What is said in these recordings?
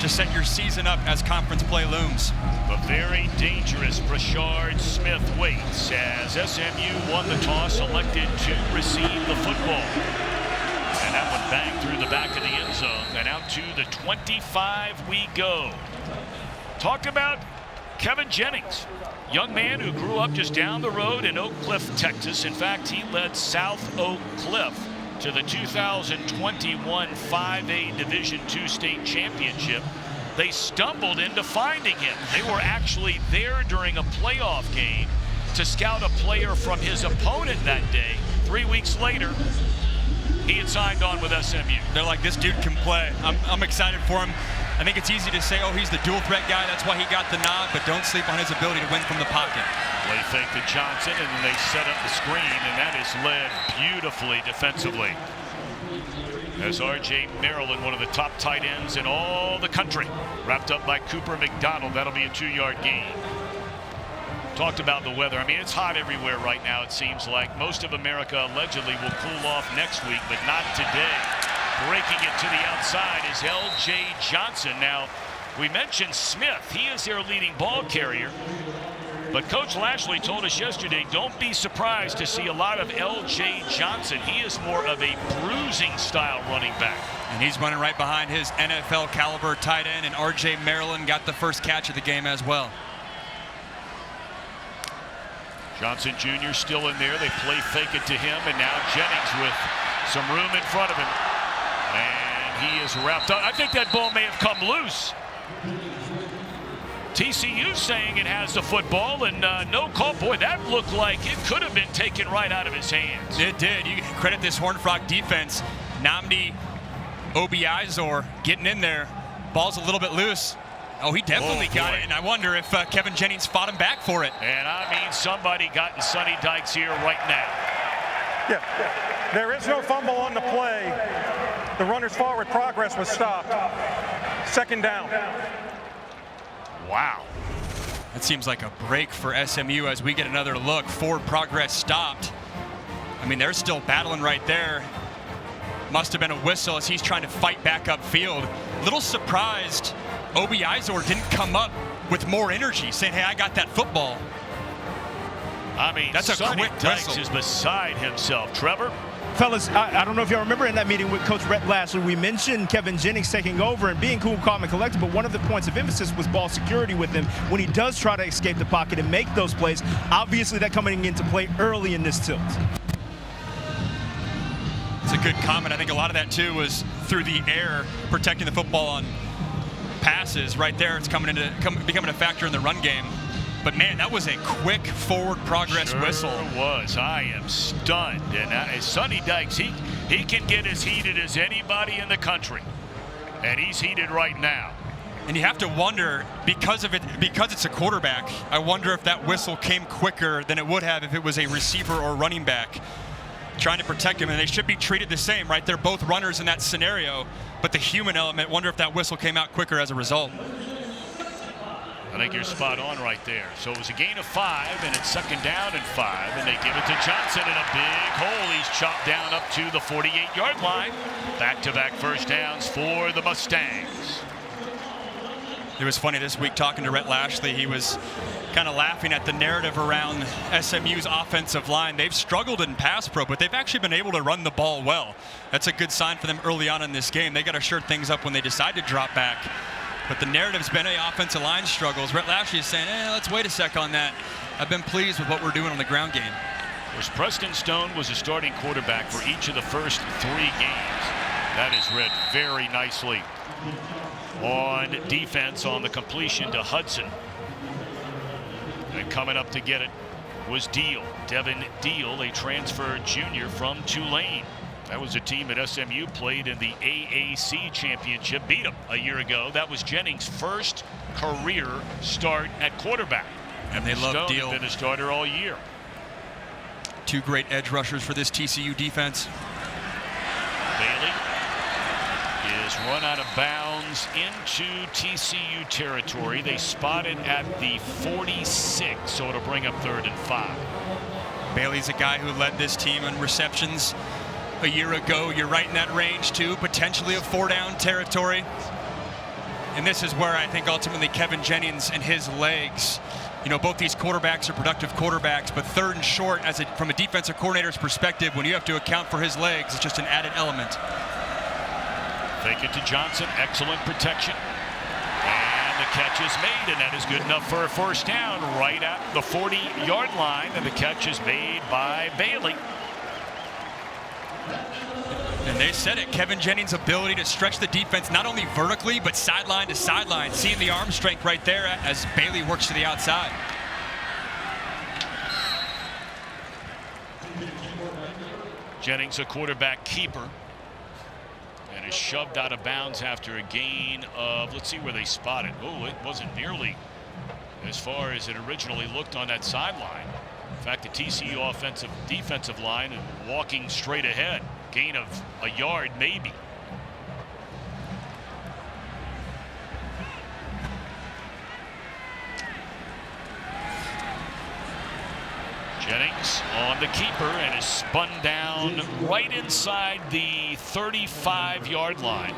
to set your season up as conference play looms. The very dangerous Brashard Smith waits as SMU won the toss, elected to receive the football. And that one banged through the back of the end zone. And out to the 25 we go. Talk about Kevin Jennings, young man who grew up just down the road in Oak Cliff, Texas. In fact, he led South Oak Cliff to the 2021 5A Division II state championship. They stumbled into finding him. They were actually there during a playoff game to scout a player from his opponent that day. 3 weeks later, he had signed on with SMU. They're like, this dude can play. I'm excited for him. I think it's easy to say, oh, he's the dual threat guy. That's why he got the nod, but don't sleep on his ability to win from the pocket. Play fake to Johnson, and then they set up the screen, and that is led beautifully defensively. As R.J. Maryland, one of the top tight ends in all the country, wrapped up by Cooper McDonald. That'll be a 2-yard gain. Talked about the weather. I mean, it's hot everywhere right now, it seems like. Most of America allegedly will cool off next week, but not today. Breaking it to the outside is L.J. Johnson. Now, we mentioned Smith. He is their leading ball carrier. But Coach Lashley told us yesterday, don't be surprised to see a lot of L.J. Johnson. He is more of a bruising style running back. And he's running right behind his NFL caliber tight end, and R.J. Maryland got the first catch of the game as well. Johnson Jr. still in there. They play fake it to him, and now Jennings with some room in front of him. And he is wrapped up. I think that ball may have come loose. TCU saying it has the football, and no call. Boy, that looked like it could have been taken right out of his hands. It did. You credit this Horned Frog defense. Namdi Obiizor getting in there. Ball's a little bit loose. Oh, he definitely got it, and I wonder if Kevin Jennings fought him back for it. And I mean, somebody got in Sonny Dykes here right now. Yeah, there is no fumble on the play. The runner's forward progress was stopped. Second down. Wow. That seems like a break for SMU as we get another look. Forward progress stopped. I mean, they're still battling right there. Must have been a whistle as he's trying to fight back upfield. Little surprised Obiizor didn't come up with more energy, saying, hey, I got that football. I mean, that's a quick Dykes whistle. Is beside himself. Trevor? Fellas, I don't know if y'all remember in that meeting with Coach Rhett Lashley, we mentioned Kevin Jennings taking over and being cool, calm, and collected, but one of the points of emphasis was ball security with him when he does try to escape the pocket and make those plays. Obviously, that coming into play early in this tilt. It's a good comment. I think a lot of that, too, was through the air, protecting the football on passes. Right there, it's becoming a factor in the run game. But, man, that was a quick forward progress whistle. Sure was. I am stunned. And Sonny Dykes, he can get as heated as anybody in the country. And he's heated right now. And you have to wonder, because it's a quarterback, I wonder if that whistle came quicker than it would have if it was a receiver or running back trying to protect him. And they should be treated the same, right? They're both runners in that scenario. But the human element, wonder if that whistle came out quicker as a result. I think you're spot on right there. So it was a gain of 5, and it's second down and 5, and they give it to Johnson in a big hole. He's chopped down up to the 48-yard line. Back-to-back first downs for the Mustangs. It was funny this week talking to Rhett Lashley. He was kind of laughing at the narrative around SMU's offensive line. They've struggled in pass pro, but they've actually been able to run the ball well. That's a good sign for them early on in this game. They got to shore things up when they decide to drop back. But the narrative's been offensive line struggles. Rhett Lashley is saying, let's wait a sec on that. I've been pleased with what we're doing on the ground game. Of course, Preston Stone was a starting quarterback for each of the first 3 games. That is read very nicely. On defense on the completion to Hudson. And coming up to get it was Deal. Devin Deal, a transfer junior from Tulane. That was a team that SMU played in the AAC championship, beat them a year ago. That was Jennings' first career start at quarterback. And they love Deal. Been a starter all year. 2 great edge rushers for this TCU defense. Bailey is run out of bounds into TCU territory. They spot it at the 46, so it'll bring up 3rd and 5. Bailey's a guy who led this team in receptions a year ago. You're right in that range too, potentially a 4-down territory. And this is where I think ultimately Kevin Jennings and his legs, you know, both these quarterbacks are productive quarterbacks, but third and short, from a defensive coordinator's perspective, when you have to account for his legs, it's just an added element. Fake it to Johnson. Excellent protection. And the catch is made, and that is good enough for a first down right at the 40-yard line, and the catch is made by Bailey. And they said it, Kevin Jennings' ability to stretch the defense not only vertically, but sideline to sideline. Seeing the arm strength right there as Bailey works to the outside. Jennings, a quarterback keeper, and is shoved out of bounds after a gain of, let's see where they spotted. Oh, it wasn't nearly as far as it originally looked on that sideline. In fact, the TCU defensive line is walking straight ahead. Gain of a yard, maybe. Jennings on the keeper and is spun down right inside the 35-yard line.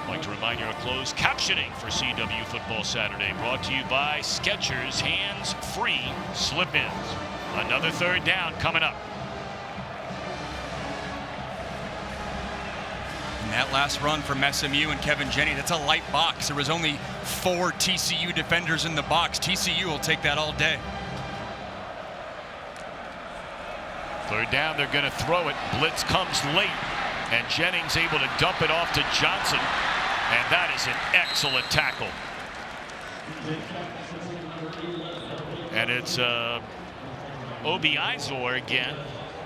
I'd like to remind you of closed captioning for CW Football Saturday, brought to you by Skechers hands-free slip-ins. Another third down coming up. And that last run from SMU and Kevin Jennings, that's a light box. There was only 4 TCU defenders in the box. TCU will take that all day. Third down, they're going to throw it. Blitz comes late, and Jennings able to dump it off to Johnson, and that is an excellent tackle. And it's Obi Izor again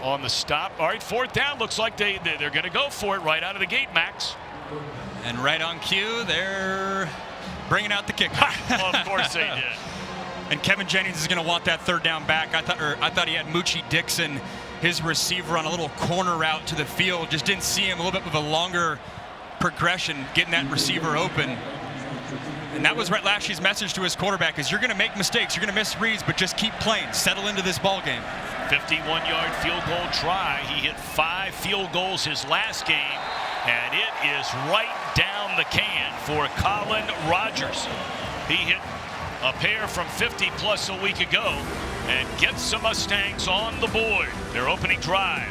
on the stop. All right, fourth down. Looks like they're going to go for it right out of the gate, Max. And right on cue, they're bringing out the kicker. Well, of course they did. And Kevin Jennings is going to want that third down back. I thought he had Moochie Dixon, his receiver, on a little corner route to the field. Just didn't see him. A little bit of a longer progression, getting that receiver open. And that was Rhett Lashlee's message to his quarterback: is you're going to make mistakes, you're going to miss reads, but just keep playing. Settle into this ball game. 51-yard field goal try. He hit 5 field goals his last game, and it is right down the can for Colin Rogers. He hit a pair from 50-plus a week ago and gets the Mustangs on the board. Their opening drive.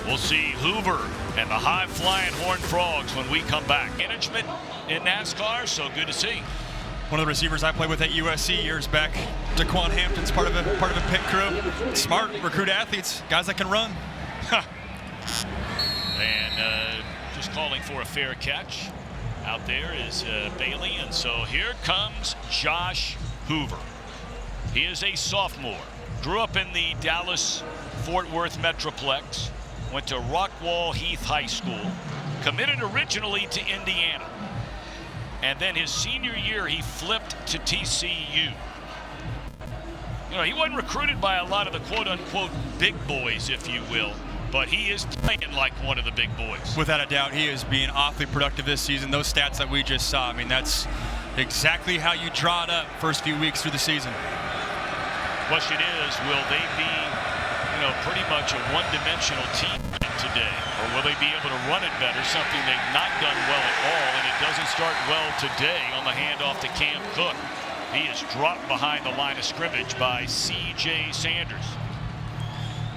We'll see Hoover and the high-flying Horned Frogs when we come back. Management in NASCAR, so good to see. One of the receivers I played with at USC years back, Daquan Hampton's part of a pit crew. Smart, recruit athletes, guys that can run. And just calling for a fair catch. Out there is Bailey, and so here comes Josh Hoover. He is a sophomore. Grew up in the Dallas-Fort Worth Metroplex. Went to Rockwall Heath High School. Committed originally to Indiana. And then his senior year, he flipped to TCU. You know, he wasn't recruited by a lot of the quote-unquote big boys, if you will, but he is playing like one of the big boys. Without a doubt, he is being awfully productive this season. Those stats that we just saw, I mean, that's exactly how you draw it up first few weeks through the season. Question is, will they be, pretty much a one-dimensional team today, or will they be able to run it better, something they've not done well at all, and it doesn't start well today on the handoff to Cam Cook. He is dropped behind the line of scrimmage by C.J. Sanders.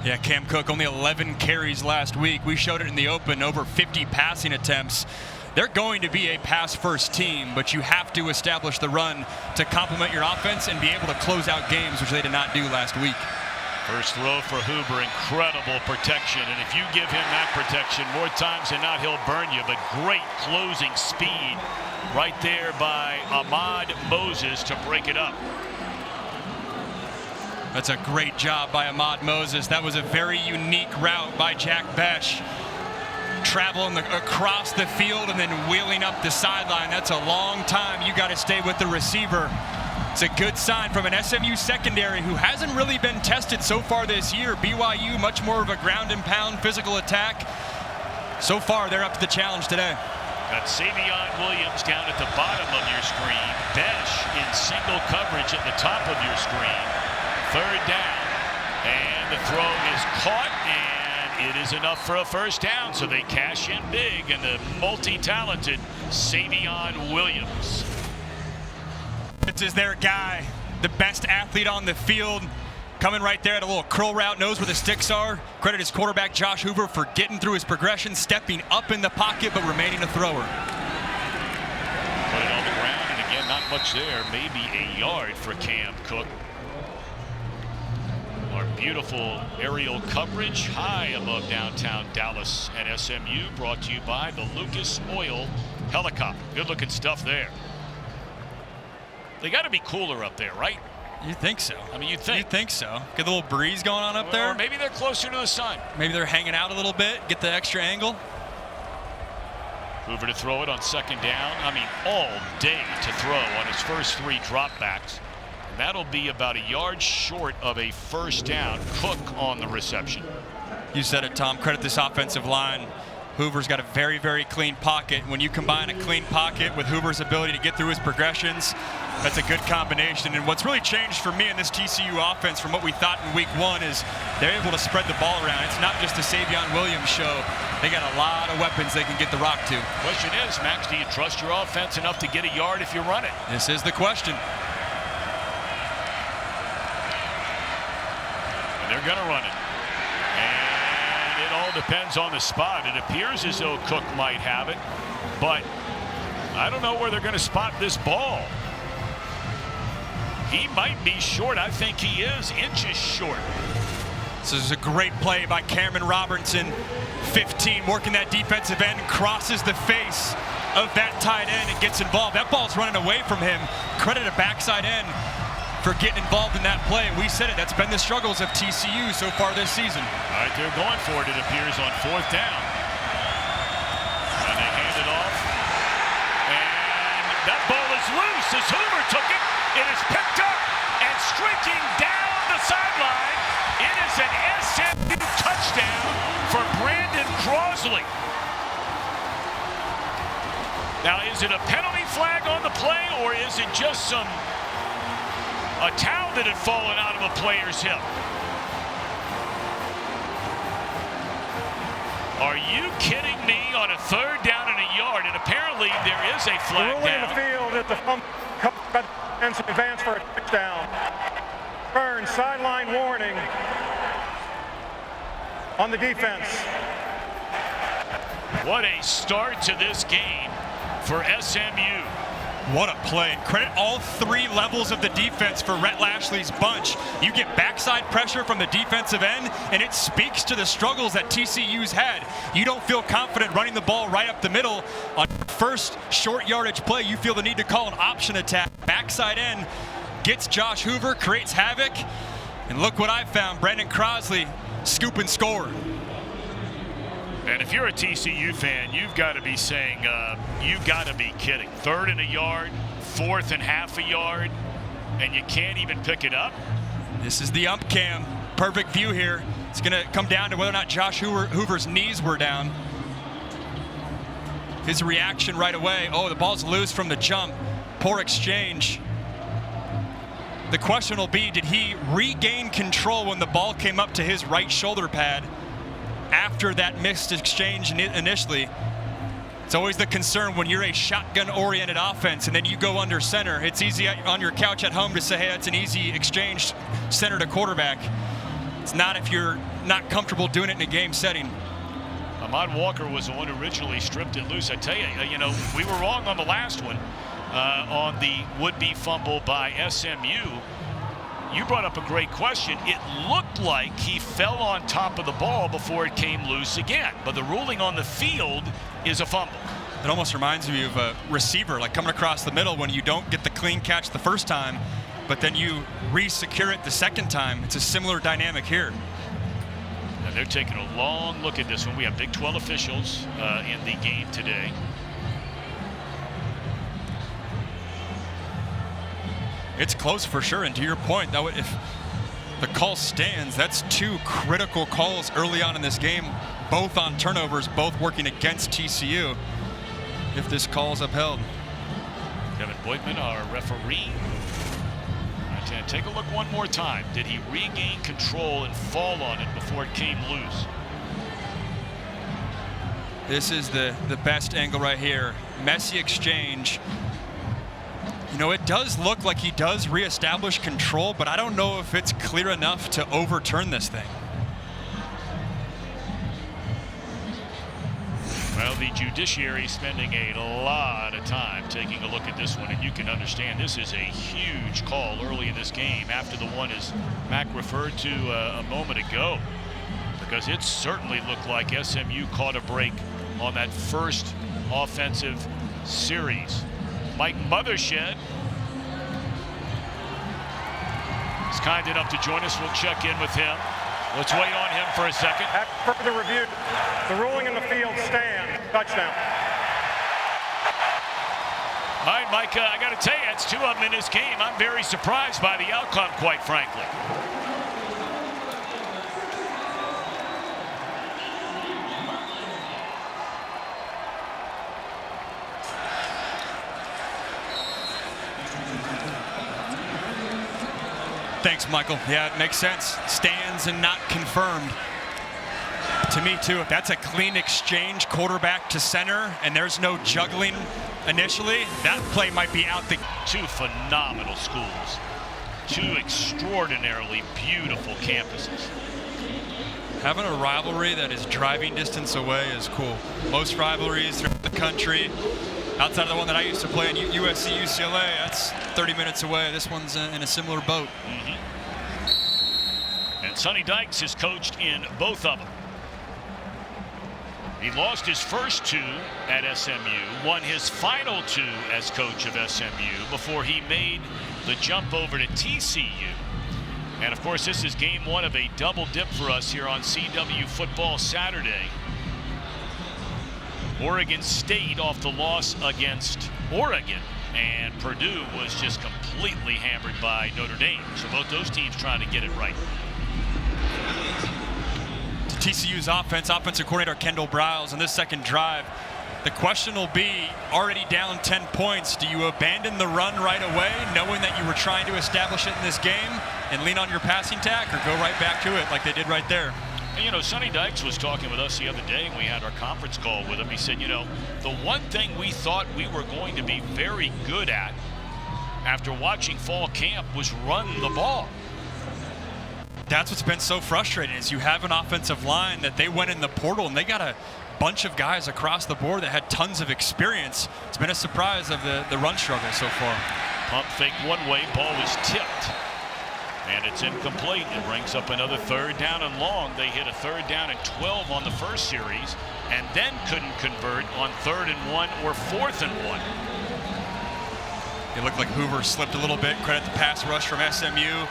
Yeah, Cam Cook, only 11 carries last week. We showed it in the open, over 50 passing attempts. They're going to be a pass-first team, but you have to establish the run to complement your offense and be able to close out games, which they did not do last week. First throw for Hoover, incredible protection, and if you give him that protection, more times than not, he'll burn you, but great closing speed right there by Ahmad Moses to break it up. That's a great job by Ahmad Moses. That was a very unique route by Jack Besh. Traveling across the field and then wheeling up the sideline. That's a long time. You got to stay with the receiver. It's a good sign from an SMU secondary who hasn't really been tested so far this year. BYU, much more of a ground and pound physical attack. So far, they're up to the challenge today. Got Savion Williams down at the bottom of your screen. Besh in single coverage at the top of your screen. Third down, and the throw is caught, and it is enough for a first down, so they cash in big, and the multi-talented Savion Williams. This is their guy, the best athlete on the field. Coming right there at a little curl route, knows where the sticks are. Credit his quarterback, Josh Hoover, for getting through his progression, stepping up in the pocket, but remaining a thrower. Put it on the ground, and again, not much there. Maybe a yard for Cam Cook. Our beautiful aerial coverage high above downtown Dallas and SMU, brought to you by the Lucas Oil Helicopter. Good looking stuff there. They got to be cooler up there, right? You think so? I mean, you'd think. You think so. Get a little breeze going on up there. Or maybe they're closer to the sun. Maybe they're hanging out a little bit, get the extra angle. Hoover to throw it on second down. I mean, all day to throw on his first 3 dropbacks. And that'll be about a yard short of a first down. Cook on the reception. You said it, Tom. Credit this offensive line. Hoover's got a very, very clean pocket. When you combine a clean pocket with Hoover's ability to get through his progressions, that's a good combination. And what's really changed for me in this TCU offense from what we thought in week 1 is they're able to spread the ball around. It's not just a Savion Williams show. They got a lot of weapons they can get the rock to. Question is, Max, do you trust your offense enough to get a yard if you run it? This is the question. And they're going to run it. And it all depends on the spot. It appears as though Cook might have it, but I don't know where they're going to spot this ball. He might be short. I think he is inches short. This is a great play by Cameron Robertson. 15, working that defensive end, crosses the face of that tight end and gets involved. That ball's running away from him. Credit a backside end for getting involved in that play. And we said it, that's been the struggles of TCU so far this season. All right, they're going for it, it appears, on 4th down. And they hand it off. And that ball is loose as Hoover took it. It is picked up and streaking down the sideline. It is an SMU touchdown for Brandon Crosley. Now, is it a penalty flag on the play, or is it just a towel that had fallen out of a player's hip? Are you kidding me? On a 3rd down and a yard, and apparently there is a flag ruling down. in the field at the advance for a touchdown. Burns, sideline warning on the defense. What a start to this game for SMU. What a play. Credit all 3 levels of the defense for Rhett Lashley's bunch. You get backside pressure from the defensive end, and it speaks to the struggles that TCU's had. You don't feel confident running the ball right up the middle. On first short yardage play, you feel the need to call an option attack. Backside end gets Josh Hoover, creates havoc. And look what I found. Brandon Crosley, scoop and score. And if you're a TCU fan, you've got to be saying, you've got to be kidding. 3rd and a yard, 4th and half a yard, and you can't even pick it up? This is the ump cam. Perfect view here. It's going to come down to whether or not Josh Hoover's knees were down. His reaction right away. Oh, the ball's loose from the jump. Poor exchange. The question will be, did he regain control when the ball came up to his right shoulder pad after that missed exchange initially? It's always the concern when you're a shotgun-oriented offense and then you go under center. It's easy on your couch at home to say, hey, that's an easy exchange, center to quarterback. It's not if you're not comfortable doing it in a game setting. Ahmad Walker was the one who originally stripped it loose. I tell you, we were wrong on the last one, on the would-be fumble by SMU. You brought up a great question. It looked like he fell on top of the ball before it came loose again, but the ruling on the field is a fumble. It almost reminds me of a receiver, like coming across the middle when you don't get the clean catch the first time, but then you re-secure it the second time. It's a similar dynamic here. And they're taking a long look at this one. We have Big 12 officials in the game today. It's close for sure, and to your point, though, if the call stands, that's 2 critical calls early on in this game, both on turnovers, both working against TCU, if this call is upheld. Kevin Boydman, our referee. Take a look one more time. Did he regain control and fall on it before it came loose? This is the best angle right here. Messy exchange. You know, it does look like he does reestablish control, but I don't know if it's clear enough to overturn this thing. Well, the judiciary spending a lot of time taking a look at this one, and you can understand this is a huge call early in this game after the one as Mac referred to a moment ago, because it certainly looked like SMU caught a break on that first offensive series. Mike Mothershed is kind enough to join us. We'll check in with him. Let's wait on him for a second. After further review, the ruling in the field stands. Touchdown. All right, Mike, I got to tell you, it's 2 of them in this game. I'm very surprised by the outcome, quite frankly. Thanks, Michael. Yeah, it makes sense. Stands and not confirmed. To me, too, if that's a clean exchange, quarterback to center, and there's no juggling initially, that play might be out the... 2 phenomenal schools. 2 extraordinarily beautiful campuses. Having a rivalry that is driving distance away is cool. Most rivalries throughout the country, outside of the one that I used to play in USC, UCLA, that's 30 minutes away. This one's in a similar boat. And Sonny Dykes has coached in both of them. He lost his first 2 at SMU, won his final 2 as coach of SMU before he made the jump over to TCU. And of course, this is game 1 of a double dip for us here on CW Football Saturday. Oregon State off the loss against Oregon, and Purdue was just completely hammered by Notre Dame. So both those teams trying to get it right. TCU's offensive coordinator Kendall Briles on this second drive. The question will be, already down 10 points, do you abandon the run right away, knowing that you were trying to establish it in this game, and lean on your passing tack, or go right back to it like they did right there? And, you know, Sonny Dykes was talking with us the other day, and we had our conference call with him. He said, you know, the one thing we thought we were going to be very good at after watching fall camp was run the ball. That's what's been so frustrating, is you have an offensive line that they went in the portal and they got a bunch of guys across the board that had tons of experience. It's been a surprise of the run struggle so far. Pump fake one way, ball was tipped, and it's incomplete. It brings up another 3rd down and long. They hit a 3rd down and 12 on the first series, and then couldn't convert on 3rd and 1 or 4th and 1. It looked like Hoover slipped a little bit. Credit the pass rush from SMU.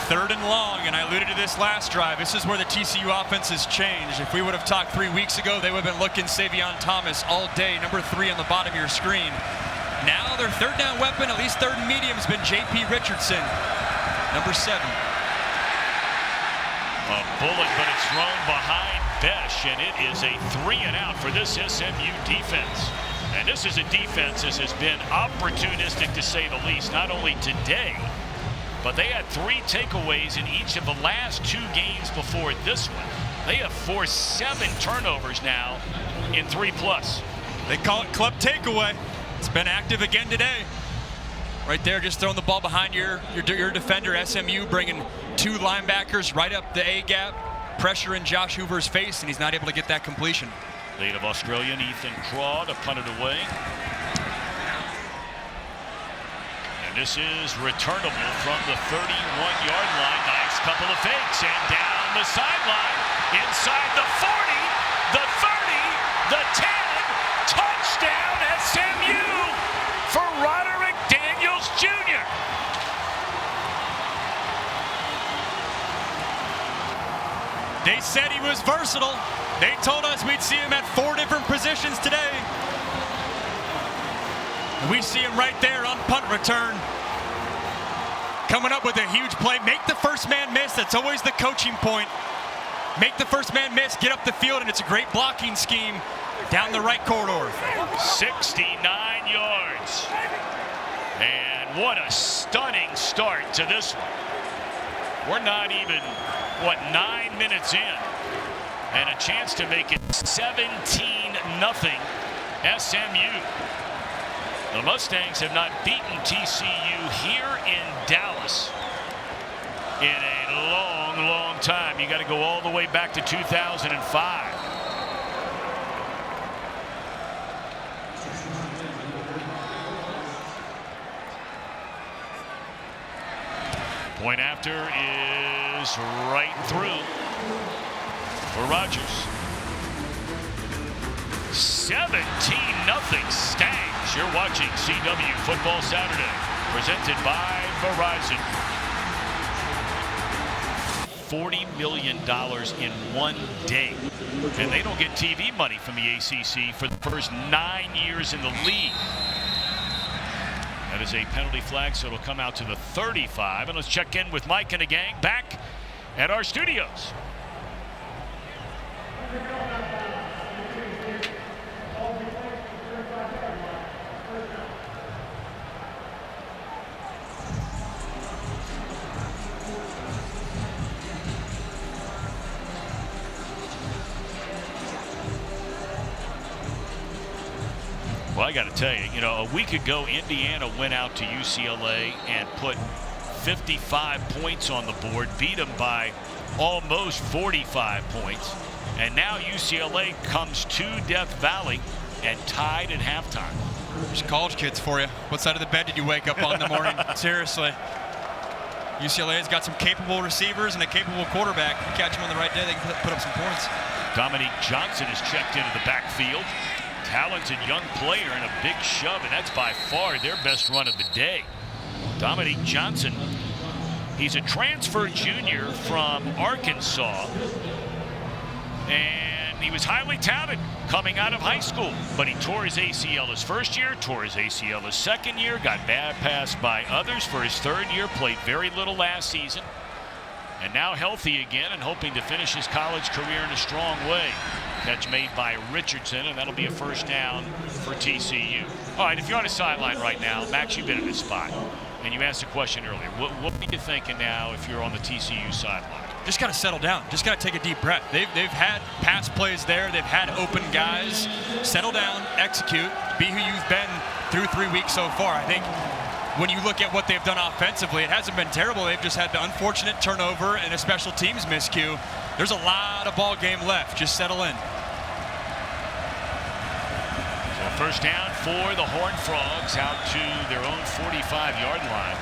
3rd and long, and I alluded to this last drive. This is where the TCU offense has changed. If we would have talked 3 weeks ago, they would have been looking Savion Thomas all day, number 3 on the bottom of your screen. Now their 3rd down weapon, at least 3rd and medium, has been J.P. Richardson, number 7. A bullet, but it's thrown behind Besh, and it is a 3 and out for this SMU defense. And this is a defense that has been opportunistic, to say the least, not only today, but they had 3 takeaways in each of the last 2 games before this one. They have forced 7 turnovers now in 3+. They call it club takeaway. It's been active again today. Right there, just throwing the ball behind your defender. SMU bringing 2 linebackers right up the A-gap, pressure in Josh Hoover's face, and he's not able to get that completion. Native Australian Ethan Craw to punt it away. This is returnable from the 31-yard line. Nice couple of fakes, and down the sideline, inside the 40, the 30, the 10. Touchdown SMU for Roderick Daniels Jr. They said he was versatile. They told us we'd see him at 4 different positions today. We see him right there on punt return. Coming up with a huge play. Make the first man miss. That's always the coaching point. Make the first man miss, get up the field, and it's a great blocking scheme down the right corridor. 69 yards. And what a stunning start to this one. We're not even, 9 minutes in. and a chance to make it 17-0 SMU. The Mustangs have not beaten TCU here in Dallas in a long time. You got to go all the way back to 2005. Point after is right through for Rogers. 17-0 Stangs. You're watching CW Football Saturday, presented by Verizon. $40 million in one day. And they don't get TV money from the ACC for the first 9 years in the league. That is a penalty flag, so it'll come out to the 35. And let's check in with Mike and the gang back at our studios. Well, I got to tell you, a week ago, Indiana went out to UCLA and put 55 points on the board, beat them by almost 45 points. And now UCLA comes to Death Valley and tied at halftime. There's college kids for you. What side of the bed did you wake up on in the morning? Seriously. UCLA's got some capable receivers and a capable quarterback. If you catch them on the right day, they can put up some points. Dominique Johnson is checked into the backfield. Talented young player and a big shove, and that's by far their best run of the day. Dominique Johnson, he's a transfer junior from Arkansas, and he was highly touted coming out of high school, but he tore his ACL his first year, tore his ACL his second year, got bad passed by others for his third year, played very little last season, and now healthy again and hoping to finish his college career in a strong way. Catch made by Richardson, and that'll be a first down for TCU. All right, if you're on a sideline right now, Max, you've been in this spot, and you asked a question earlier. What are you thinking now if you're on the TCU sideline? Just got to settle down. Just got to take a deep breath. They've had pass plays there. They've had open guys. Settle down, execute, be who you've been through 3 weeks so far. I think when you look at what they've done offensively, it hasn't been terrible. They've just had the unfortunate turnover and a special teams miscue. There's a lot of ball game left. Just settle in. So first down for the Horned Frogs out to their own 45-yard line.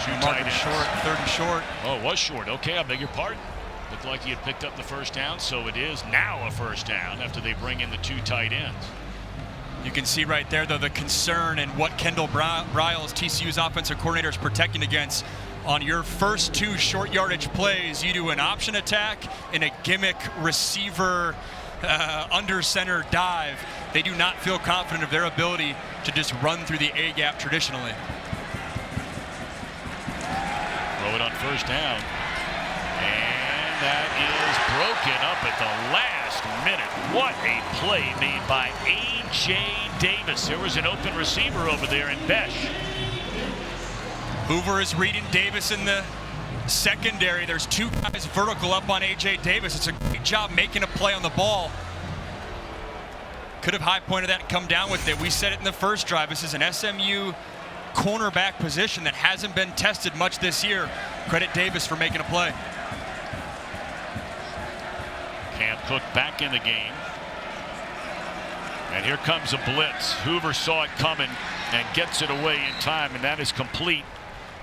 Two tight ends. Short, third and short. Oh, it was short. Okay, I beg your pardon. Looked like he had picked up the first down, so it is now a first down after they bring in the two tight ends. You can see right there, though, the concern and what Kendall Briles, TCU's offensive coordinator, is protecting against. On your first two short yardage plays, you do an option attack and a gimmick receiver under center dive. They do not feel confident of their ability to just run through the A-gap traditionally. Throw it on first down. And that is broken up at the last minute. What a play made by A.J. Davis. There was an open receiver over there in Besh. Hoover is reading Davis in the secondary. There's two guys vertical up on A.J. Davis. It's a great job making a play on the ball. Could have high pointed that and come down with it. We said it in the first drive. This is an SMU cornerback position that hasn't been tested much this year. Credit Davis for making a play. Cam Cook back in the game. And here comes a blitz. Hoover saw it coming and gets it away in time, and that is complete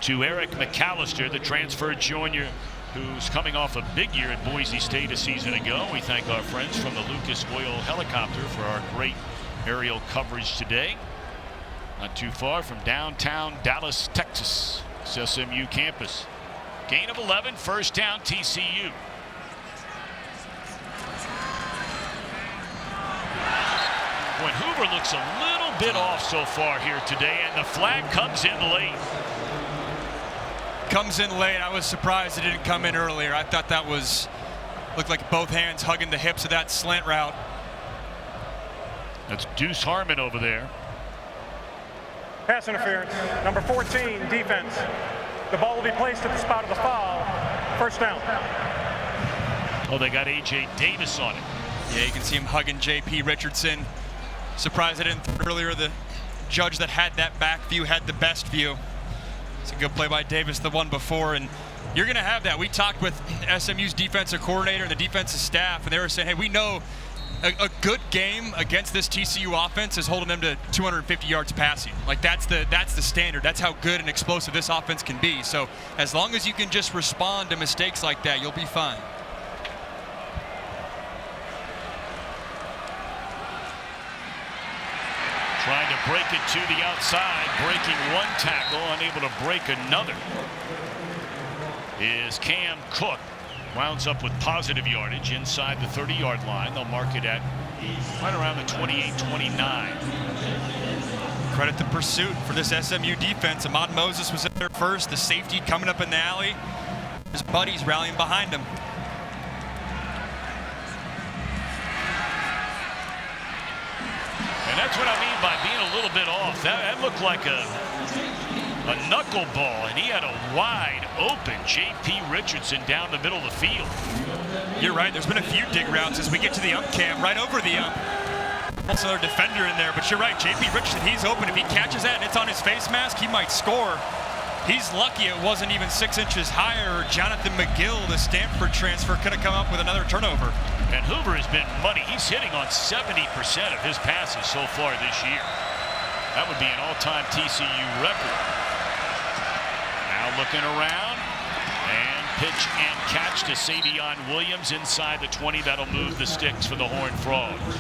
to Eric McAllister, the transfer junior who's coming off a big year at Boise State a season ago. We thank our friends from the Lucas Oil Helicopter for our great aerial coverage today. Not too far from downtown Dallas, Texas, SMU campus. Gain of 11, first down TCU. When Hoover looks a little bit off so far here today, and the flag comes in late. Comes in late. I was surprised it didn't come in earlier. I thought that looked like both hands hugging the hips of that slant route. That's Deuce Harmon over there. Pass interference, number 14, defense. The ball will be placed at the spot of the foul. First down. Oh, they got A.J. Davis on it. Yeah, you can see him hugging J.P. Richardson. Surprised I didn't think earlier the judge that had that back view had the best view. It's a good play by Davis, the one before, and you're going to have that. We talked with SMU's defensive coordinator and the defensive staff, and they were saying, hey, we know a good game against this TCU offense is holding them to 250 yards passing. Like, that's the standard. That's how good and explosive this offense can be. So as long as you can just respond to mistakes like that, you'll be fine. Trying to break it to the outside, breaking one tackle, unable to break another, is Cam Cook. Wounds up with positive yardage inside the 30-yard line. They'll mark it at right around the 28-29. Credit the pursuit for this SMU defense. Ahmad Moses was there first. The safety coming up in the alley. His buddies rallying behind him. And that's what I mean by being a little bit off. That looked like a knuckleball, and he had a wide open J.P. Richardson down the middle of the field. You're right. There's been a few dig routes as we get to the ump cam, right over the ump. That's another defender in there, but you're right. J.P. Richardson, he's open. If he catches that and it's on his face mask, he might score. He's lucky it wasn't even 6 inches higher. Jonathan McGill, the Stanford transfer, could have come up with another turnover. And Hoover has been money. He's hitting on 70% of his passes so far this year. That would be an all-time TCU record. Now looking around, and pitch and catch to Savion Williams inside the 20. That'll move the sticks for the Horned Frogs.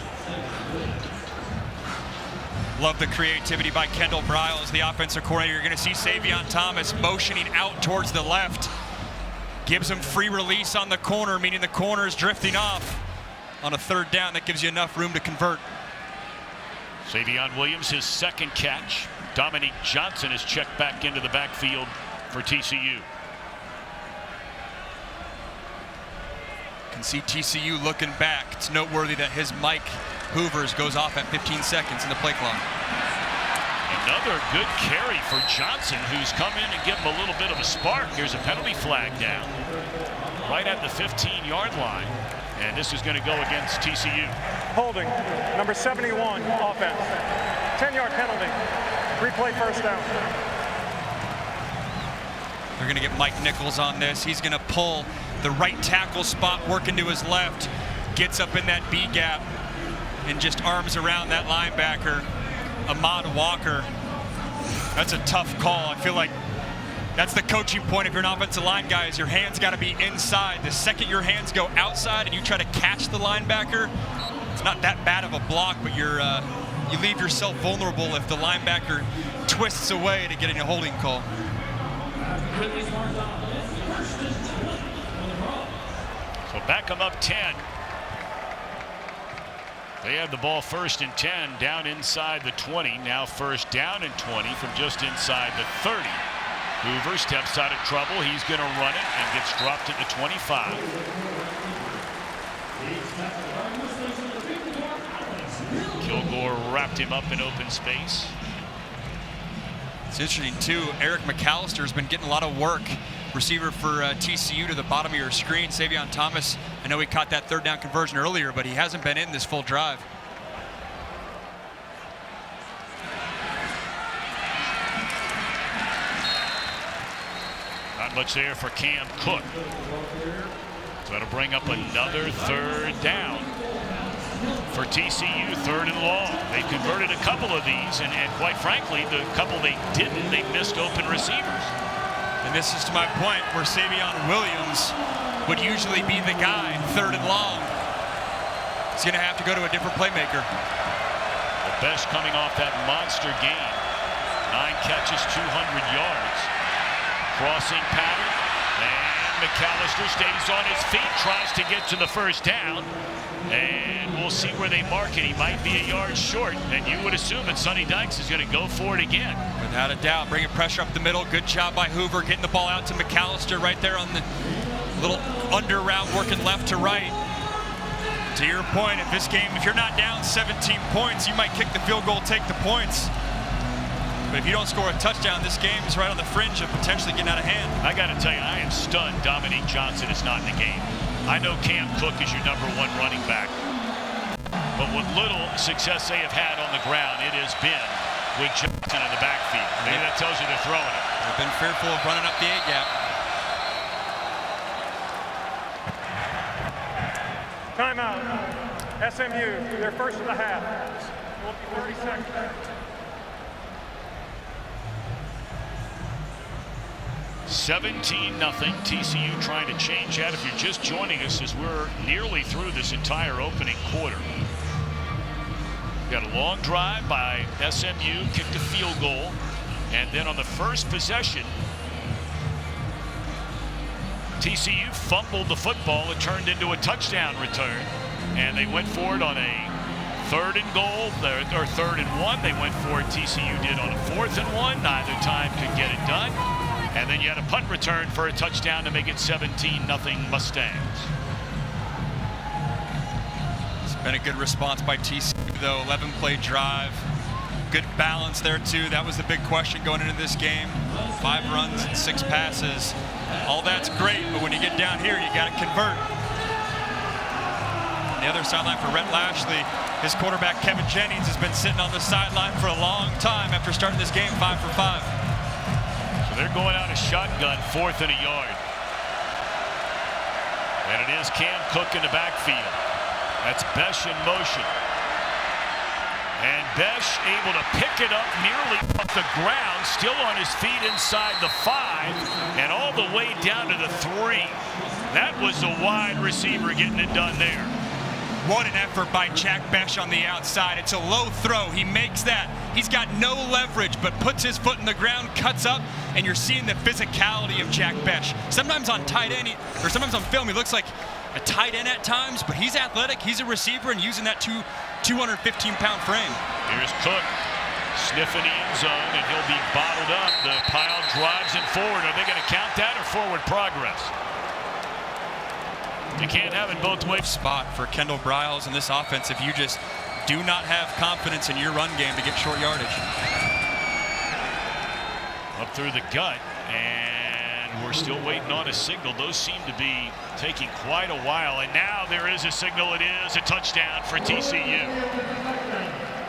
Love the creativity by Kendall Briles, the offensive coordinator. You're going to see Savion Thomas motioning out towards the left. Gives him free release on the corner, meaning the corner is drifting off. On a third down, that gives you enough room to convert. Savion Williams, his second catch. Dominique Johnson is checked back into the backfield for TCU. Can see TCU looking back. It's noteworthy that his Mike Hoovers goes off at 15 seconds in the play clock. Another good carry for Johnson, who's come in and given him a little bit of a spark. Here's a penalty flag down right at the 15-yard line, and this is going to go against TCU. Holding, number 71, offense. 10-yard penalty. Replay first down. They're going to get Mike Nichols on this. He's going to pull the right tackle spot, working to his left, gets up in that B gap, and just arms around that linebacker, Ahmad Walker. That's a tough call. I feel like that's the coaching point if you're an offensive line guy, is your hands got to be inside. The second your hands go outside and you try to catch the linebacker, it's not that bad of a block, but you leave yourself vulnerable if the linebacker twists away to getting a holding call. So back them up 10. They had the ball first and 10 down inside the 20. Now first down and 20 from just inside the 30. Hoover steps out of trouble. He's going to run it and gets dropped at the 25. Kilgore wrapped him up in open space. It's interesting too, Eric McAllister has been getting a lot of work. Receiver for TCU to the bottom of your screen. Savion Thomas, I know he caught that third down conversion earlier, but he hasn't been in this full drive. Not much there for Cam Cook. So that'll bring up another third down for TCU, third and long. They converted a couple of these, and quite frankly, the couple they didn't, they missed open receivers. And this is to my point where Savion Williams would usually be the guy, third and long. He's going to have to go to a different playmaker. The best coming off that monster game. 9 catches, 200 yards. Crossing pattern, and McAllister stays on his feet, tries to get to the first down, and we'll see where they mark it. He might be a yard short, and you would assume that Sonny Dykes is going to go for it again. Without a doubt, bringing pressure up the middle. Good job by Hoover, getting the ball out to McAllister right there on the little under route, working left to right. To your point, if this game, if you're not down 17 points, you might kick the field goal, take the points. But if you don't score a touchdown, this game is right on the fringe of potentially getting out of hand. I got to tell you, I am stunned Dominique Johnson is not in the game. I know Cam Cook is your #1 running back, but what little success they have had on the ground, it has been with Johnson in the backfield. Maybe that tells you they're throwing it. They've been fearful of running up the A gap. Timeout. SMU, their first of the half. Will be 30 seconds. 17-0. TCU trying to change that. If you're just joining us, as we're nearly through this entire opening quarter. Got a long drive by SMU, kicked a field goal, and then on the first possession, TCU fumbled the football. It turned into a touchdown return, and they went for it on a 3rd and goal, or 3rd and 1. They went for it. TCU did on a 4th and 1. Neither time could get it done. And then you had a punt return for a touchdown to make it 17-0 Mustangs. It's been a good response by TCU, though. 11-play drive. Good balance there, too. That was the big question going into this game. 5 runs and 6 passes. All that's great, but when you get down here, you got to convert. On the other sideline for Rhett Lashley, his quarterback, Kevin Jennings, has been sitting on the sideline for a long time after starting this game 5 for 5. So they're going out a shotgun, 4th and a yard. And it is Cam Cook in the backfield. That's Besh in motion. And Besh able to pick it up nearly off the ground, still on his feet inside the 5, and all the way down to the 3. That was a wide receiver getting it done there. What an effort by Jack Besh on the outside. It's a low throw. He makes that. He's got no leverage, but puts his foot in the ground, cuts up, and you're seeing the physicality of Jack Besh. Sometimes on tight end, or sometimes on film, he looks like a tight end at times, but he's athletic. He's a receiver and using that 215-pound frame. Here's Cook sniffing the end zone, and he'll be bottled up. The pile drives him forward. Are they going to count that or forward progress? You can't have it both ways. Spot for Kendall Briles in this offense if you just do not have confidence in your run game to get short yardage. Up through the gut, and we're still waiting on a signal. Those seem to be taking quite a while, and now there is a signal. It is a touchdown for TCU.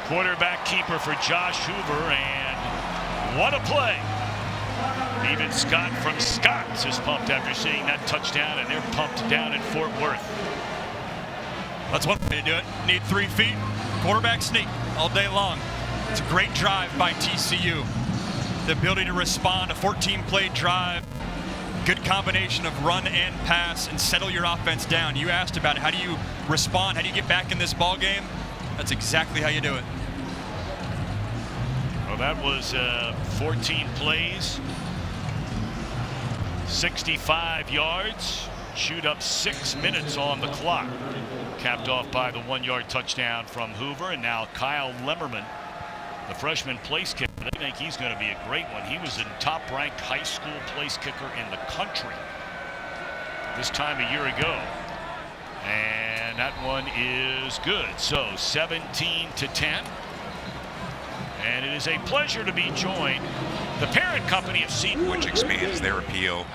Quarterback keeper for Josh Hoover, and what a play. Even Scott from Scott's is pumped after seeing that touchdown, and they're pumped down in Fort Worth. That's one way to do it. Need 3 feet, quarterback sneak all day long. It's a great drive by TCU. The ability to respond, a 14-play drive. Good combination of run and pass and settle your offense down. You asked about it. How do you respond? How do you get back in this ball game? That's exactly how you do it. Well, that was 14 plays, 65 yards, shoot up 6 minutes on the clock. Capped off by the 1-yard touchdown from Hoover, and now Kyle Lemmerman, the freshman place kicker. They think he's going to be a great one. He was a top-ranked high school place kicker in the country this time a year ago. And that one is good. So 17-10. And it is a pleasure to be joined. The parent company of C, which expands their appeal,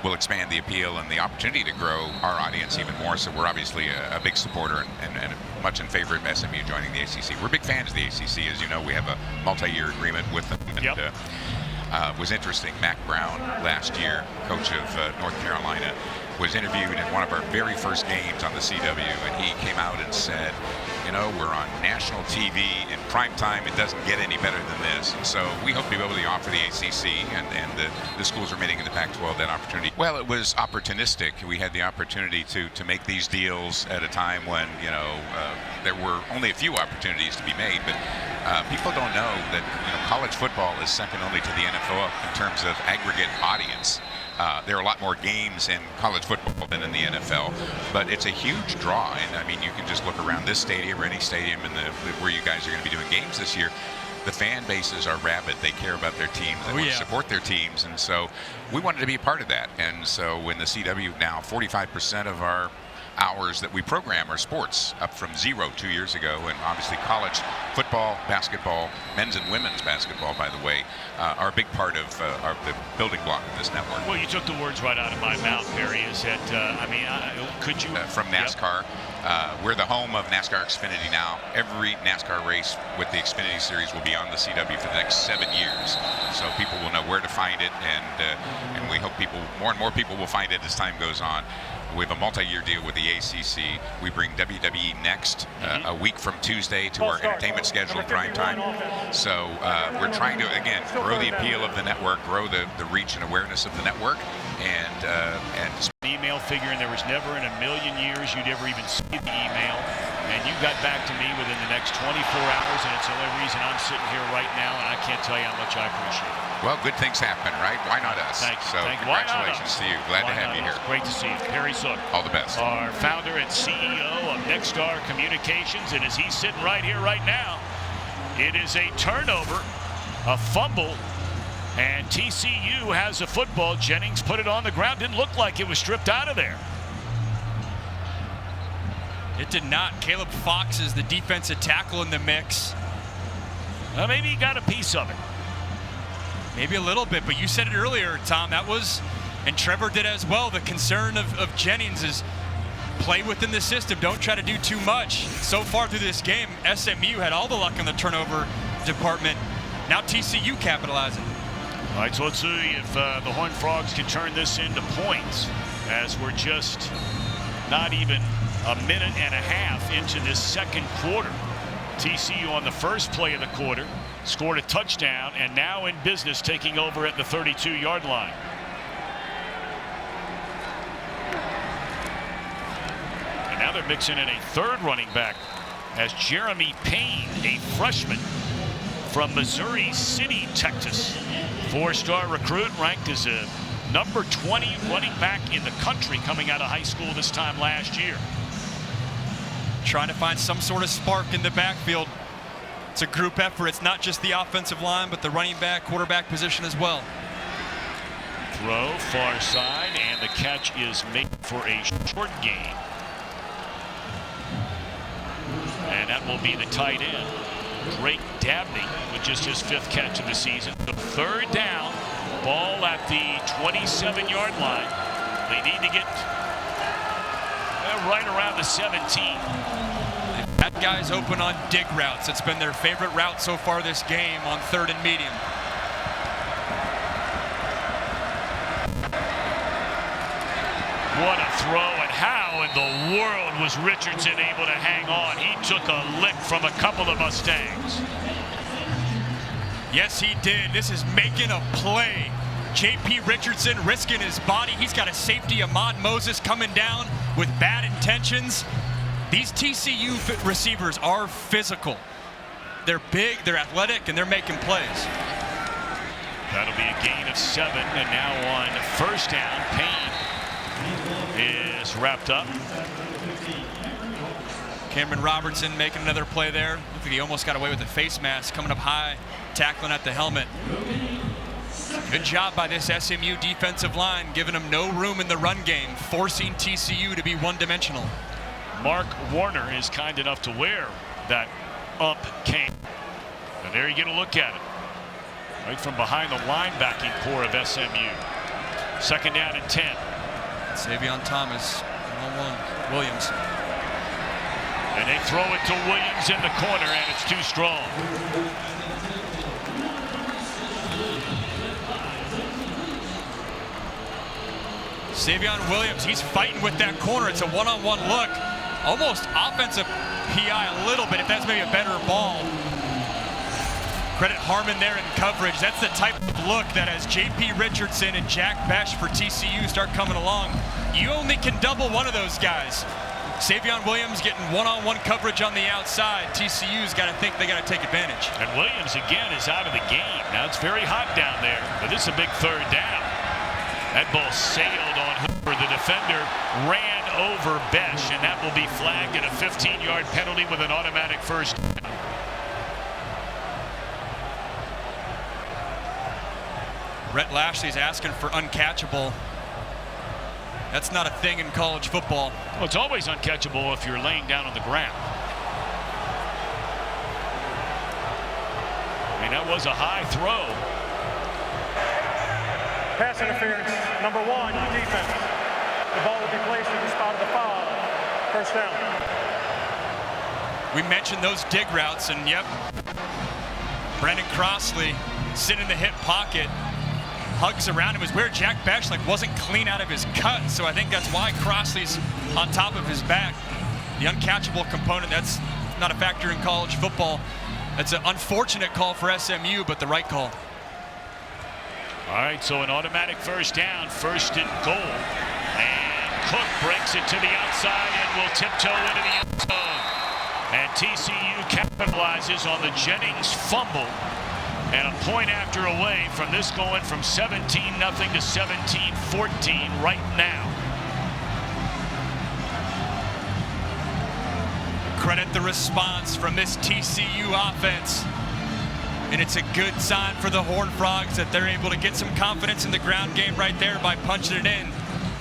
will expand the appeal and the opportunity to grow our audience even more. So we're obviously a big supporter and much in favor of SMU joining the ACC. We're big fans of the ACC. As you know, we have a multi-year agreement with them. And, yep. Was interesting. Mac Brown, last year, coach of North Carolina, was interviewed in one of our very first games on the CW, and he came out and said, you know, we're on national TV in prime time. It doesn't get any better than this. And so we hope to be able to offer the ACC and the schools remaining in the Pac-12 that opportunity. Well, it was opportunistic. We had the opportunity to make these deals at a time when, you know, there were only a few opportunities to be made. But people don't know that, you know, college football is second only to the NFL in terms of aggregate audience. There are a lot more games in college football than in the NFL, but it's a huge draw. And I mean, you can just look around this stadium or any stadium in where you guys are going to be doing games this year. The fan bases are rabid. They care about their teams. They want to support their teams. And so we wanted to be a part of that. And so when the CW now, 45% of our hours that we program our sports, up from 0 2 years ago. And obviously college football, basketball, men's and women's basketball, by the way, are a big part of the building block of this network. Well, you took the words right out of my mouth, Barry. Is that, could you? From NASCAR. We're the home of NASCAR Xfinity now. Every NASCAR race with the Xfinity Series will be on the CW for the next 7 years. So people will know where to find it, and we hope more and more people will find it as time goes on. We have a multi-year deal with the ACC. We bring WWE Next a week from Tuesday to our entertainment schedule in prime time. So we're trying to, again, grow the appeal of the network, grow the reach and awareness of the network, and email figuring there was never in a million years you'd ever even see the email, and you got back to me within the next 24 hours, and it's the only reason I'm sitting here right now, and I can't tell you how much I appreciate it. Well, good things happen, right? Why not us? Thank you. So congratulations to you. Glad to have you here. Great to see you. Harry Sook. All the best. Our founder and CEO of Nexstar Communications, and as he's sitting right here right now, it is a turnover, a fumble, and TCU has a football. Jennings put it on the ground. Didn't look like it was stripped out of there. It did not. Caleb Fox is the defensive tackle in the mix. Well, maybe he got a piece of it. Maybe a little bit, but you said it earlier, Tom. That was, and Trevor did as well, the concern of Jennings is play within the system. Don't try to do too much. So far through this game, SMU had all the luck in the turnover department. Now TCU capitalizing. All right, so let's see if the Horned Frogs can turn this into points, as we're just not even a minute and a half into this second quarter. TCU on the first play of the quarter scored a touchdown, and now in business, taking over at the 32-yard line. And now they're mixing in a third running back as Jeremy Payne, a freshman from Missouri City, Texas. Four-star recruit, ranked as a number 20 running back in the country coming out of high school this time last year. Trying to find some sort of spark in the backfield. It's a group effort. It's not just the offensive line, but the running back, quarterback position as well. Throw far side, and the catch is made for a short gain. And that will be the tight end, Drake Dabney, with just his 5th catch of the season. So third down, ball at the 27-yard line. They need to get right around the 17. That guy's open on dig routes. It's been their favorite route so far this game on 3rd and medium. What a throw, and how in the world was Richardson able to hang on? He took a lick from a couple of Mustangs. Yes, he did. This is making a play. J.P. Richardson risking his body. He's got a safety, Ahmad Moses, coming down with bad intentions. These TCU receivers are physical. They're big, they're athletic, and they're making plays. That'll be a gain of 7, and now on first down, Payne is wrapped up. Cameron Robertson making another play there. Looks like he almost got away with a face mask, coming up high, tackling at the helmet. Good job by this SMU defensive line, giving them no room in the run game, forcing TCU to be one-dimensional. Mark Warner is kind enough to wear that ump cane. And there you get a look at it. Right from behind the linebacking core of SMU. Second down and 10. Savion Thomas, 1-on-1, Williams. And they throw it to Williams in the corner, and it's too strong. Savion Williams, he's fighting with that corner. It's a one-on-one look. Almost offensive PI a little bit, if that's maybe a better ball. Credit Harmon there in coverage. That's the type of look that as J.P. Richardson and Jack Besh for TCU start coming along, you only can double one of those guys. Savion Williams getting one-on-one coverage on the outside. TCU's got to think they got to take advantage. And Williams again is out of the game. Now it's very hot down there, but this is a big third down. That ball sailed on Hooper. The defender ran over Besh, and that will be flagged at a 15-yard penalty with an automatic first down. Rhett Lashley's asking for uncatchable. That's not a thing in college football. Well, it's always uncatchable if you're laying down on the ground. I mean, that was a high throw. Pass interference, number 1, defense. The ball will be placed at the spot of the foul. First down. We mentioned those dig routes, and yep, Brandon Crossley sitting in the hip pocket. Hugs around him. It was where Jack Besh wasn't clean out of his cut, so I think that's why Crossley's on top of his back. The uncatchable component, that's not a factor in college football. That's an unfortunate call for SMU, but the right call. All right, so an automatic first down, first and goal. And Cook breaks it to the outside and will tiptoe into the end zone. And TCU capitalizes on the Jennings fumble. And a point after away from this, going from 17-0 to 17-14 right now. Credit the response from this TCU offense. And it's a good sign for the Horned Frogs that they're able to get some confidence in the ground game right there by punching it in.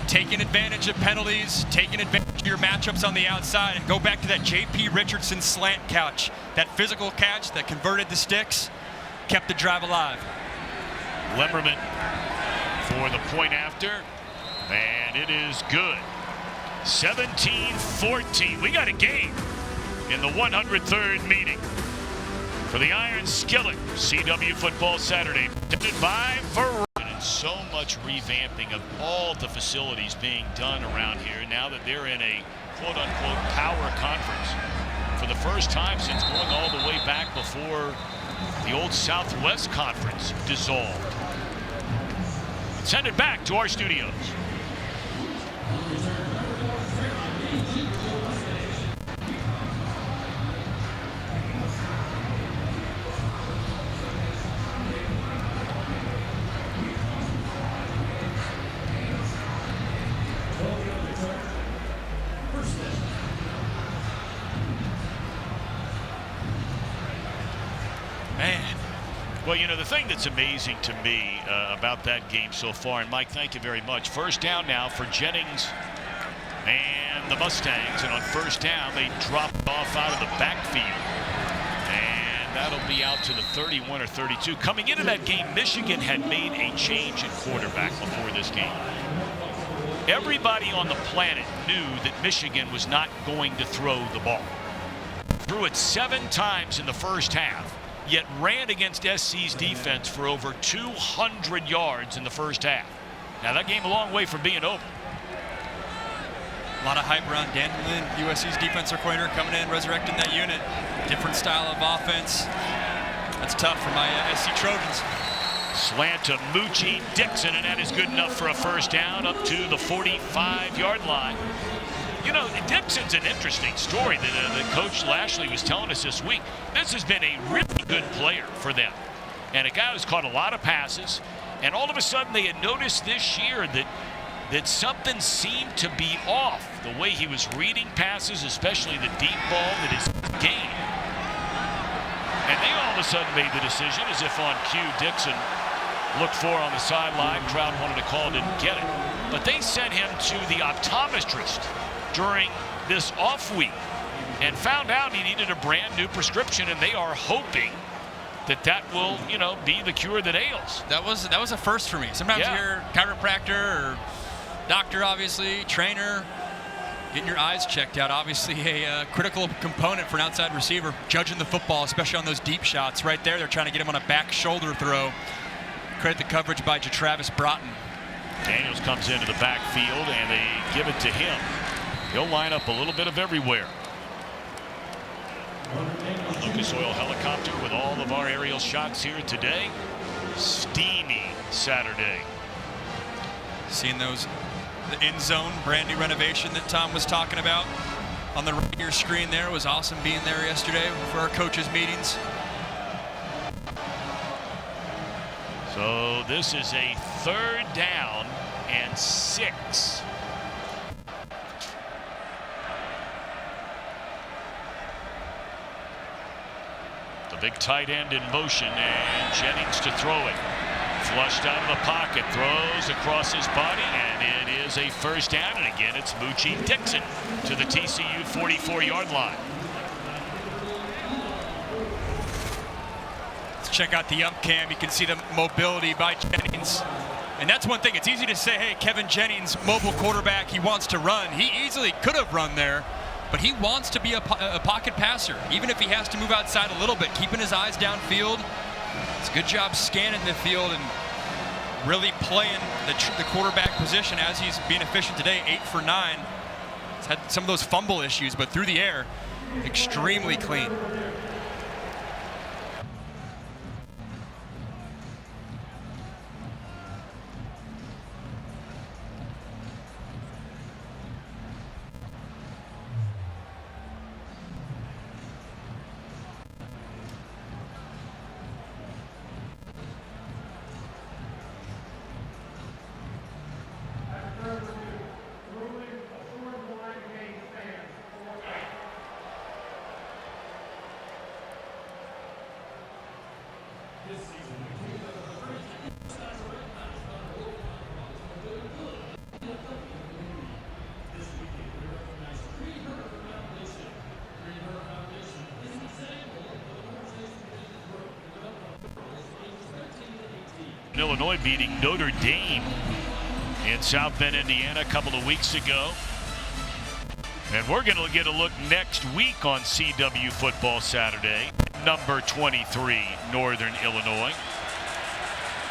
Taking advantage of penalties, taking advantage of your matchups on the outside, and go back to that J.P. Richardson slant catch. That physical catch that converted the sticks. Kept the drive alive. Lemmerman for the point after, and it is good. 17-14. We got a game in the 103rd meeting for the Iron Skillet CW Football Saturday, presented by Verizon. And so much revamping of all the facilities being done around here now that they're in a quote-unquote power conference for the first time since going all the way back before the old Southwest Conference dissolved. Send it back to our studios. Well, you know, the thing that's amazing to me about that game so far, and Mike, thank you very much. First down now for Jennings and the Mustangs, and on first down, they drop off out of the backfield. And that'll be out to the 31 or 32. Coming into that game, Michigan had made a change in quarterback before this game. Everybody on the planet knew that Michigan was not going to throw the ball. Threw it 7 times in the first half, yet ran against SC's defense for over 200 yards in the first half. Now that game a long way from being over. A lot of hype around Dandelin, USC's defensive coordinator, coming in, resurrecting that unit. Different style of offense. That's tough for my SC Trojans. Slant to Moochie Dixon, and that is good enough for a first down up to the 45-yard line. You know, Dixon's an interesting story that Coach Lashley was telling us this week. This has been a really good player for them. And a guy who's caught a lot of passes. And all of a sudden they had noticed this year that something seemed to be off. The way he was reading passes, especially the deep ball that is game. And they all of a sudden made the decision, as if on cue, Dixon looked for on the sideline. Crowd wanted to call, didn't get it. But they sent him to the optometrist during this off week and found out he needed a brand new prescription, and they are hoping that will, you know, be the cure that ails. That was a first for me. Sometimes you hear chiropractor or doctor, obviously, trainer, getting your eyes checked out. Obviously a critical component for an outside receiver, judging the football, especially on those deep shots. Right there, they're trying to get him on a back shoulder throw. Credit the coverage by Jatravis Broughton. Daniels comes into the backfield, and they give it to him. He'll line up a little bit of everywhere. Lucas Oil Helicopter with all of our aerial shots here today. Steamy Saturday. Seeing the end zone brand new renovation that Tom was talking about on the right of your screen there. It was awesome being there yesterday for our coaches meetings. So this is a 3rd down and 6. The big tight end in motion, and Jennings to throw it. Flushed out of the pocket, throws across his body, and it is a first down. And again, it's Moochie Dixon to the TCU 44-yard line. Let's check out the ump cam. You can see the mobility by Jennings. And that's one thing. It's easy to say, hey, Kevin Jennings, mobile quarterback, he wants to run. He easily could have run there, but he wants to be a pocket passer, even if he has to move outside a little bit, keeping his eyes downfield. It's a good job scanning the field and really playing the quarterback position as he's being efficient today. 8 for 9. He's had some of those fumble issues, but through the air, extremely clean. Illinois beating Notre Dame in South Bend, Indiana a couple of weeks ago. And we're going to get a look next week on CW Football Saturday. Number 23, Northern Illinois.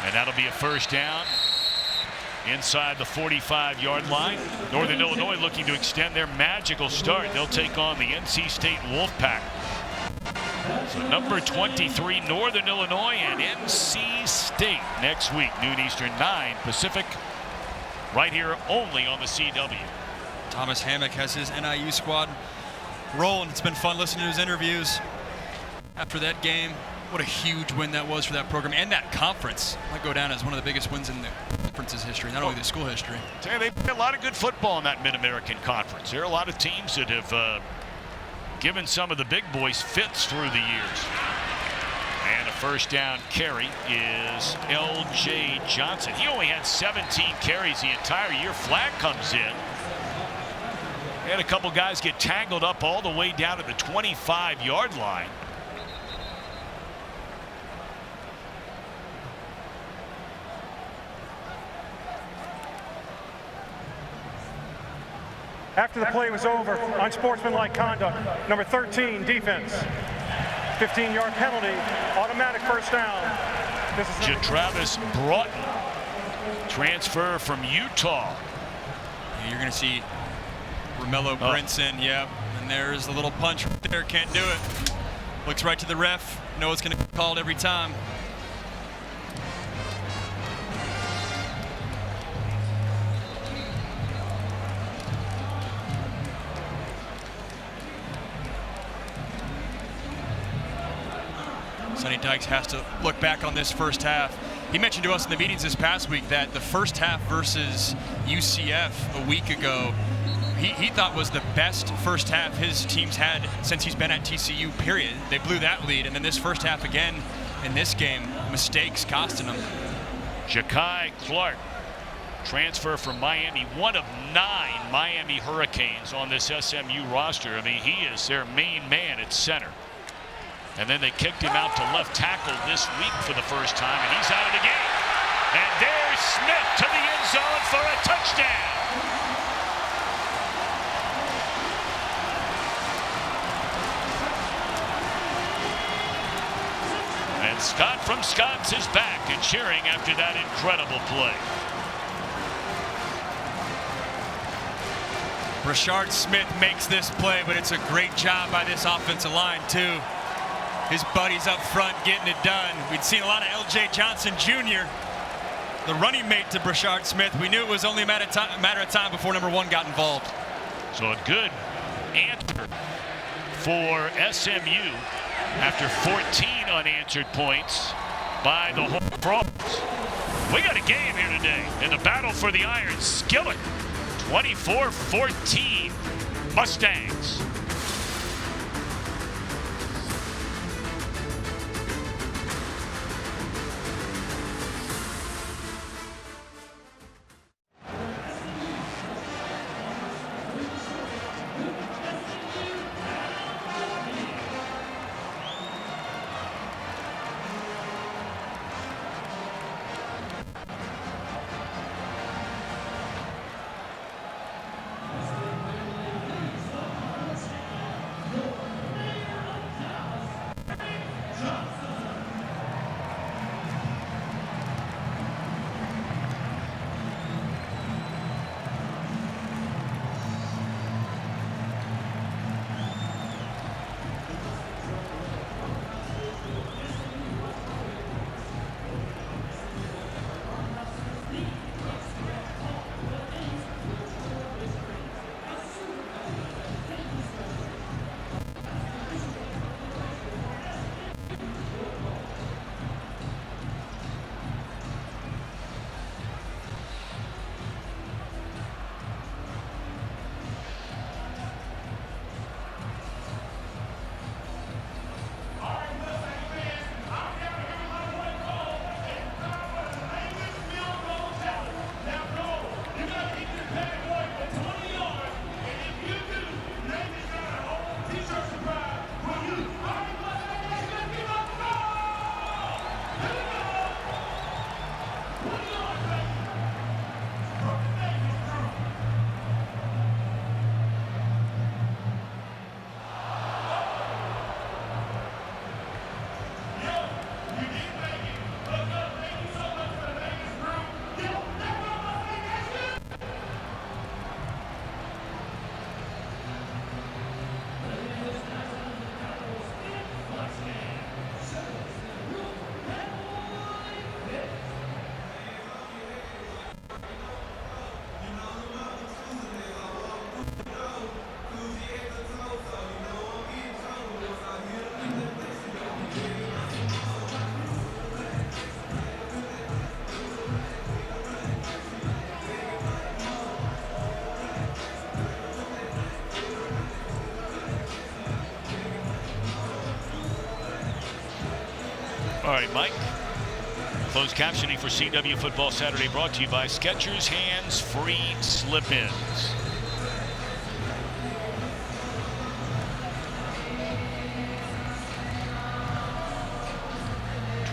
And that'll be a first down inside the 45-yard line. Northern Illinois looking to extend their magical start. They'll take on the NC State Wolfpack. So number 23, Northern Illinois and NC State next week, noon Eastern, 9 Pacific, right here only on the CW. Thomas Hammock has his NIU squad rolling. It's been fun listening to his interviews after that game. What a huge win that was for that program and that conference. Might go down as one of the biggest wins in the conference's history, not only the school history. They've played a lot of good football in that Mid-American Conference. There are a lot of teams that have given some of the big boys fits through the years. And a first down carry is L.J. Johnson. He only had 17 carries the entire year. Flag comes in. Had a couple guys get tangled up all the way down to the 25-yard line. After the play was over, unsportsmanlike conduct, number 13, defense. 15-yard penalty, automatic first down. This is Travis Broughton, transfer from Utah. You're going to see Romello Brinson, yeah. And there's a little punch right there, can't do it. Looks right to the ref, know it's going to be called every time. Sonny Dykes has to look back on this first half. He mentioned to us in the meetings this past week that the first half versus UCF a week ago, he thought was the best first half his team's had since he's been at TCU, period. They blew that lead, and then this first half again in this game, mistakes costing them. Ja'Kai Clark, transfer from Miami, one of 9 Miami Hurricanes on this SMU roster. I mean, he is their main man at center. And then they kicked him out to left tackle this week for the first time, and he's out of the game. And there's Smith to the end zone for a touchdown. And Scott from Scott's is back and cheering after that incredible play. Brashard Smith makes this play, but it's a great job by this offensive line, too. His buddies up front getting it done. We'd seen a lot of L.J. Johnson Jr., the running mate to Brashard Smith. We knew it was only a matter of time before number 1 got involved. So a good answer for SMU after 14 unanswered points by the Horned Frogs. We got a game here today in the battle for the Iron Skillet. 24-14 Mustangs. right, Mike. Closed captioning for CW Football Saturday brought to you by Skechers Hands-Free Slip-Ins.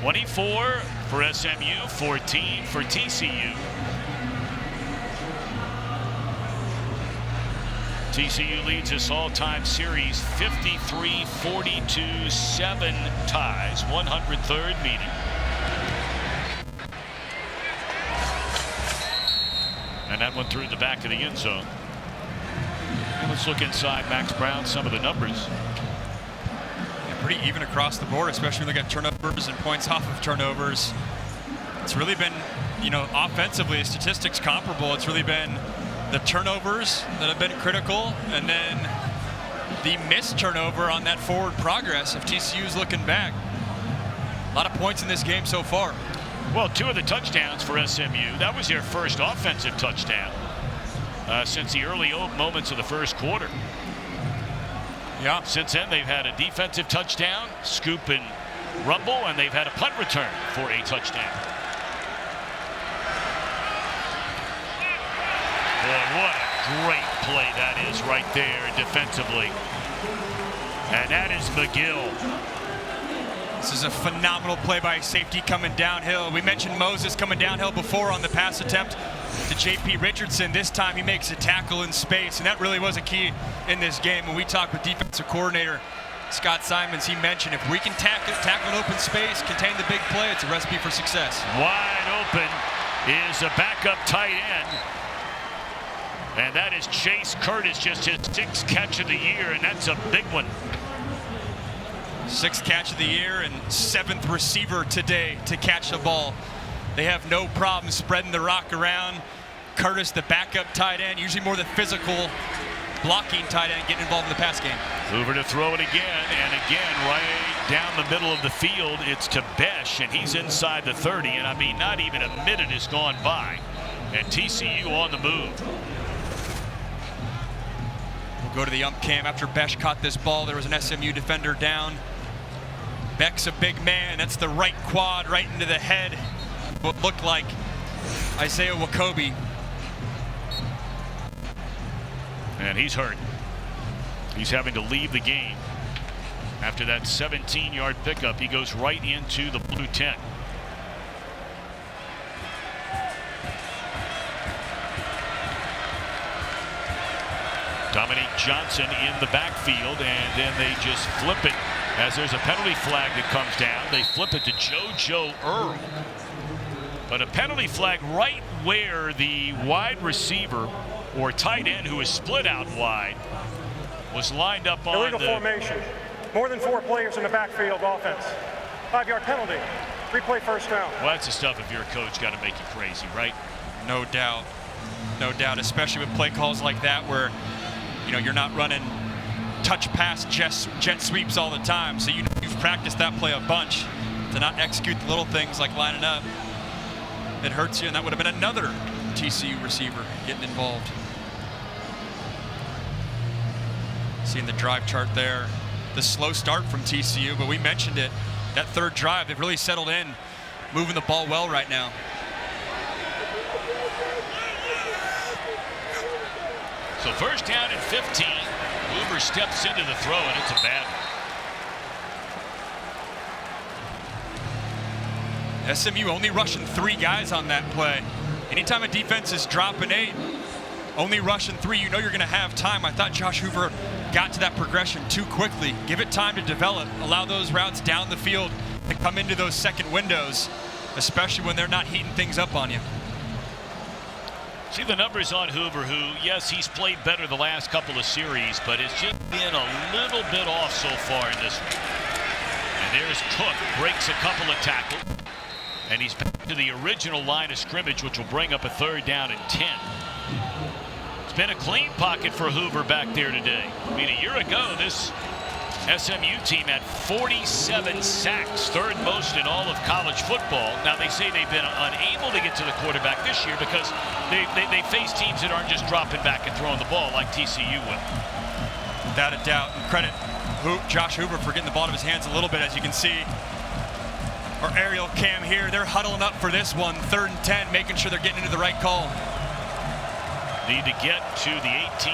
(24) for SMU, 14 for TCU. TCU leads this all-time series 53-42, 7 ties, 103rd meeting. And that one through the back of the end zone. And let's look inside Max Brown, some of the numbers. Pretty even across the board, especially when they got turnovers and points off of turnovers. It's really been, offensively, statistics comparable. It's really been the turnovers that have been critical, and then the missed turnover on that forward progress if TCU's looking back. A lot of points in this game so far. Well, 2 of the touchdowns for SMU, that was their first offensive touchdown since the early moments of the first quarter. Yeah. Since then, they've had a defensive touchdown, scoop and rumble, and they've had a punt return for a touchdown. Boy, what a great play that is right there defensively. And that is McGill. This is a phenomenal play by safety coming downhill. We mentioned Moses coming downhill before on the pass attempt to J.P. Richardson. This time he makes a tackle in space, and that really was a key in this game. When we talked with defensive coordinator Scott Simons, he mentioned if we can tackle an open space, contain the big play, it's a recipe for success. Wide open is a backup tight end. And that is Chase Curtis, just his 6th catch of the year, and that's a big one. 6th catch of the year and 7th receiver today to catch the ball. They have no problem spreading the rock around. Curtis, the backup tight end, usually more the physical blocking tight end, getting involved in the pass game. Hoover to throw it again, and again right down the middle of the field. It's to Besh, and he's inside the 30, and I mean not even a minute has gone by, and TCU on the move. We'll go to the ump cam. After Besh caught this ball, there was an SMU defender down. Beck's a big man. That's the right quad right into the head. What looked like Isaiah Wakobe. And he's hurt. He's having to leave the game. After that 17-yard pickup, he goes right into the blue tent. Dominique Johnson in the backfield, and then they just flip it as there's a penalty flag that comes down. They flip it to JoJo Earl. But a penalty flag right where the wide receiver or tight end who is split out wide was lined up on illegal formation. More than 4 players in the backfield offense. 5-yard penalty. Replay first down. Well, that's the stuff if you're a coach got to make you crazy, right? No doubt. No doubt, especially with play calls like that where you're not running touch pass jet sweeps all the time, so you've practiced that play a bunch. To not execute the little things like lining up, it hurts you, and that would have been another TCU receiver getting involved. Seeing the drive chart there, the slow start from TCU, but we mentioned it, that 3rd drive, they've really settled in, moving the ball well right now. So 1st down and 15. Hoover steps into the throw, and it's a bad one. SMU only rushing 3 guys on that play. Anytime a defense is dropping 8, only rushing 3, you're going to have time. I thought Josh Hoover got to that progression too quickly. Give it time to develop. Allow those routes down the field to come into those second windows, especially when they're not heating things up on you. See the numbers on Hoover, who, yes, he's played better the last couple of series, but it's just been a little bit off so far in this one. And there's Cook, breaks a couple of tackles, and he's back to the original line of scrimmage, which will bring up a 3rd down and 10. It's been a clean pocket for Hoover back there today. I mean, a year ago, this SMU team had 47 sacks, 3rd most in all of college football. Now, they say they've been unable to get to the quarterback this year because they face teams that aren't just dropping back and throwing the ball like TCU will. Without a doubt. And credit Josh Hoover for getting the ball to his hands a little bit, as you can see. or aerial cam here. They're huddling up for this one. 3rd and 10, making sure they're getting into the right call. Need to get to the 18.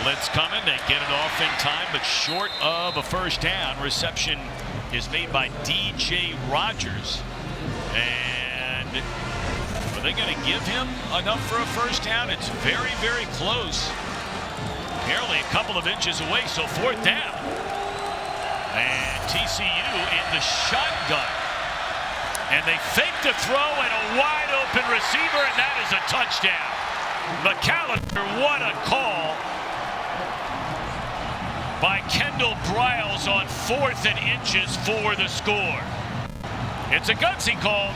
Blitz coming. They get it off in time, but short of a first down. Reception is made by DJ Rogers. And are they going to give him enough for a first down? It's very, very close. Barely a couple of inches away, so 4th down. And TCU in the shotgun. And they fake the throw and a wide open receiver, and that is a touchdown. McAllister, what a call by Kendall Briles on 4th and inches for the score. It's a gutsy call.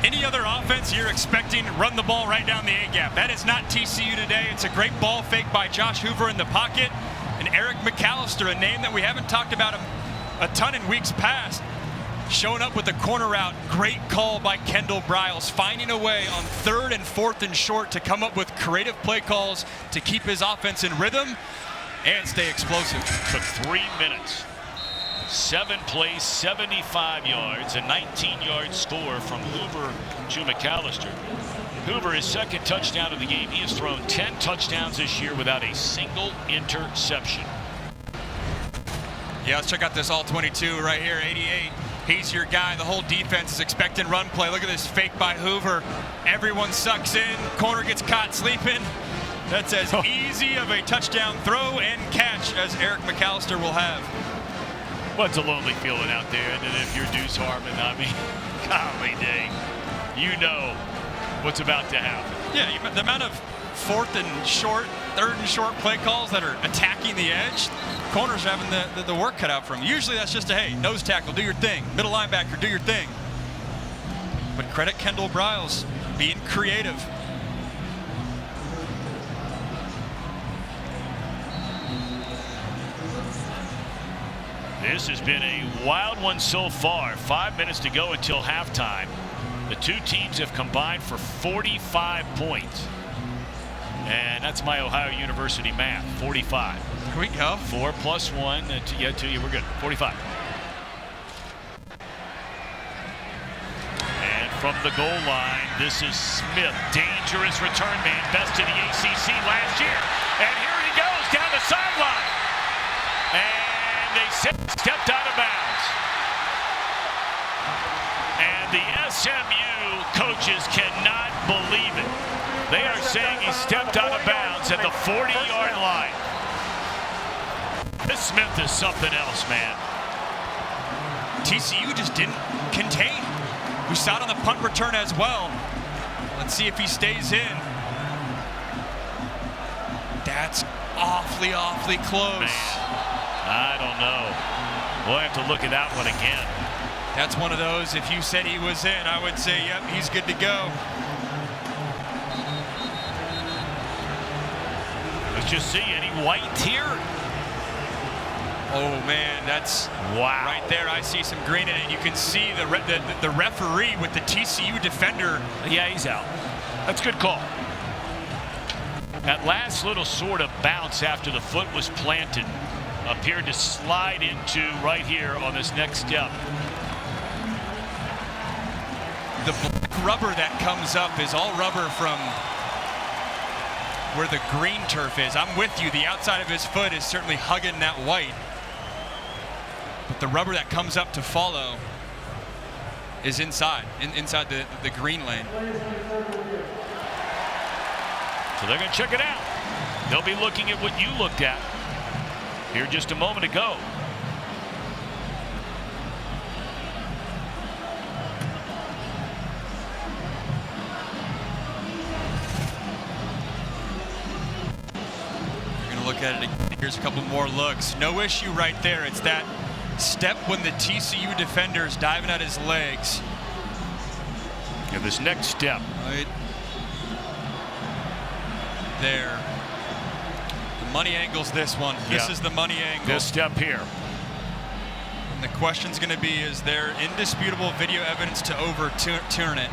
Any other offense you're expecting run the ball right down the A-gap. That is not TCU today. It's a great ball fake by Josh Hoover in the pocket. And Eric McAllister, a name that we haven't talked about a ton in weeks past, showing up with the corner route. Great call by Kendall Briles, finding a way on 3rd and 4th and short to come up with creative play calls to keep his offense in rhythm and stay explosive. Took 3 minutes. 7 plays, 75 yards, a 19-yard score from Hoover to McAllister. Hoover, his 2nd touchdown of the game. He has thrown 10 touchdowns this year without a single interception. Yeah, let's check out this all-22 right here, 88. He's your guy. The whole defense is expecting run play. Look at this fake by Hoover. Everyone sucks in. Corner gets caught sleeping. That's as easy of a touchdown throw and catch as Eric McAllister will have. Well, it's a lonely feeling out there. And then if you're Deuce Harmon, I mean, golly dang, you know what's about to happen. Yeah, the amount of 4th and short, 3rd and short play calls that are attacking the edge, corners are having the work cut out for them. Usually that's just a, hey, nose tackle, do your thing. Middle linebacker, do your thing. But credit Kendall Briles being creative. This has been a wild one so far. 5 minutes to go until halftime. The two teams have combined for 45 points. And that's my Ohio University math, 45. Here we go. 4 plus 1, two, we're good, 45. And from the goal line, this is Smith, dangerous return man, best in the ACC last year. And here he goes down the sideline. And they stepped out of bounds. And the SMU coaches cannot believe it. They are saying he stepped out of bounds at the 40-yard line. This Smith is something else, man. TCU just didn't contain. We saw it on the punt return as well. Let's see if he stays in. That's awfully, awfully close. Man, I don't know. We'll have to look at that one again. That's one of those, if you said he was in, I would say, yep, he's good to go. Let's just see, any white here? Oh, man, that's wow. Right there. I see some green in it. You can see the referee with the TCU defender. Yeah, he's out. That's a good call. That last little sort of bounce after the foot was planted appeared to slide into right here on this next step. The black rubber that comes up is all rubber from where the green turf is. I'm with you. The outside of his foot is certainly hugging that white. But the rubber that comes up to follow is inside the green lane. So they're going to check it out. They'll be looking at what you looked at here just a moment ago. You're going to look at it again. Here's a couple more looks. No issue right there. It's that step when the TCU defender is diving at his legs. Yeah, this next step. Right there. The money angle's this one. This is the money angle. This step here. And the question's going to be, is there indisputable video evidence to overturn it?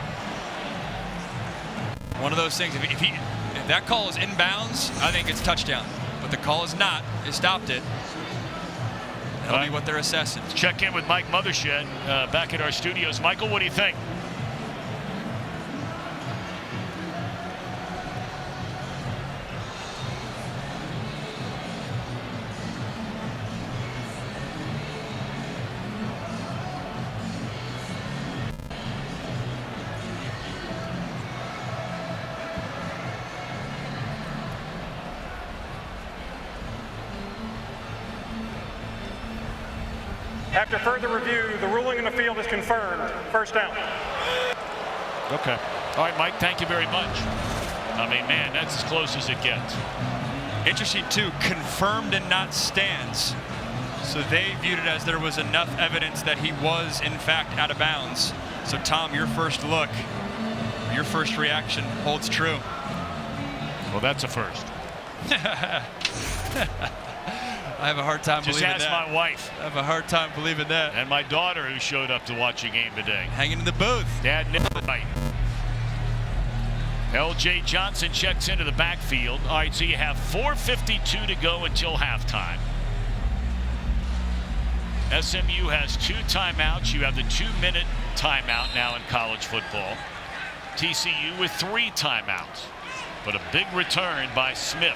One of those things. If that call is inbounds, I think it's touchdown. But the call is not. It stopped it. That'll be what they're assessing. Let's check in with Mike Mothershed back at our studios. Michael, what do you think? After further review, the ruling in the field is confirmed. First down. Okay. All right, Mike, thank you very much. I mean, man, that's as close as it gets. Interesting, too, confirmed and not stands. So they viewed it as there was enough evidence that he was, in fact, out of bounds. So, Tom, your first look, your first reaction holds true. Well, that's a first. I have a hard time believing that. Just ask my wife. I have a hard time believing that. And my daughter, who showed up to watch a game today. Hanging in the booth. Dad nailed it right. L.J. Johnson checks into the backfield. All right, so you have 4:52 to go until halftime. SMU has 2 timeouts. You have the 2-minute timeout now in college football. TCU with 3 timeouts. But a big return by Smith.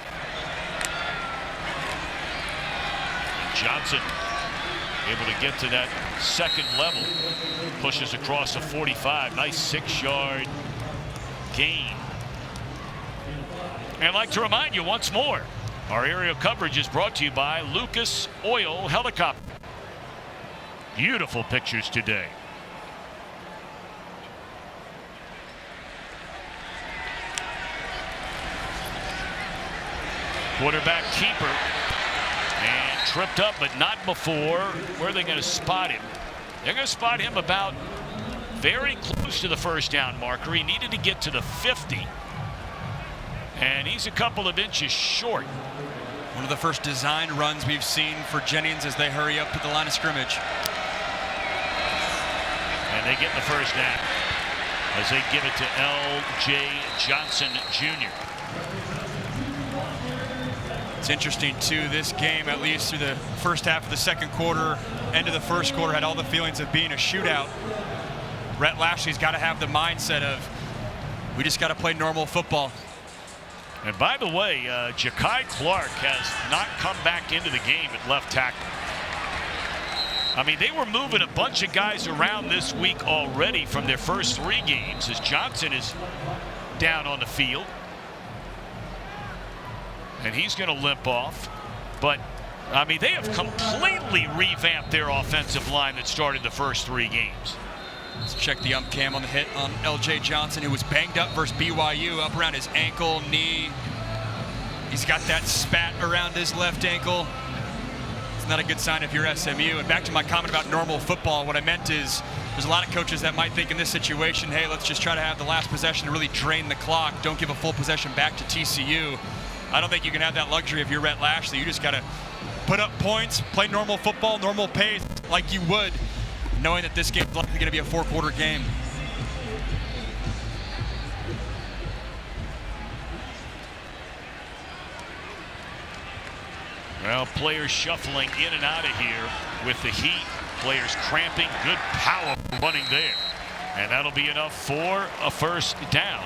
Johnson able to get to that second level, pushes across a 45. Nice 6-yard gain. And I'd like to remind you once more, our aerial coverage is brought to you by Lucas Oil Helicopter. Beautiful pictures today. Quarterback keeper. And tripped up, but not before. Where are they going to spot him? They're going to spot him about very close to the first down marker. He needed to get to the 50. And he's a couple of inches short. One of the first design runs we've seen for Jennings as they hurry up to the line of scrimmage. And they get the first down as they give it to L.J. Johnson Jr. It's interesting, too, this game, at least through the first half of the second quarter, end of the first quarter, had all the feelings of being a shootout. Rhett Lashley's got to have the mindset of, we just got to play normal football. And by the way, Ja'Kai Clark has not come back into the game at left tackle. I mean, they were moving a bunch of guys around this week already from their first 3 games as Johnson is down on the field. And he's going to limp off. But, I mean, they have completely revamped their offensive line that started the first 3 games. Let's check the cam on the hit on L.J. Johnson, who was banged up versus BYU, up around his ankle, knee. He's got that spat around his left ankle. It's not a good sign if you're SMU. And back to my comment about normal football, what I meant is there's a lot of coaches that might think in this situation, hey, let's just try to have the last possession to really drain the clock. Don't give a full possession back to TCU. I don't think you can have that luxury if you're Rhett Lashley. You just got to put up points, play normal football, normal pace, like you would, knowing that this game is likely going to be a 4-quarter game. Well, players shuffling in and out of here with the heat. Players cramping, good power running there. And that'll be enough for a first down.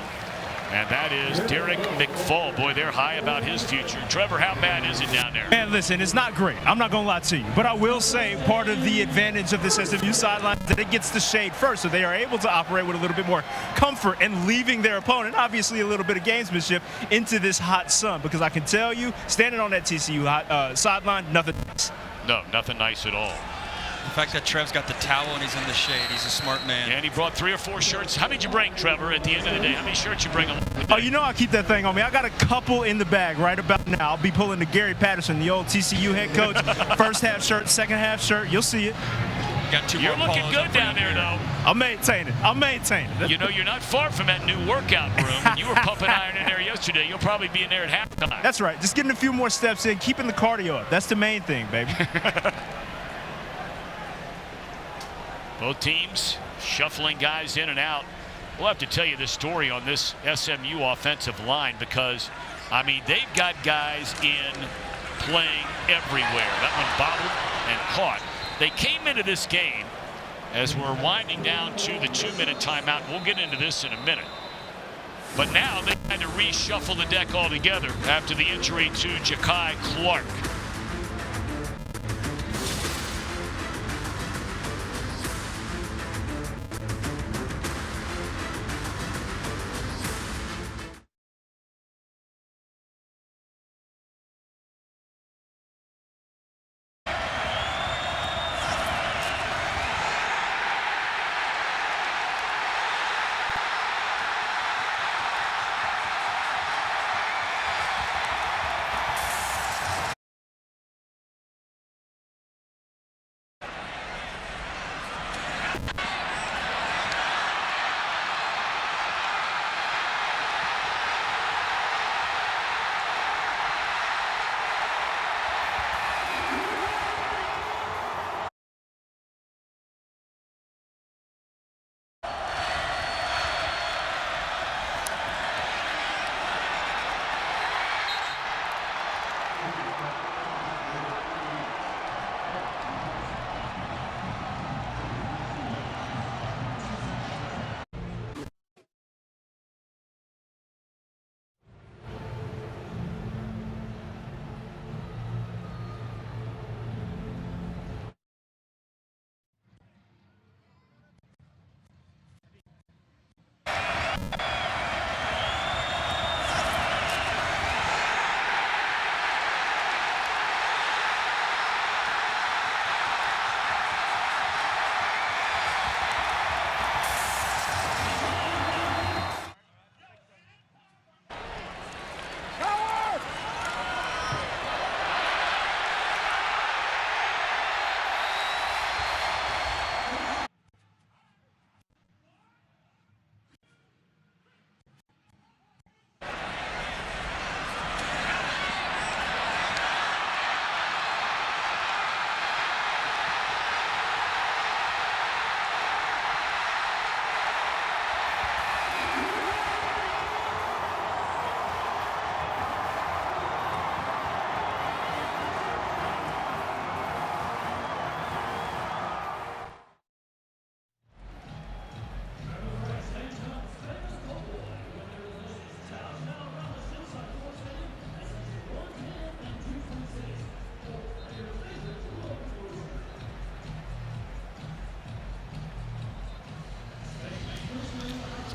And that is Derek McFall. Boy, they're high about his future. Trevor, how bad is it down there? Man, listen, it's not great. I'm not going to lie to you. But I will say part of the advantage of this SMU sideline is that it gets the shade first. So they are able to operate with a little bit more comfort and leaving their opponent, obviously a little bit of gamesmanship, into this hot sun. Because I can tell you, standing on that TCU sideline, nothing nice. No, nothing nice at all. The fact that Trev's got the towel and he's in the shade, he's a smart man. And he brought 3 or 4 shirts. How many did you bring, Trevor, at the end of the day? How many shirts you bring? Oh, you know I keep that thing on me. I got a couple in the bag right about now. I'll be pulling the Gary Patterson, the old TCU head coach. First half shirt, second half shirt. You'll see it. Got 2 You're more looking polos good down there, though. I'm maintaining. I'm maintaining. You know, you're not far from that new workout room. And you were pumping iron in there yesterday. You'll probably be in there at halftime. That's right. Just getting a few more steps in, keeping the cardio up. That's the main thing, baby. Both teams shuffling guys in and out. We'll have to tell you this story on this SMU offensive line because, I mean, they've got guys in playing everywhere. That one bobbled, and caught. They came into this game as we're winding down to the 2-minute timeout. We'll get into this in a minute. But now they had to reshuffle the deck altogether after the injury to Ja'Kai Clark.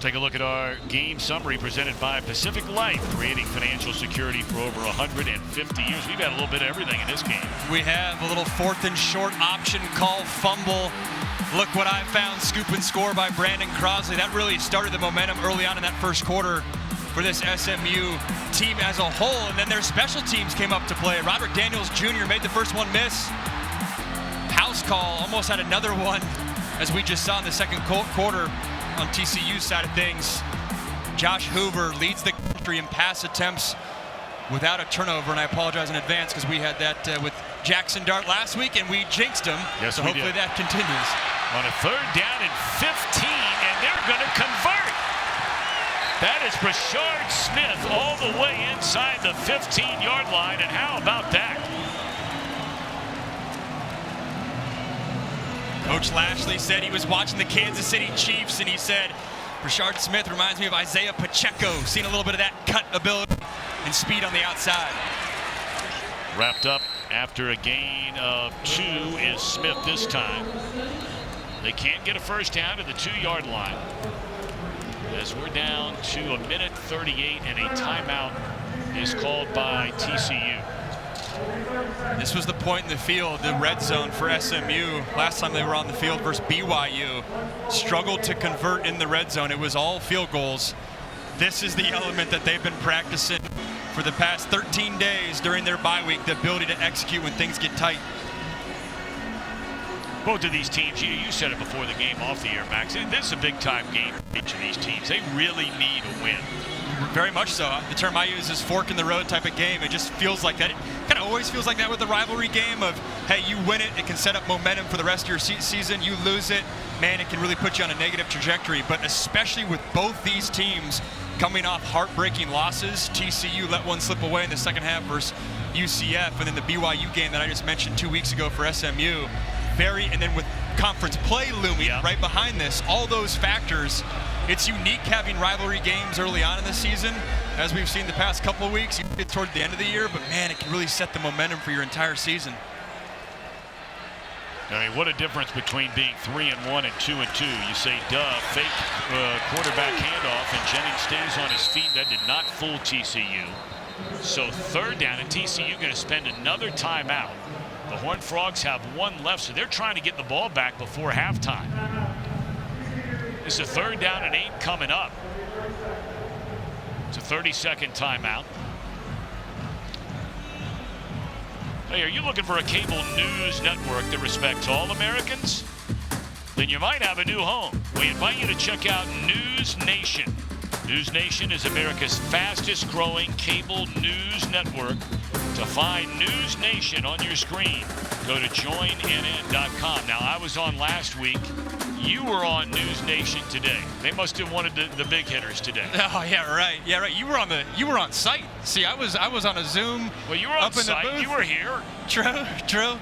Take a look at our game summary presented by Pacific Life, creating financial security for over 150 years. We've had a little bit of everything in this game. We have a little 4th and short option call, fumble. Look what I found, scoop and score by Brandon Crosley. That really started the momentum early on in that first quarter for this SMU team as a whole. And then their special teams came up to play. Roderick Daniels Jr. made the first one miss. House call, almost had another one, as we just saw in the second quarter. On TCU's side of things, Josh Hoover leads the country in pass attempts without a turnover, and I apologize in advance because we had that with Jackson Dart last week and we jinxed him. Yes, so hopefully that continues. On a 3rd down and 15, and they're going to convert. That is Brashard Smith all the way inside the 15-yard line, and how about that? Coach Lashley said he was watching the Kansas City Chiefs, and he said, Brashard Smith reminds me of Isaiah Pacheco. Seen a little bit of that cut ability and speed on the outside. Wrapped up after a gain of 2 is Smith this time. They can't get a first down to the 2-yard line, as we're down to 1:38 and a timeout is called by TCU. This was the point in the field, the red zone for SMU. Last time they were on the field versus BYU, struggled to convert in the red zone. It was all field goals. This is the element that they've been practicing for the past 13 days during their bye week, the ability to execute when things get tight. Both of these teams, you said it before the game off the air, Max, this is a big-time game for each of these teams. They really need a win. Very much so. The term I use is fork in the road type of game. It just feels like that. It kind of always feels like that with the rivalry game of, hey, you win it, it can set up momentum for the rest of your season. You lose it, man, it can really put you on a negative trajectory. But especially with both these teams coming off heartbreaking losses, TCU let one slip away in the second half versus UCF, and then the BYU game that I just mentioned 2 weeks ago for SMU. And then with conference play looming right behind this, all those factors, it's unique having rivalry games early on in the season, as we've seen the past couple of weeks. You get toward the end of the year, but man, it can really set the momentum for your entire season. I mean, what a difference between being 3-1 and 2-2. You say, duh, fake quarterback handoff, and Jennings stays on his feet. That did not fool TCU. So third down, and TCU going to spend another timeout. The Horned Frogs have one left, so they're trying to get the ball back before halftime. It's a 3rd down and 8 coming up. It's a 30-second timeout. Hey, are you looking for a cable news network that respects all Americans? Then you might have a new home. We invite you to check out News Nation. News Nation is America's fastest growing cable news network. To find News Nation on your screen, go to joinnn.com. Now, I was on last week. You were on News Nation today. They must have wanted the big hitters today. Oh yeah, right. Yeah, right. You were on site. See, I was on a Zoom. Well, you were on site. You were here. True.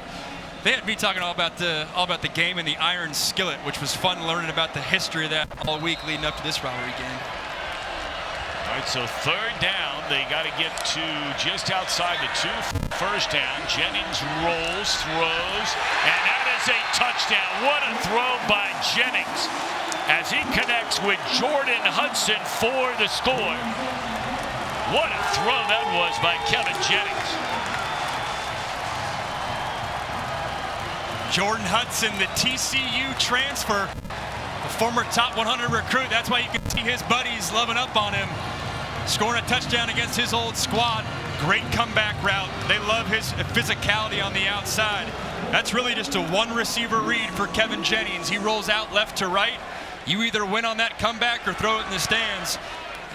They had me talking all about the game and the Iron Skillet, which was fun learning about the history of that all week leading up to this rivalry game. All right, so 3rd down. They got to get to just outside the 2 first down. Jennings rolls, throws, and that is a touchdown. What a throw by Jennings as he connects with Jordan Hudson for the score. What a throw that was by Kevin Jennings. Jordan Hudson, the TCU transfer, a former top 100 recruit. That's why you can see his buddies loving up on him. Scoring a touchdown against his old squad. Great comeback route. They love his physicality on the outside. That's really just a one receiver read for Kevin Jennings. He rolls out left to right. You either win on that comeback or throw it in the stands.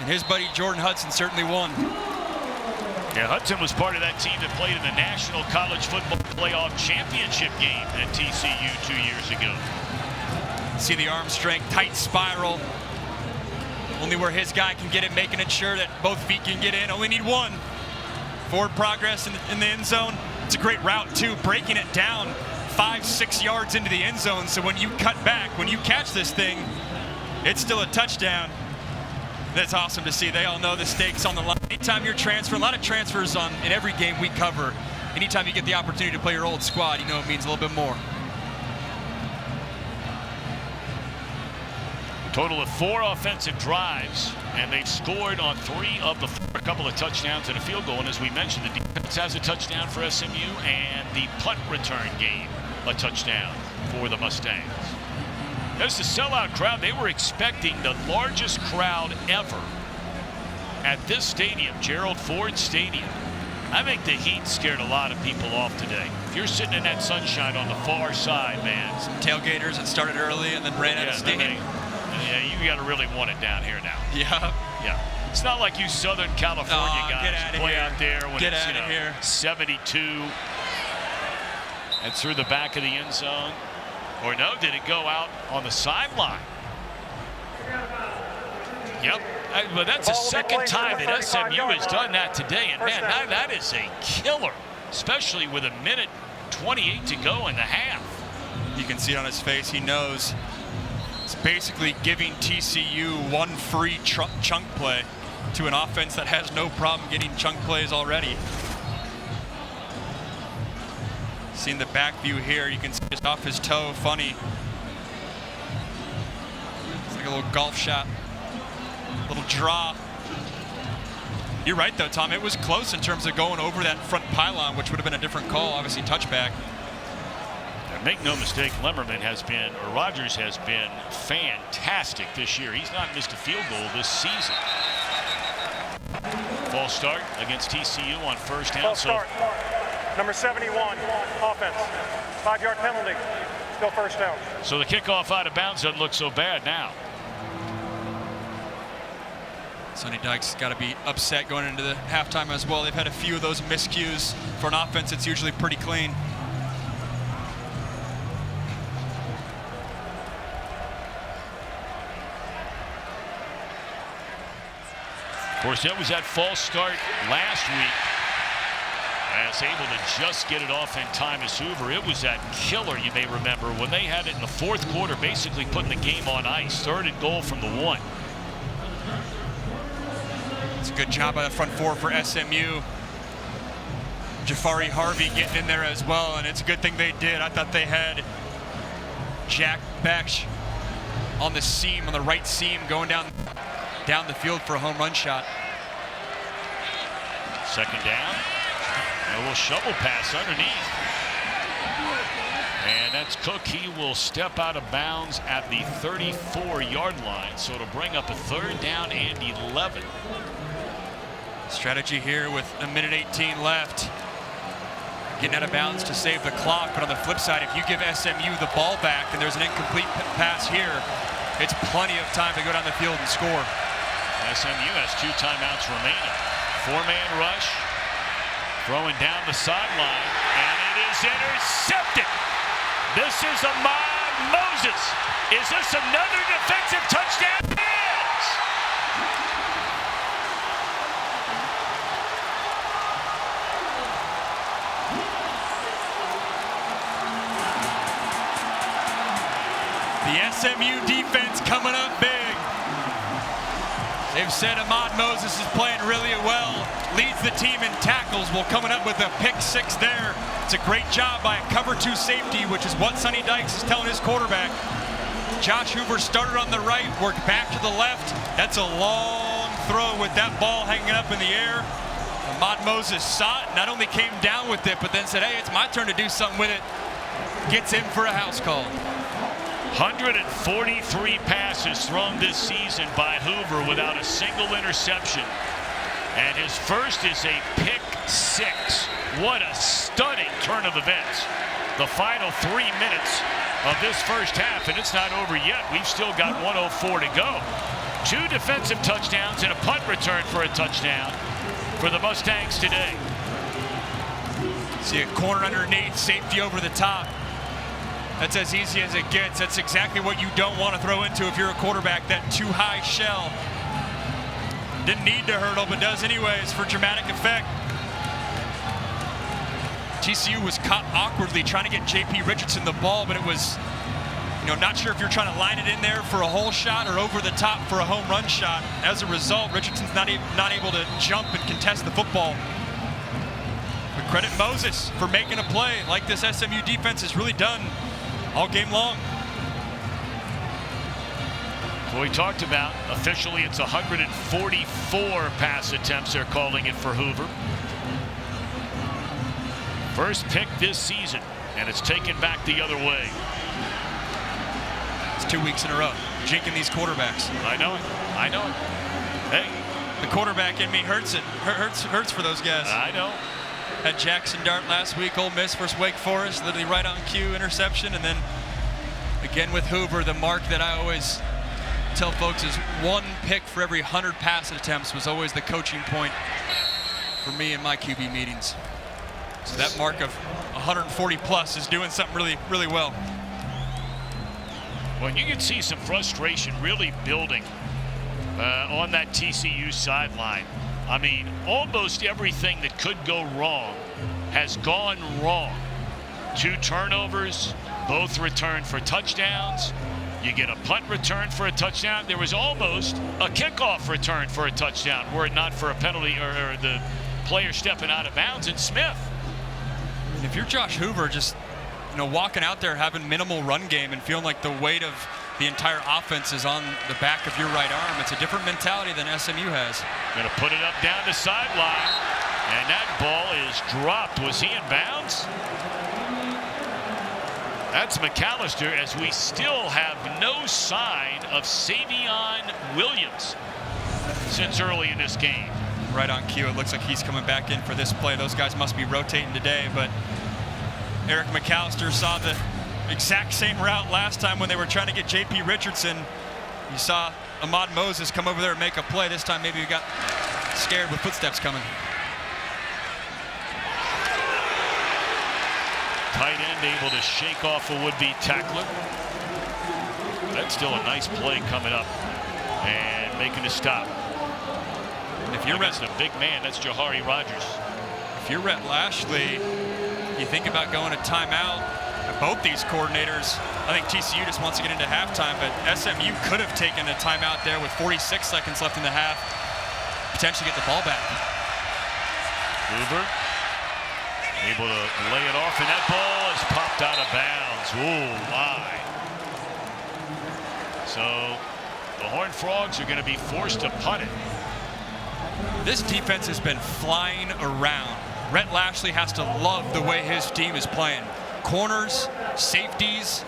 And his buddy Jordan Hudson certainly won. Yeah, Hudson was part of that team that played in the National College Football Playoff Championship game at TCU 2 years ago. See the arm strength, tight spiral. Only where his guy can get it, making it sure that both feet can get in. Only need one. Forward progress in the end zone. It's a great route, too, breaking it down 5-6 yards into the end zone. So when you cut back, when you catch this thing, it's still a touchdown. That's awesome to see. They all know the stakes on the line. Anytime you're transferring, a lot of transfers in every game we cover. Anytime you get the opportunity to play your old squad, you know it means a little bit more. Total of 4 offensive drives, and they've scored on 3 of the 4, a couple of touchdowns and a field goal. And as we mentioned, the defense has a touchdown for SMU, and the punt return game, a touchdown for the Mustangs. There's the sellout crowd. They were expecting the largest crowd ever at this stadium, Gerald Ford Stadium. I think the heat scared a lot of people off today. If you're sitting in that sunshine on the far side, man. Some tailgaters that started early and then ran out of stadium. Yeah, you got to really want it down here now. Yeah. It's not like you Southern California guys play out there when it's 72 and through the back of the end zone. Or no, did it go out on the sideline? Yep. But that's the second time that SMU has done that today. And man, that is a killer, especially with 1:28 to go in the half. You can see it on his face. He knows. It's basically giving TCU one free chunk play to an offense that has no problem getting chunk plays already. Seeing the back view here, you can see just off his toe, funny. It's like a little golf shot, little draw. You're right though, Tom, it was close in terms of going over that front pylon, which would have been a different call, obviously touchback. Make no mistake, Rogers has been fantastic this year. He's not missed a field goal this season. False start against TCU on first down. False start. Number 71, offense. 5-yard penalty. Still first down. So the kickoff out of bounds doesn't look so bad now. Sonny Dykes got to be upset going into the halftime as well. They've had a few of those miscues. For an offense, it's usually pretty clean. Of course, that was that false start last week. As able to just get it off in time as Hoover. It was that killer, you may remember, when they had it in the fourth quarter, basically putting the game on ice. 3rd and goal from the 1. It's a good job by the front four for SMU. Jafari Harvey getting in there as well, and it's a good thing they did. I thought they had Jack Beck on the seam, on the right seam, going down the field for a home run shot. 2nd down. A little shovel pass underneath. And that's Cook. He will step out of bounds at the 34-yard line. So it'll bring up a 3rd down and 11. Strategy here with a minute 18 left. Getting out of bounds to save the clock. But on the flip side, if you give SMU the ball back and there's an incomplete pass here, it's plenty of time to go down the field and score. SMU has 2 timeouts remaining. 4-man rush. Throwing down the sideline, and it is intercepted. This is Ahmad Moses. Is this another defensive touchdown? Yes! The SMU defense coming up big. They've said Ahmad Moses is playing really well, leads the team in tackles. Well, coming up with a pick 6 there. It's a great job by a cover 2 safety, which is what Sonny Dykes is telling his quarterback. Josh Hoover started on the right, worked back to the left. That's a long throw with that ball hanging up in the air. Ahmad Moses saw it, not only came down with it, but then said, hey, it's my turn to do something with it. Gets in for a house call. 143 passes thrown this season by Hoover without a single interception. And his first is a pick 6. What a stunning turn of events. The final 3 minutes of this first half, and it's not over yet. We've still got 1:04 to go. 2 defensive touchdowns and a punt return for a touchdown for the Mustangs today. See a corner underneath, safety over the top. That's as easy as it gets. That's exactly what you don't want to throw into if you're a quarterback, that too high shell. Didn't need to hurdle, but does anyways for dramatic effect. TCU was caught awkwardly trying to get JP Richardson the ball, but it was, not sure if you're trying to line it in there for a hole shot or over the top for a home run shot. As a result, Richardson's not able to jump and contest the football. But credit Moses for making a play like this SMU defense has really done all game long. Well, we talked about, officially it's 144 pass attempts they're calling it for Hoover. First pick this season, and it's taken back the other way. It's 2 weeks in a row, jinking these quarterbacks. I know it. I know it. Hey. The quarterback in me hurts it. Hurts for those guys. I know. Had Jackson Dart last week, Ole Miss versus Wake Forest, literally right on cue, interception. And then again with Hoover, the mark that I always tell folks is 1 pick for every 100 pass attempts was always the coaching point for me in my QB meetings. So that mark of 140 plus is doing something really, really well. Well, you can see some frustration really building on that TCU sideline. I mean, almost everything that could go wrong has gone wrong. 2 turnovers, both returned for touchdowns. You get a punt return for a touchdown. There was almost a kickoff return for a touchdown were it not for a penalty or the player stepping out of bounds. And Smith. And if you're Josh Hoover, just walking out there having minimal run game and feeling like the weight of the entire offense is on the back of your right arm, it's a different mentality than SMU has. Going to put it up down the sideline, and that ball is dropped. Was he in bounds? That's McAllister, as we still have no sign of Savion Williams since early in this game. Right on cue. It looks like he's coming back in for this play. Those guys must be rotating today, but Eric McAllister saw the exact same route last time when they were trying to get JP Richardson. You saw Ahmad Moses come over there and make a play. This time maybe he got scared with footsteps coming. Tight end able to shake off a would-be tackler. That's still a nice play coming up and making a stop. If you're against a big man, that's Jahari Rogers. If you're Rhett Lashley, you think about going to timeout. Both these coordinators, I think TCU just wants to get into halftime, but SMU could have taken a timeout there with 46 seconds left in the half, potentially get the ball back. Hoover able to lay it off, and that ball is popped out of bounds. Ooh, my. So the Horned Frogs are going to be forced to punt it. This defense has been flying around. Rhett Lashley has to love the way his team is playing. Corners, safeties,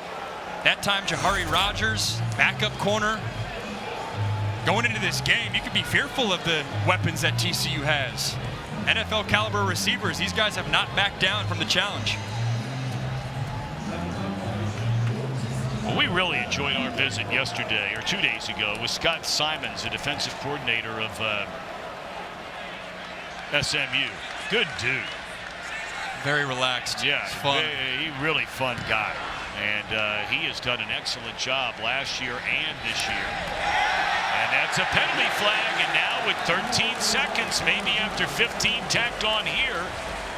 that time Jahari Rogers, backup corner. Going into this game, you could be fearful of the weapons that TCU has. NFL caliber receivers, these guys have not backed down from the challenge. Well, we really enjoyed our visit yesterday, or 2 days ago, with Scott Simons, the defensive coordinator of SMU. Good dude. Very relaxed. Yeah, fun. He really fun guy. And he has done an excellent job last year and this year. And that's a penalty flag. And now with 13 seconds, maybe after 15 tacked on here,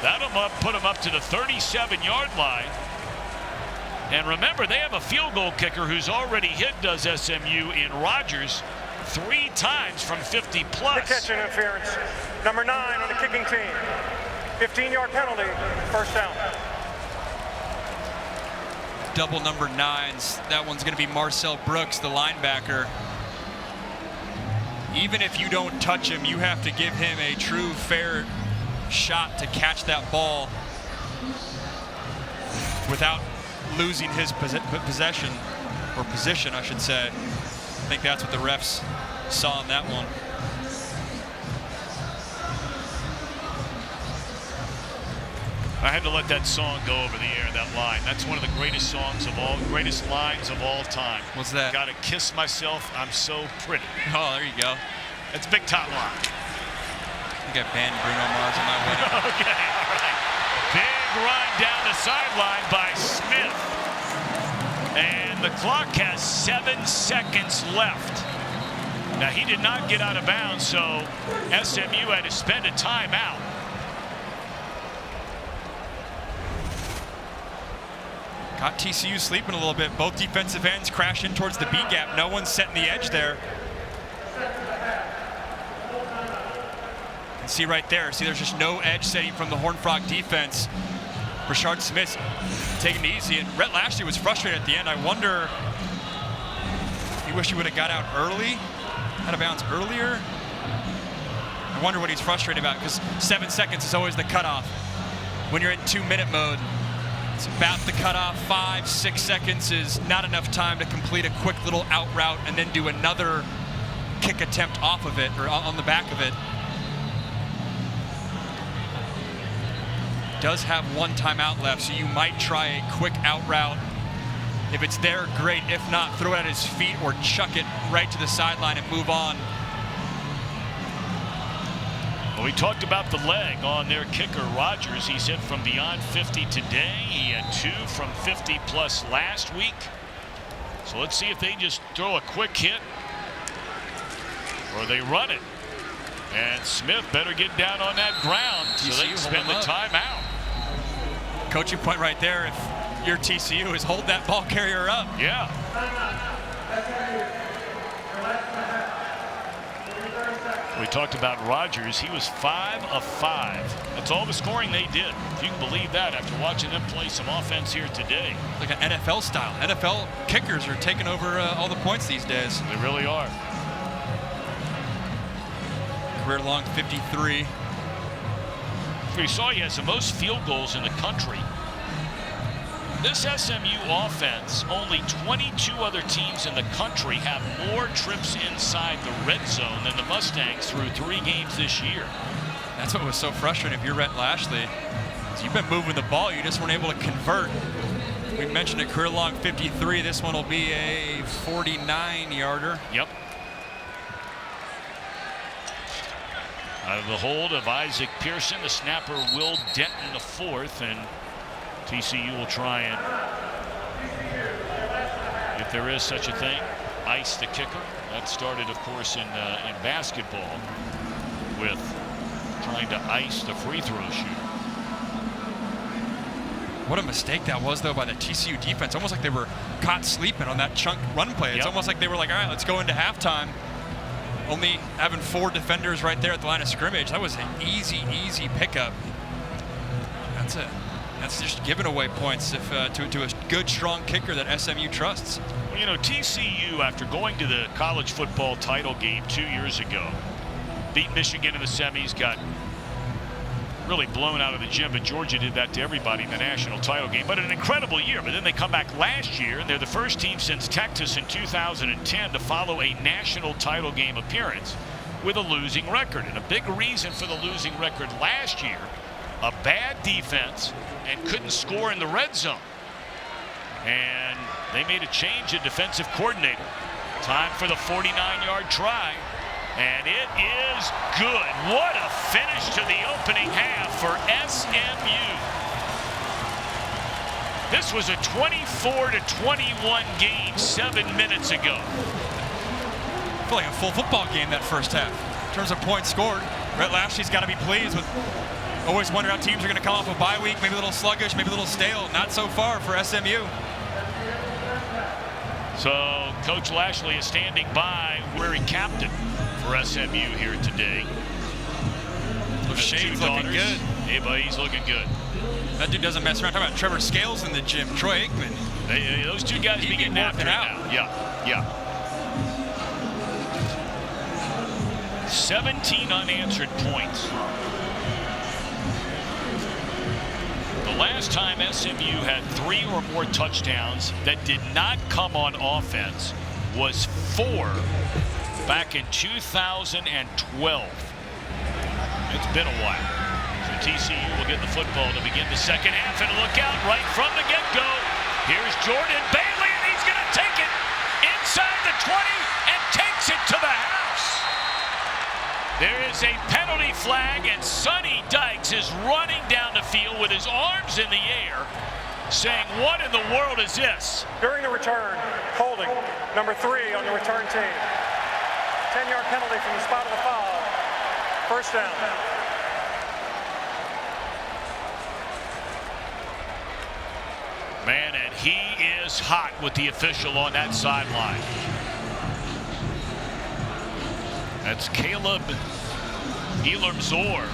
that'll put him up to the 37-yard line. And remember, they have a field goal kicker who's already hit, does SMU, in Rogers 3 times from 50 plus. The catch interference. Number 9 on the kicking team. 15-yard penalty, first down. Double number 9s. That one's going to be Marcel Brooks, the linebacker. Even if you don't touch him, you have to give him a true, fair shot to catch that ball without losing his possession, or position, I should say. I think that's what the refs saw in that one. I had to let that song go over the air, that line. That's one of the greatest songs of all, greatest lines of all time. What's that? Gotta kiss myself, I'm so pretty. Oh, there you go. That's big top line. I think I banned Bruno Mars on my wedding. Okay, all right. Big run down the sideline by Smith. And the clock has 7 seconds left. Now, he did not get out of bounds, so SMU had to spend a timeout. Got TCU sleeping a little bit. Both defensive ends crash in towards the B gap. No one's setting the edge there. And see right there, see there's just no edge setting from the Horned Frog defense. Brashard Smith taking it easy, and Rhett Lashley was frustrated at the end. I wonder, he wish he would have got out early, out of bounds earlier. I wonder what he's frustrated about, because 7 seconds is always the cutoff. When you're in 2-minute mode, it's about the cutoff. 5-6 seconds is not enough time to complete a quick little out route and then do another kick attempt off of it, or on the back of it. Does have 1 timeout left, so you might try a quick out route. If it's there, great. If not, throw it at his feet or chuck it right to the sideline and move on. Well, we talked about the leg on their kicker, Rogers. He's hit from beyond 50 today. He had 2 from 50 plus last week. So let's see if they just throw a quick hit or they run it. And Smith better get down on that ground so they can spend the timeout. Coaching point right there. If your TCU is hold that ball carrier up. Yeah. We talked about Rogers. He was 5 of 5. That's all the scoring they did. If you can believe that after watching them play some offense here today. Like an NFL style. NFL kickers are taking over all the points these days. They really are. Career long 53. We saw he has the most field goals in the country. This SMU offense, only 22 other teams in the country have more trips inside the red zone than the Mustangs through 3 games this year. That's what was so frustrating if you're Rhett Lashley. You've been moving the ball, you just weren't able to convert. We mentioned a career-long 53. This one will be a 49-yarder. Yep. Out of the hold of Isaac Pearson, the snapper Will Denton, the fourth, and TCU will try and, if there is such a thing, ice the kicker. That started, of course, in basketball with trying to ice the free throw shooter. What a mistake that was, though, by the TCU defense. Almost like they were caught sleeping on that chunk run play. It's almost like they were like, all right, let's go into halftime. Only having 4 defenders right there at the line of scrimmage. That was an easy pickup. That's just giving away points if to a good, strong kicker that SMU trusts. Well, you know, TCU, after going to the college football title game 2 years ago, beat Michigan in the semis, got really blown out of the gym, but Georgia did that to everybody in the national title game. But an incredible year. But then they come back last year, and they're the first team since Texas in 2010 to follow a national title game appearance with a losing record. And a big reason for the losing record last year, a bad defense and couldn't score in the red zone. And they made a change in defensive coordinator. Time for the 49-yard try. And it is good. What a finish to the opening half for SMU. This was a 24-21 game 7 minutes ago. I feel like a full football game that first half. In terms of points scored, Rhett Lashley's got to be pleased with. Always wonder how teams are going to come off a bye week, maybe a little sluggish, maybe a little stale. Not so far for SMU. So Coach Lashley is standing by wearing captain for SMU here today. Shane's looking good. Hey, buddy, he's looking good. That dude doesn't mess around. Talking about Trevor Scales in the gym, Troy Aikman. Those two guys be getting after it now. Yeah. 17 unanswered points. The last time SMU had 3 or more touchdowns that did not come on offense was 4 back in 2012. It's been a while. So TCU will get the football to begin the second half, and look out right from the get-go. Here's Jordan Bailey, and he's going to take it inside the 20 and takes it to the house. There is a penalty flag, and Sonny Dykes is running down the field with his arms in the air, saying, what in the world is this? During the return, holding number 3 on the return team. 10-yard penalty from the spot of the foul. First down. Man, and he is hot with the official on that sideline. That's Caleb Elam-Zor,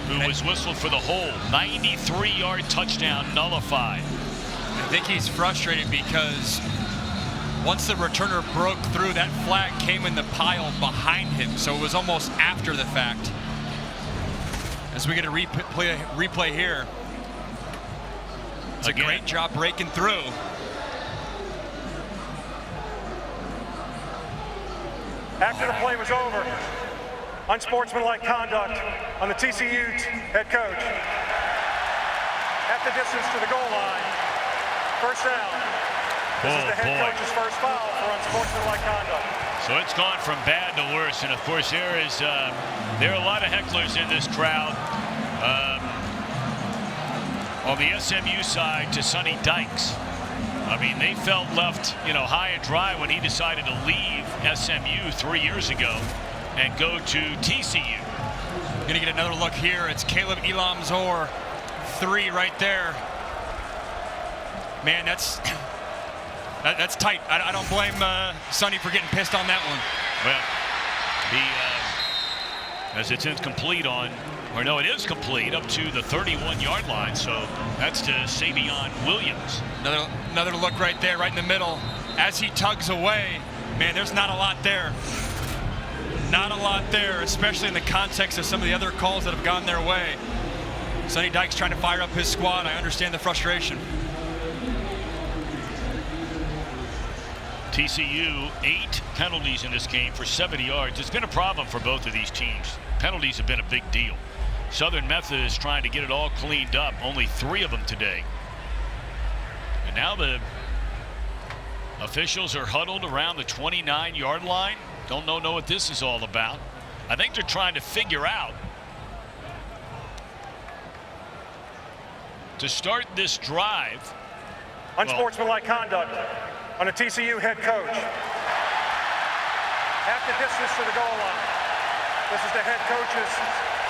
who was whistled for the hold. 93-yard touchdown nullified. I think he's frustrated because once the returner broke through, that flag came in the pile behind him, so it was almost after the fact. As we get a replay here. It's a great job breaking through. After the play was over, unsportsmanlike conduct on the TCU head coach. At the distance to the goal line, first down. This is the head coach's first foul for unsportsmanlike conduct. So it's gone from bad to worse, and of course there are a lot of hecklers in this crowd. On the SMU side to Sonny Dykes. I mean, they felt left, high and dry when he decided to leave SMU 3 years ago and go to TCU. Gonna get another look here. It's Caleb Elam-Zor, 3 right there. Man, that's tight. I don't blame Sonny for getting pissed on that one. Well, as it's incomplete it is complete up to the 31-yard line, so that's to Savion Williams. Another look right there, right in the middle. As he tugs away, man, there's not a lot there. Not a lot there, especially in the context of some of the other calls that have gone their way. Sonny Dykes trying to fire up his squad. I understand the frustration. TCU, 8 penalties in this game for 70 yards. It's been a problem for both of these teams. Penalties have been a big deal. Southern Methodist trying to get it all cleaned up. Only 3 of them today. And now the officials are huddled around the 29-yard line. Don't know what this is all about. I think they're trying to figure out to start this drive. Unsportsmanlike conduct on a TCU head coach. Half the distance to the goal line. This is the head coach's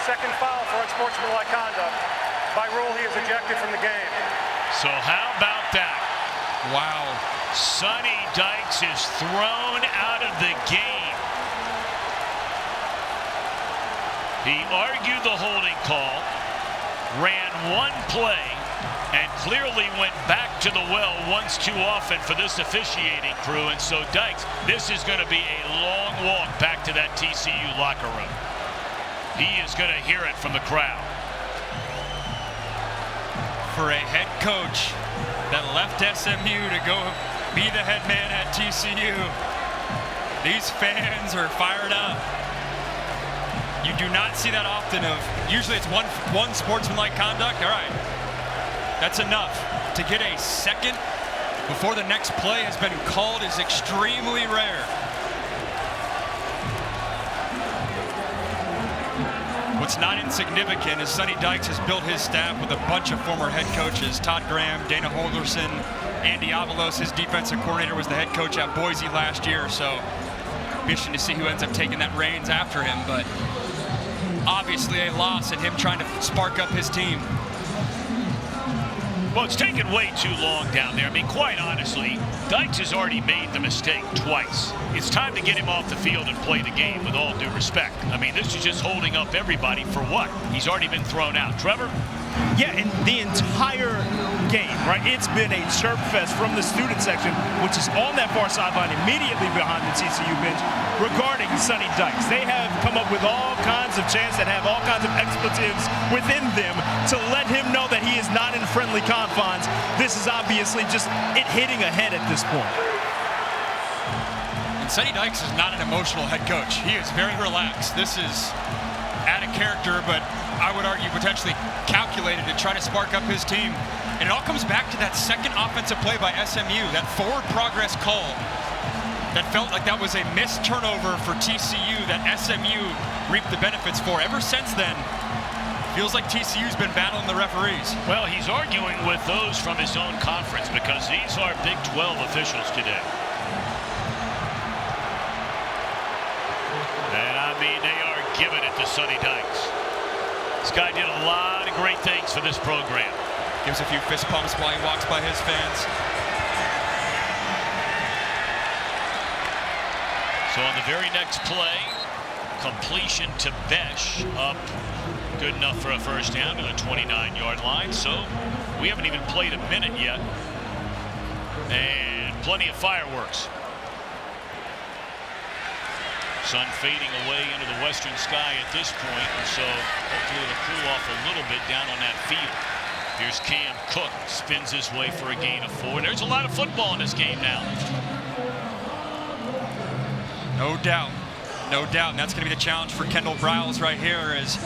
second foul for unsportsmanlike conduct. By rule, he is ejected from the game. So how about that? Wow. Sonny Dykes is thrown out of the game. He argued the holding call, ran one play, and clearly went back to the well once too often for this officiating crew. And so Dykes, this is going to be a long walk back to that TCU locker room. He is going to hear it from the crowd. For a head coach that left SMU to go be the head man at TCU, these fans are fired up. You do not see that often. Usually it's one sportsmanlike conduct. All right, that's enough. To get a second before the next play has been called is extremely rare. What's not insignificant is Sonny Dykes has built his staff with a bunch of former head coaches. Todd Graham, Dana Holgerson, Andy Avalos, his defensive coordinator, was the head coach at Boise last year. So interesting to see who ends up taking that reins after him. But obviously a loss in him trying to spark up his team. Well, it's taken way too long down there. I mean, quite honestly, Dykes has already made the mistake twice. It's time to get him off the field and play the game with all due respect. I mean, this is just holding up everybody for what? He's already been thrown out. Trevor? Yeah, and the entire game, right? It's been a chirp fest from the student section, which is on that far sideline immediately behind the TCU bench, regarding Sonny Dykes. They have come up with all kinds of chants that have all kinds of expletives within them to let him know that he is not in friendly confines. This is obviously just it hitting a head at this point. And Sonny Dykes is not an emotional head coach. He is very relaxed. This is out of character, but I would argue potentially calculated to try to spark up his team. And it all comes back to that second offensive play by SMU, that forward progress call that felt like that was a missed turnover for TCU that SMU reaped the benefits for. Ever since then, feels like TCU's been battling the referees. Well, he's arguing with those from his own conference because these are Big 12 officials today. And I mean, they are giving it to Sonny Dykes. This guy did a lot of great things for this program. Gives a few fist pumps while he walks by his fans. So on the very next play, completion to Besh, up good enough for a first down to the 29-yard line. So we haven't even played a minute yet. And plenty of fireworks. Sun fading away into the western sky at this point, and so hopefully it'll cool off a little bit down on that field. Here's Cam Cook, spins his way for a gain of 4. There's a lot of football in this game now. No doubt. No doubt. And that's going to be the challenge for Kendall Briles right here. Is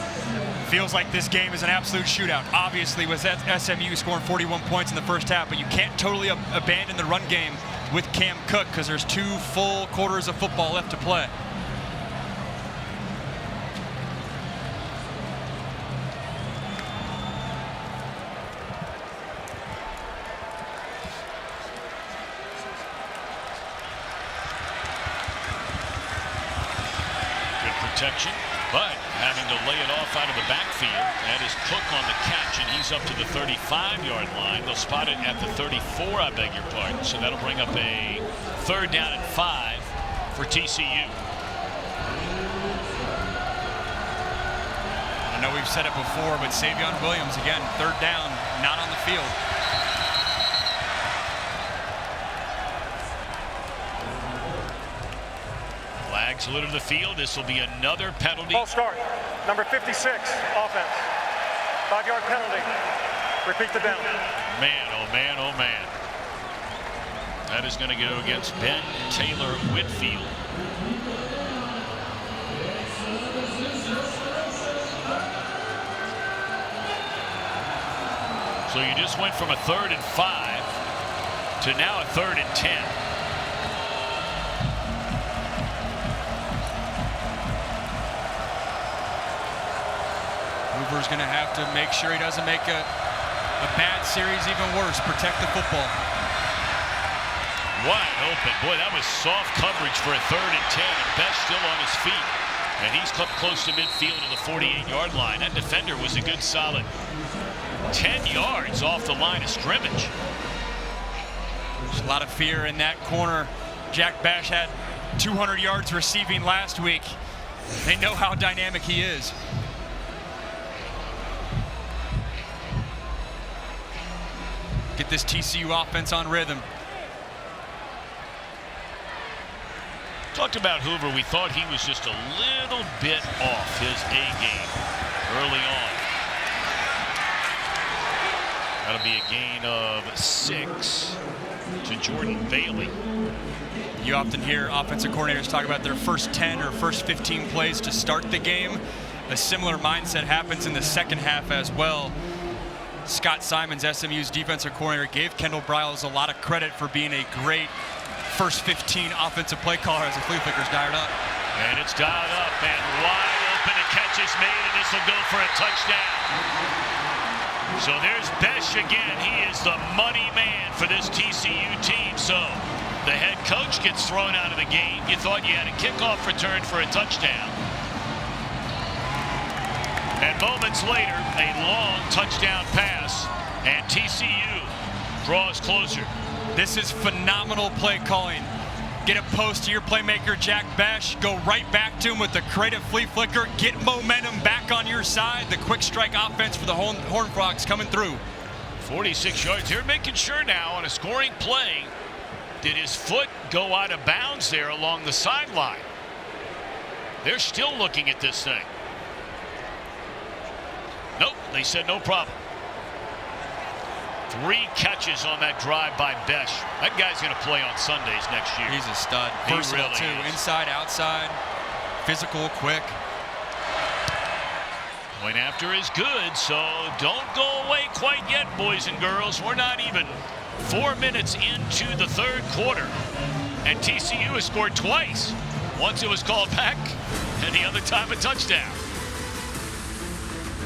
feels like this game is an absolute shootout. Obviously, with SMU scoring 41 points in the first half, but you can't totally abandon the run game with Cam Cook because there's 2 full quarters of football left to play. Protection, but having to lay it off out of the backfield. That is Cook on the catch, and he's up to the 35-yard line. They'll spot it at the 34, I beg your pardon. So that'll bring up a 3rd down and 5 for TCU. I know we've said it before, but Savion Williams, again, 3rd down, not on the field. Flag saluted to the field. This will be another penalty. False start. Number 56, offense. 5-yard penalty. Repeat the down. Man, oh man, oh man. That is going to go against Ben Taylor Whitfield. So you just went from a 3rd and 5 to now a 3rd and 10. Hoover's going to have to make sure he doesn't make a bad series even worse. Protect the football. Wide open. Boy, that was soft coverage for a 3rd and 10. And Best still on his feet. And he's come close to midfield to the 48-yard line. That defender was a good solid 10 yards off the line of scrimmage. There's a lot of fear in that corner. Jack Bash had 200 yards receiving last week. They know how dynamic he is. Get this TCU offense on rhythm. Talked about Hoover. We thought he was just a little bit off his A game early on. That'll be a gain of 6 to Jordan Bailey. You often hear offensive coordinators talk about their first 10 or first 15 plays to start the game. A similar mindset happens in the second half as well. Scott Simons, SMU's defensive coordinator, gave Kendall Briles a lot of credit for being a great first 15 offensive play caller as the flea flicker's dialed up. And it's dialed up and wide open. A catch is made, and this will go for a touchdown. So there's Besh again. He is the money man for this TCU team. So the head coach gets thrown out of the game. You thought you had a kickoff return for a touchdown. And moments later, a long touchdown pass, and TCU draws closer. This is phenomenal play calling. Get a post to your playmaker, Jack Bash. Go right back to him with the creative flea flicker. Get momentum back on your side. The quick strike offense for the Horned Frogs coming through. 46 yards. They're making sure now on a scoring play. Did his foot go out of bounds there along the sideline? They're still looking at this thing. Nope, they said no problem. 3 catches on that drive by Besh. That guy's going to play on Sundays next year. He's a stud. He Versatile really too. is. Inside, outside, physical, quick. Point after is good, so don't go away quite yet, boys and girls. We're not even 4 minutes into the 3rd quarter. And TCU has scored twice. Once it was called back, and the other time a touchdown.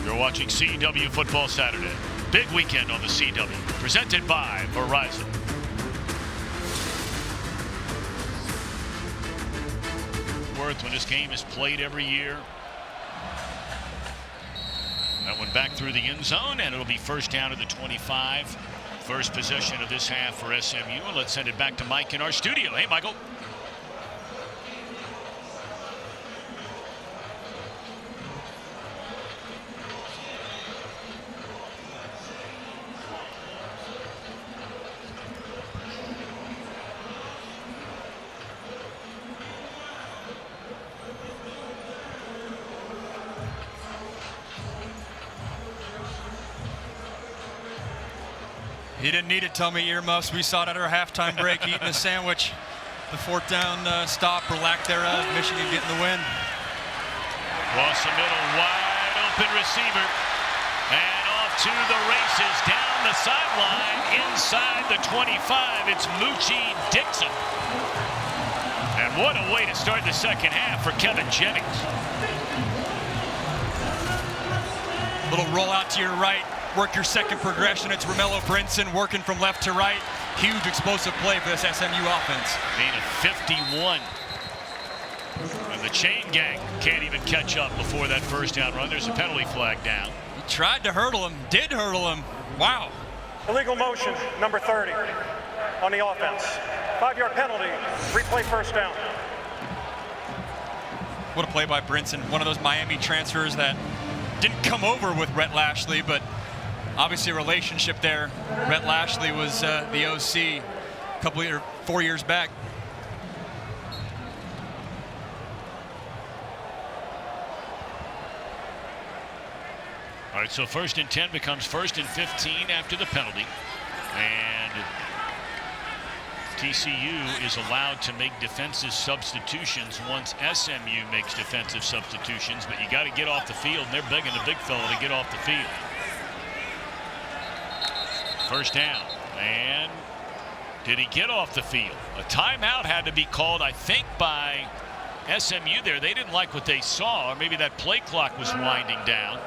You're watching CW Football Saturday. Big weekend on the CW, presented by Verizon. Worth when this game is played every year. That one back through the end zone, and it'll be first down at the 25. First possession of this half for SMU. And let's send it back to Mike in our studio. Hey, Michael. He didn't need to tell me earmuffs. We saw it at our halftime break, eating a sandwich. The 4th down stop or lack thereof. Michigan getting the win. Across the middle, wide open receiver. And off to the races, down the sideline, inside the 25. It's Moochie Dixon. And what a way to start the second half for Kevin Jennings. Little roll out to your right. Work your second progression. It's Romello Brinson working from left to right. Huge explosive play for this SMU offense. Gain of 51. And the chain gang can't even catch up before that first down run. There's a penalty flag down. He tried to hurdle him, did hurdle him. Wow. Illegal motion, number 30 on the offense. 5-yard penalty, replay first down. What a play by Brinson. One of those Miami transfers that didn't come over with Rhett Lashley, but obviously a relationship there. Rhett Lashley was the OC a couple or 4 years back. All right, so 1st and 10 becomes 1st and 15 after the penalty. And TCU is allowed to make defensive substitutions once SMU makes defensive substitutions, but you got to get off the field, and they're begging the big fella to get off the field. First down, and Did he get off the field? A timeout had to be called, I think, by SMU there. They didn't like what they saw, or maybe that play clock was winding down.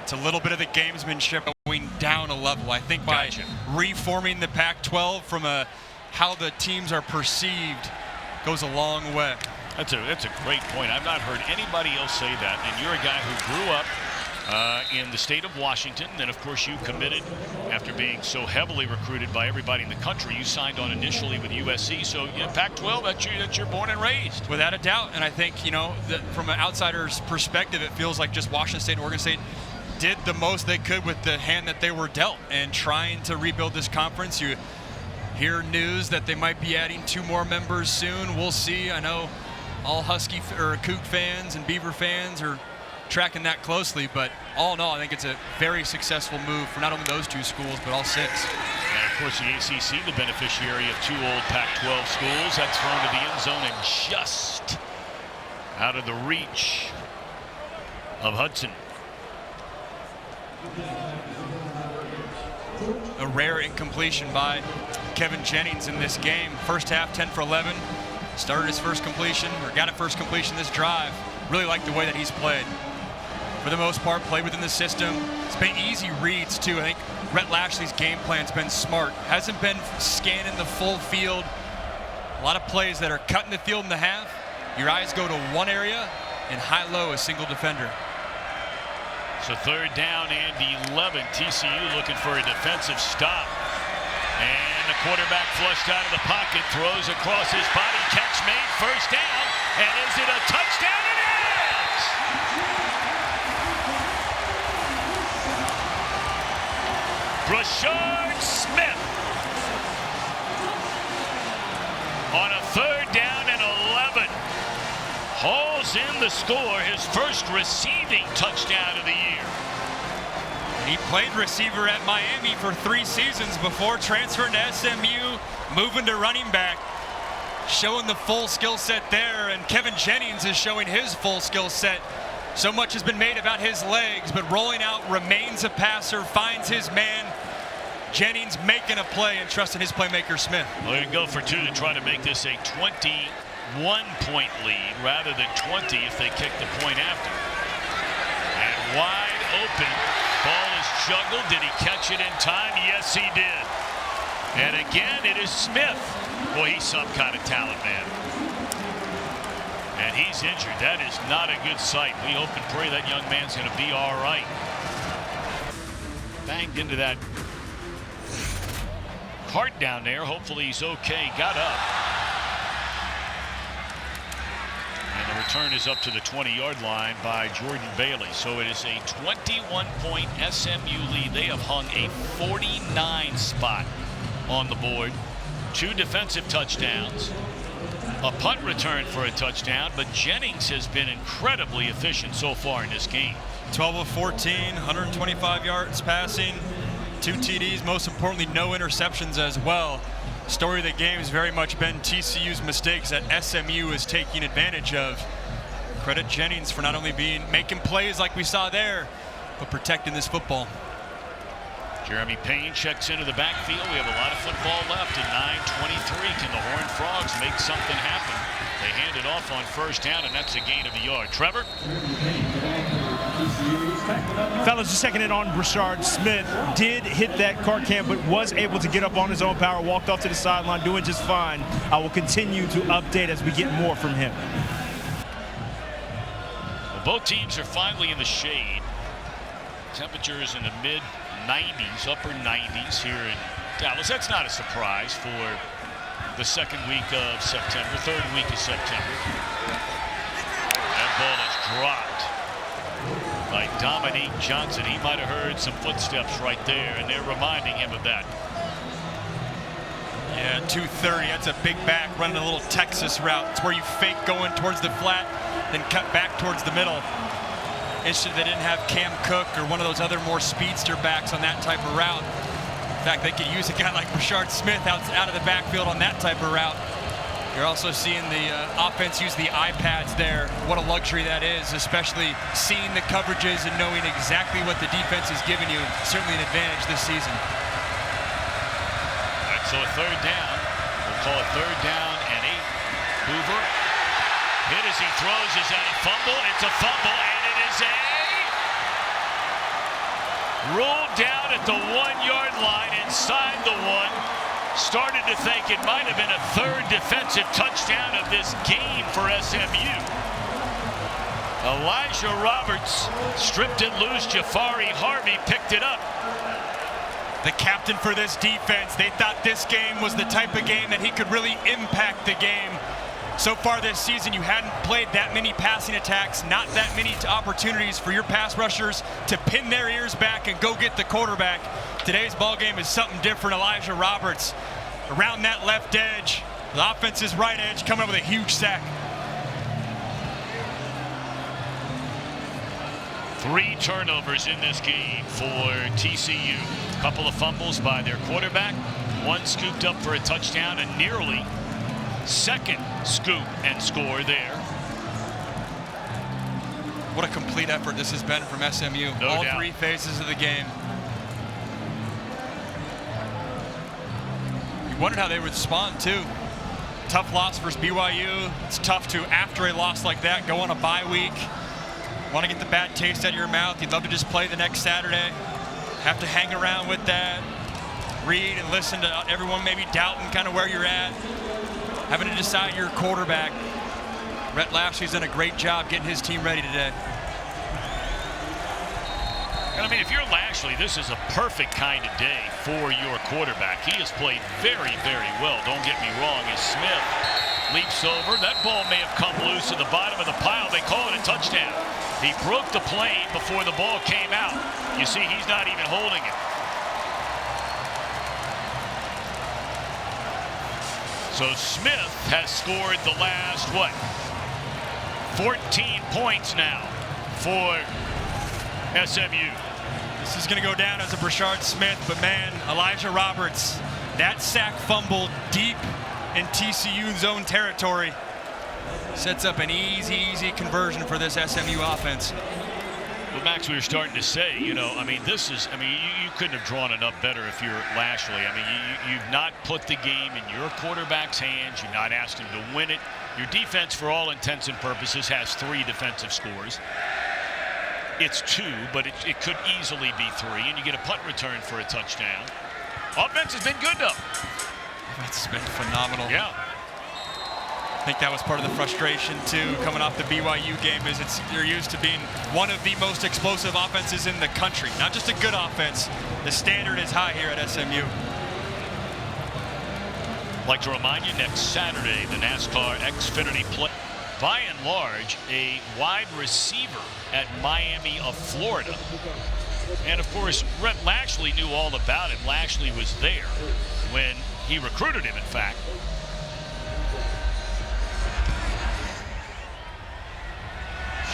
It's a little bit of the gamesmanship going down a level. I think by reforming the Pac-12 from how the teams are perceived goes a long way. That's a great point. I've not heard anybody else say that. And you're a guy who grew up in the state of Washington. Then, of course, you committed after being so heavily recruited by everybody in the country. You signed on initially with USC. So, Pac-12, that's your born and raised. Without a doubt. And I think, from an outsider's perspective, it feels like just Washington State and Oregon State did the most they could with the hand that they were dealt and trying to rebuild this conference. You hear news that they might be adding 2 more members soon. We'll see. I know all Husky or Coug fans and Beaver fans are tracking that closely, but all in all, I think it's a very successful move for not only those 2 schools, but all 6. And of course, the ACC, the beneficiary of 2 old Pac-12 schools. That's thrown to the end zone and just out of the reach of Hudson. A rare incompletion by Kevin Jennings in this game. First half, 10 for 11. Started his first completion, or got a first completion this drive. Really like the way that he's played. For the most part, played within the system. It's been easy reads, too. I think Rhett Lashley's game plan's been smart. Hasn't been scanning the full field. A lot of plays that are cutting the field in the half. Your eyes go to one area, and high-low a single defender. So 3rd down and 11. TCU looking for a defensive stop. And the quarterback flushed out of the pocket, throws across his body, catch made, first down. And is it a touchdown? It is! Brashard Smith on a 3rd down and 11. Hauls in the score, his first receiving touchdown of the year. He played receiver at Miami for 3 seasons before transferring to SMU, moving to running back, showing the full skill set there, and Kevin Jennings is showing his full skill set. So much has been made about his legs, but rolling out, remains a passer, finds his man. Jennings making a play and trusting his playmaker Smith. Well, they're going to go for 2 to try to make this a 21-point lead rather than 20 if they kick the point after. And wide open. Ball is juggled. Did he catch it in time? Yes, he did. And again, it is Smith. Boy, he's some kind of talent, man. And he's injured. That is not a good sight. We hope and pray that young man's going to be all right. Banged into that cart down there. Hopefully he's okay. Got up. And the return is up to the 20-yard line by Jordan Bailey. So it is a 21-point SMU lead. They have hung a 49 spot on the board. 2 defensive touchdowns. A punt return for a touchdown, but Jennings has been incredibly efficient so far in this game. 12 of 14, 125 yards passing, 2 TDs, most importantly, no interceptions as well. Story of the game has very much been TCU's mistakes that SMU is taking advantage of. Credit Jennings for not only making plays like we saw there, but protecting this football. Jeremy Payne checks into the backfield. We have a lot of football left at 9:23. Can the Horned Frogs make something happen? They hand it off on first down, and that's a gain of a yard. Trevor? Fellas, just checking in on Brashard Smith. Did hit that cart cam, but was able to get up on his own power, walked off to the sideline, doing just fine. I will continue to update as we get more from him. Well, both teams are finally in the shade. Temperatures in the mid-90s, upper 90s here in Dallas. That's not a surprise for the 2nd week of September, 3rd week of September. That ball is dropped by Dominique Johnson. He might have heard some footsteps right there, and they're reminding him of that. Yeah, 230. That's a big back running a little Texas route. It's where you fake going towards the flat, then cut back towards the middle. Issue they didn't have Cam Cook or one of those other more speedster backs on that type of route. In fact, they could use a guy like Brashard Smith out of the backfield on that type of route. You're also seeing the offense use the iPads there. What a luxury that is, especially seeing the coverages and knowing exactly what the defense is giving you. Certainly an advantage this season. So a third down. We'll call it 3rd down and 8. Hoover hit as he throws. Is that a fumble? It's a fumble, and it is ruled down at the 1-yard line inside the 1. Started to think it might have been a 3rd defensive touchdown of this game for SMU. Elijah Roberts stripped it loose. Jafari Harvey picked it up. The captain for this defense, they thought this game was the type of game that he could really impact the game. So far this season, you hadn't played that many passing attacks, not that many opportunities for your pass rushers to pin their ears back and go get the quarterback. Today's ball game is something different. Elijah Roberts around that left edge, the offense's right edge, coming up with a huge sack. 3 turnovers in this game for TCU. A couple of fumbles by their quarterback. 1 scooped up for a touchdown, and nearly 2nd scoop and score there. What a complete effort this has been from SMU. No All doubt. 3 phases of the game. You wondered how they would respond too. Tough loss versus BYU. It's tough to, after a loss like that, go on a bye week. Want to get the bad taste out of your mouth. You'd love to just play the next Saturday. Have to hang around with that. Read and listen to everyone maybe doubting kind of where you're at. Having to decide your quarterback. Rhett Lashley's done a great job getting his team ready today. And I mean, if you're Lashley, this is a perfect kind of day for your quarterback. He has played very, very well. Don't get me wrong. As Smith leaps over, that ball may have come loose at the bottom of the pile. They call it a touchdown. He broke the plane before the ball came out. You see, he's not even holding it. So Smith has scored the last, 14 points now for SMU. This is going to go down as a Brashard Smith, but man, Elijah Roberts, that sack fumble deep in TCU's own territory sets up an easy conversion for this SMU offense. Well, Max, we were starting to say, you couldn't have drawn it up better if you're Lashley. I mean, you've not put the game in your quarterback's hands. You've not asked him to win it. Your defense, for all intents and purposes, has 3 defensive scores. It's 2, but it could easily be 3, and you get a punt return for a touchdown. Offense has been good, though. Offense has been phenomenal. Yeah. I think that was part of the frustration, too, coming off the BYU game, is you're used to being one of the most explosive offenses in the country. Not just a good offense. The standard is high here at SMU. I'd like to remind you, next Saturday, the NASCAR Xfinity play. By and large, a wide receiver at Miami of Florida. And, of course, Rhett Lashley knew all about him. Lashley was there when he recruited him, in fact.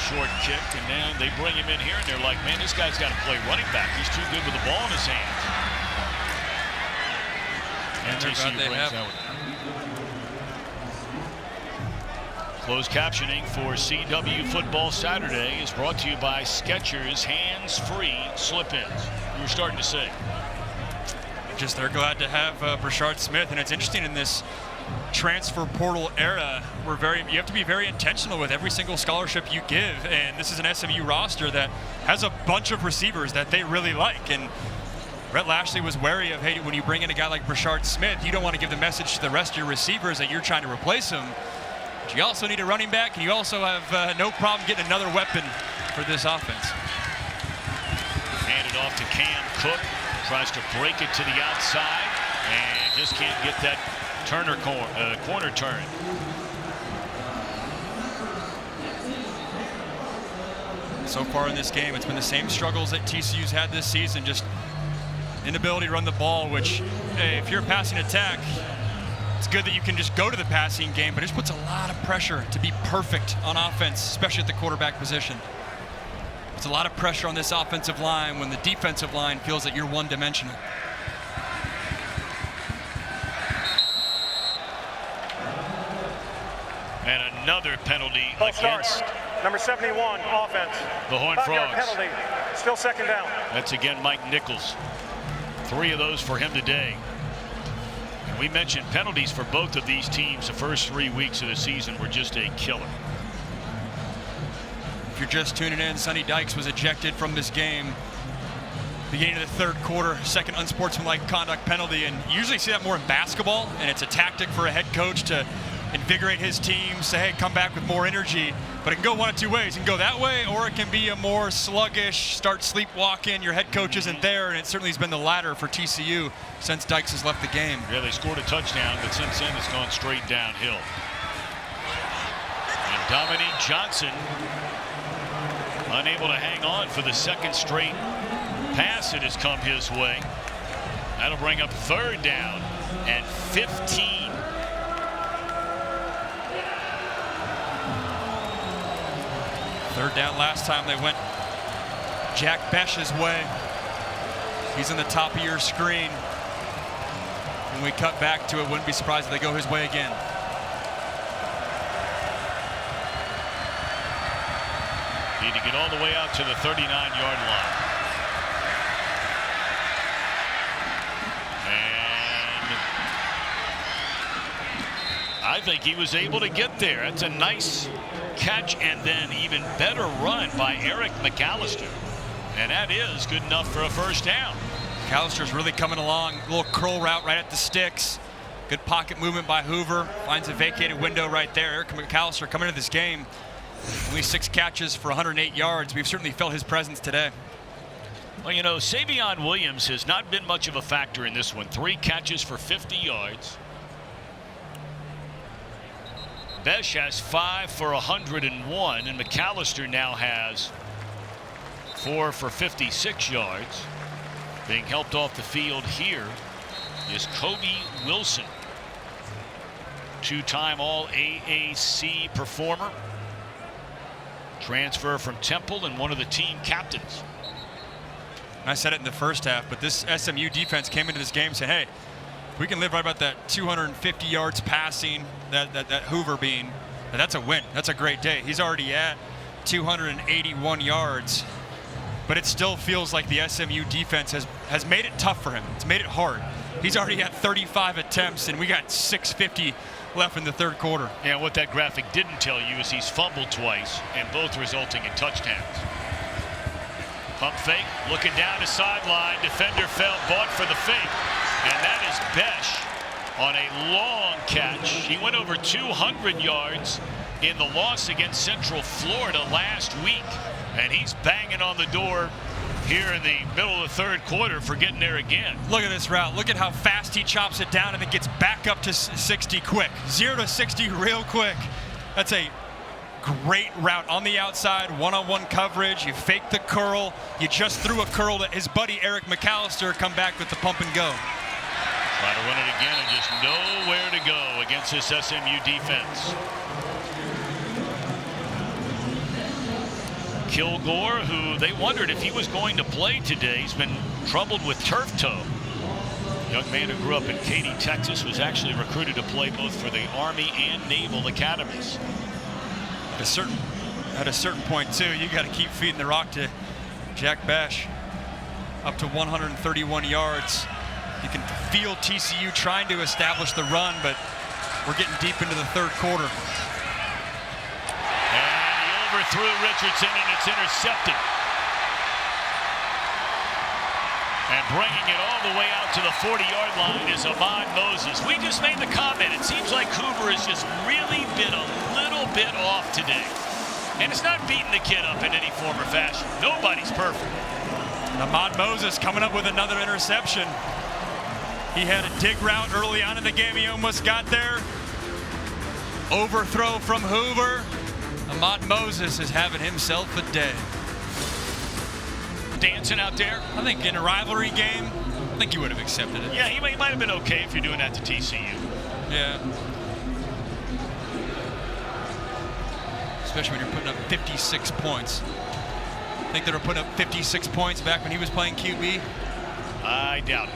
Short kick, and then they bring him in here, and they're like, man, this guy's got to play running back. He's too good with the ball in his hands. And TCU brings that one. Closed captioning for CW Football Saturday is brought to you by Skechers Hands-Free Slip-Ins. You were starting to say. Just they're glad to have Brashard Smith, and it's interesting in this transfer portal era, you have to be very intentional with every single scholarship you give, and this is an SMU roster that has a bunch of receivers that they really like. And Rhett Lashley was wary of, hey, when you bring in a guy like Brashard Smith, you don't want to give the message to the rest of your receivers that you're trying to replace him. But you also need a running back, and you also have no problem getting another weapon for this offense. Handed off to Cam Cook, tries to break it to the outside, and just can't get that corner turn. So far in this game, it's been the same struggles that TCU's had this season, just inability to run the ball, which, hey, if you're a passing attack, it's good that you can just go to the passing game, but it just puts a lot of pressure to be perfect on offense, especially at the quarterback position. It's a lot of pressure on this offensive line when the defensive line feels that you're one-dimensional. And another penalty against number 71, offense. The Horned Frogs. Penalty, still 2nd down. That's again Mike Nichols. 3 of those for him today. We mentioned penalties for both of these teams the first 3 weeks of the season were just a killer. If you're just tuning in, Sonny Dykes was ejected from this game beginning of the third quarter, second unsportsmanlike conduct penalty, and you usually see that more in basketball, and it's a tactic for a head coach to invigorate his team, say, hey, come back with more energy. But it can go one of two ways. It can go that way, or it can be a more sluggish, start sleepwalking, your head coach isn't there, and it certainly has been the latter for TCU since Dykes has left the game. Yeah, they scored a touchdown, but since then it's gone straight downhill. And Dominique Johnson unable to hang on for the second straight pass that has come his way. That'll bring up third down and 15. Third down last time they went Jack Besh's way. He's in the top of your screen. When we cut back to it, wouldn't be surprised if they go his way again. Need to get all the way out to the 39-yard line. And I think he was able to get there. That's a nice catch and then even better run by Eric McAllister. And that is good enough for a first down. McAllister's really coming along. A little curl route right at the sticks. Good pocket movement by Hoover. Finds a vacated window right there. Eric McAllister coming into this game. Only 6 catches for 108 yards. We've certainly felt his presence today. Well, you know, Savion Williams has not been much of a factor in this one. 3 catches for 50 yards. Besh has 5 for 101, and McAllister now has 4 for 56 yards. Being helped off the field here is Kobe Wilson, 2-time All-AAC performer, transfer from Temple and one of the team captains. I said it in the first half, but this SMU defense came into this game saying, hey, we can live right about that 250 yards passing, that Hoover being, that's a win. That's a great day. He's already at 281 yards, but it still feels like the SMU defense has made it tough for him. It's made it hard. He's already had 35 attempts, and we got 6:50 left in the third quarter. Yeah, what that graphic didn't tell you is he's fumbled twice, and both resulting in touchdowns. Pump fake, looking down the sideline. Defender fell, bought for the fake. And that is Besh on a long catch. He went over 200 yards in the loss against Central Florida last week. And he's banging on the door here in the middle of the third quarter for getting there again. Look at this route. Look at how fast he chops it down and then gets back up to 60 quick. 0 to 60 real quick. That's a great route on the outside, one-on-one coverage. You fake the curl. You just threw a curl to his buddy Eric McAllister. Come back with the pump and go. Try to run it again and just nowhere to go against this SMU defense. Kilgore, who they wondered if he was going to play today. He's been troubled with turf toe. Young man who grew up in Katy, Texas, was actually recruited to play both for the Army and Naval Academies. At a certain point, too, you got to keep feeding the rock to Jack Besh. Up to 131 yards. You can feel TCU trying to establish the run, but we're getting deep into the third quarter. And he overthrew Richardson, and it's intercepted. And bringing it all the way out to the 40-yard line is Ahmad Moses. We just made the comment. It seems like Hoover has just really been a little bit off today. And it's not beating the kid up in any form or fashion. Nobody's perfect. Ahmad Moses coming up with another interception. He had a dig route early on in the game. He almost got there. Overthrow from Hoover. Ahmad Moses is having himself a day. Dancing out there. I think in a rivalry game, I think he would have accepted it. Yeah, he might have been okay if you're doing that to TCU. Yeah. Especially when you're putting up 56 points. Think they were putting up 56 points back when he was playing QB? I doubt it.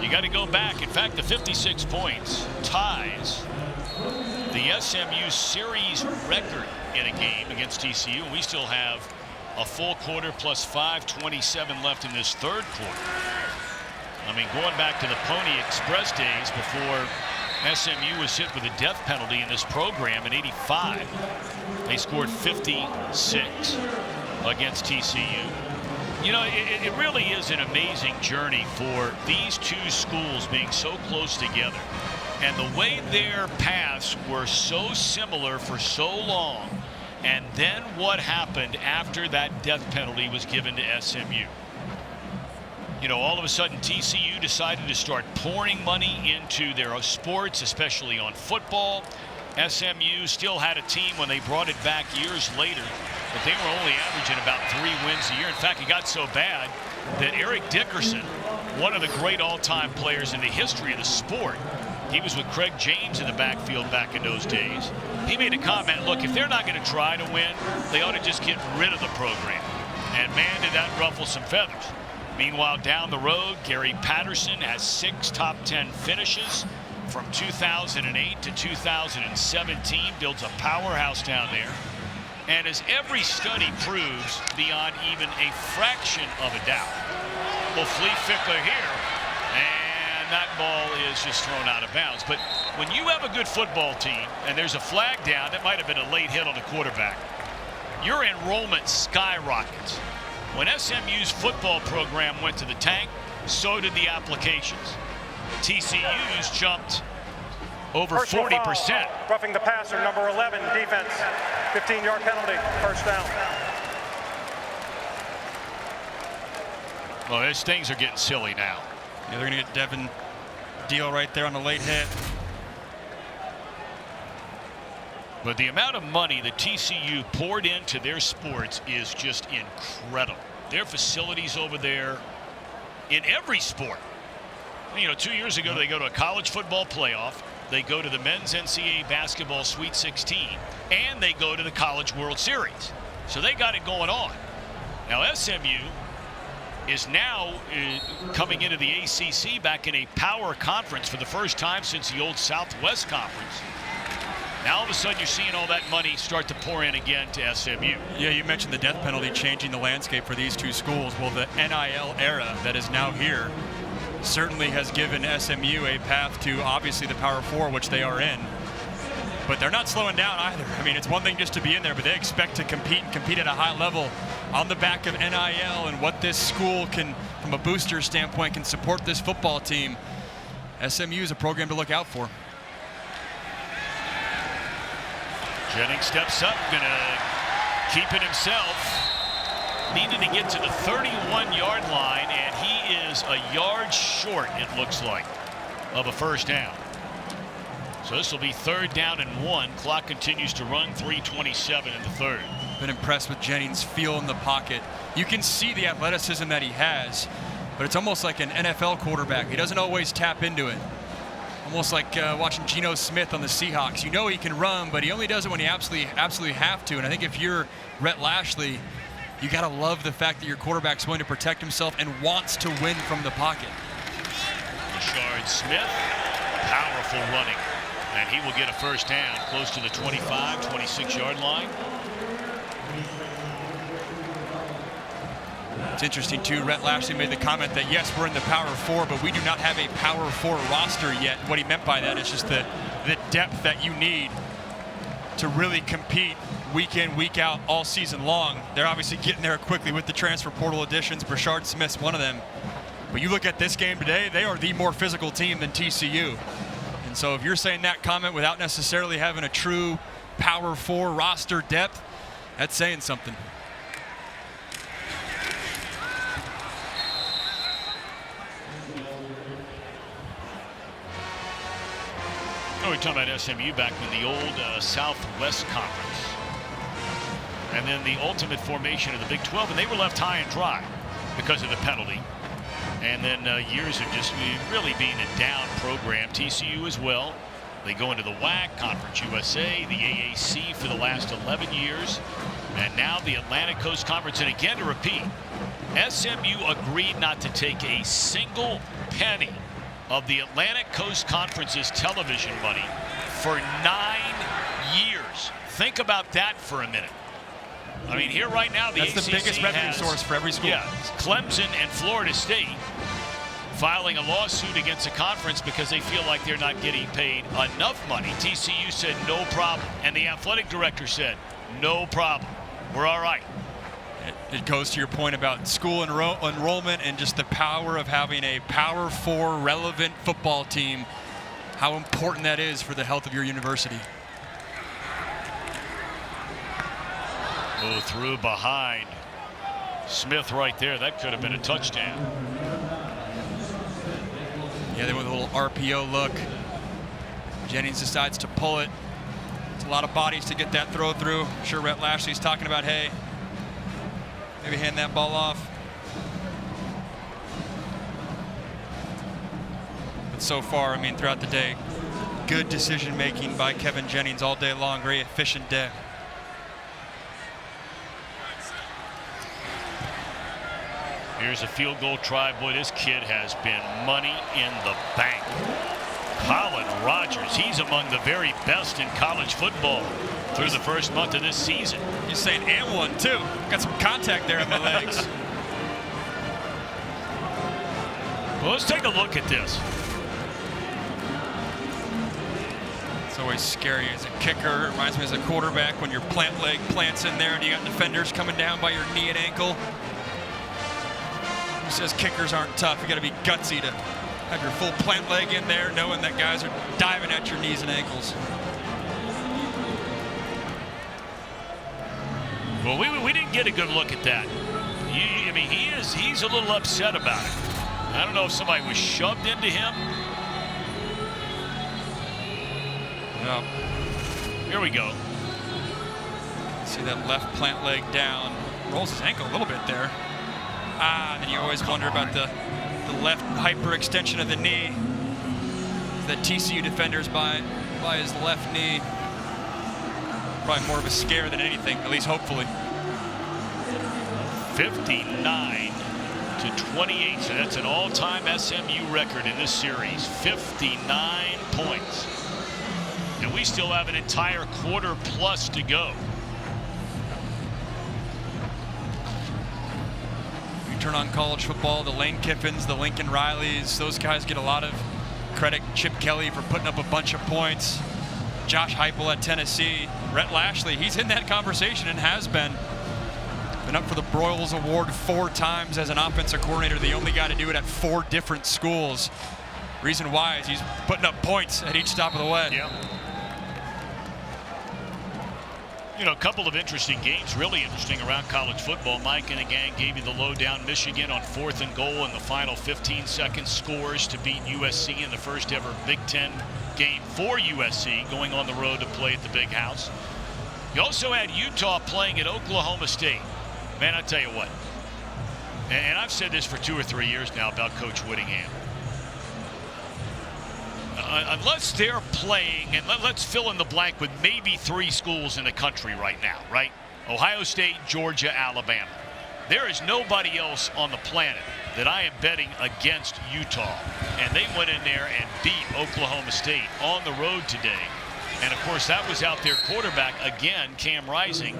You got to go back. In fact, the 56 points ties the SMU series record in a game against TCU. And we still have a full quarter plus 5:27 left in this third quarter. I mean, going back to the Pony Express days before SMU was hit with a death penalty in this program in '85, they scored 56 against TCU. You know, it really is an amazing journey for these two schools being so close together. And the way their paths were so similar for so long, and then what happened after that death penalty was given to SMU. You know, all of a sudden TCU decided to start pouring money into their sports, especially on football. SMU still had a team when they brought it back years later, but they were only averaging about 3 wins a year. In fact, it got so bad that Eric Dickerson, one of the great all-time players in the history of the sport, he was with Craig James in the backfield back in those days. He made a comment, look, if they're not going to try to win, they ought to just get rid of the program. And man, did that ruffle some feathers. Meanwhile, down the road, Gary Patterson has 6 top 10 finishes from 2008 to 2017, builds a powerhouse down there. And as every study proves, beyond even a fraction of a doubt, well, Flea Fickler here, and that ball is just thrown out of bounds. But when you have a good football team and there's a flag down, that might have been a late hit on the quarterback, your enrollment skyrockets. When SMU's football program went to the tank, so did the applications. TCU's jumped over 40%. Roughing the passer, number 11, defense, 15-yard penalty, first down. Well, these things are getting silly now. Yeah, they're going to get Devin Deal right there on the late hit. But the amount of money that TCU poured into their sports is just incredible. Their facilities over there in every sport. You know, 2 years ago, they go to a college football playoff. They go to the men's NCAA basketball Sweet 16, and they go to the College World Series. So they got it going on. Now, SMU is now coming into the ACC back in a power conference for the first time since the old Southwest Conference. Now all of a sudden you're seeing all that money start to pour in again to SMU. Yeah, you mentioned the death penalty changing the landscape for these two schools. Well, the NIL era that is now here certainly has given SMU a path to obviously the Power Four, which they are in. But they're not slowing down either. I mean, it's one thing just to be in there, but they expect to compete at a high level on the back of NIL and what this school can, from a booster standpoint, can support this football team. SMU is a program to look out for. Jennings steps up, gonna keep it himself. Needed to get to the 31-yard line, and he is a yard short, it looks like, of a first down. So this will be 3rd down and 1. Clock continues to run, 3:27 in the third. Been impressed with Jennings' feel in the pocket. You can see the athleticism that he has, but it's almost like an NFL quarterback. He doesn't always tap into it. Almost like watching Geno Smith on the Seahawks. You know he can run, but he only does it when he absolutely have to. And I think if you're Rhett Lashley, you got to love the fact that your quarterback's willing to protect himself and wants to win from the pocket. Brashard Smith, powerful running. And he will get a first down close to the 25, 26-yard line. It's interesting, too. Rhett Lashley made the comment that, yes, we're in the Power Four, but we do not have a Power Four roster yet. What he meant by that is just the depth that you need to really compete week in, week out, all season long. They're obviously getting there quickly with the transfer portal additions. Brashard Smith's one of them. But you look at this game today, they are the more physical team than TCU. And so if you're saying that comment without necessarily having a true Power Four roster depth, that's saying something. We're talking about SMU back in the old Southwest Conference. And then the ultimate formation of the Big 12, and they were left high and dry because of the penalty. And then years of just really being a down program. TCU as well. They go into the WAC, Conference USA, the AAC for the last 11 years. And now the Atlantic Coast Conference. And again, to repeat, SMU agreed not to take a single penny of the Atlantic Coast Conference's television money for 9 years. Think about that for a minute. I mean, here right now, the ACC the biggest revenue source for every school. Yeah, Clemson and Florida State filing a lawsuit against a conference because they feel like they're not getting paid enough money. TCU said no problem, and the athletic director said no problem. We're all right. It goes to your point about school enrollment and just the power of having a Power 4 relevant football team, how important that is for the health of your university. Go through behind Smith right there. That could have been a touchdown. Yeah, they went with a little RPO look. Jennings decides to pull it. It's a lot of bodies to get that throw through. I'm sure Rhett Lashley's talking about, hey, maybe hand that ball off. But so far, I mean, throughout the day, good decision making by Kevin Jennings all day long. Very efficient day. Here's a field goal try. Boy, this kid has been money in the bank. Colin Rogers, he's among the very best in college football through the first month of this season. You're saying and one, too. Got some contact there in the legs. Well, let's take a look at this. It's always scary as a kicker. It reminds me as a quarterback when your plant leg plants in there and you got defenders coming down by your knee and ankle. Who says kickers aren't tough? You got to be gutsy to have your full plant leg in there, knowing that guys are diving at your knees and ankles. Well, we didn't get a good look at that. I mean, he's a little upset about it. I don't know if somebody was shoved into him. No. Here we go. See that left plant leg down. Rolls his ankle a little bit there. And then you always wonder about the left hyperextension of the knee. The TCU defenders by his left knee. Probably more of a scare than anything, at least hopefully. 59-28, so that's an all-time SMU record in this series. 59 points. And we still have an entire quarter plus to go. Turn on college football, the Lane Kiffins, the Lincoln Rileys, those guys get a lot of credit. Chip Kelly for putting up a bunch of points. Josh Heupel at Tennessee. Rhett Lashley, he's in that conversation and has been. Been up for the Broyles Award 4 times as an offensive coordinator, the only guy to do it at 4 different schools. Reason why is he's putting up points at each stop of the way. Yeah. You know, a couple of interesting games, really interesting around college football. Mike and the gang gave you the lowdown. Michigan on 4th and goal in the final 15 seconds scores to beat USC in the first ever Big Ten game for USC, going on the road to play at the Big House. You also had Utah playing at Oklahoma State. Man, I tell you what, and I've said this for 2 or 3 years now about Coach Whittingham. Unless they're playing, and let's fill in the blank with maybe 3 schools in the country right now, right? Ohio State, Georgia, Alabama. There is nobody else on the planet that I am betting against Utah. And they went in there and beat Oklahoma State on the road today. And, of course, that was out their quarterback again, Cam Rising,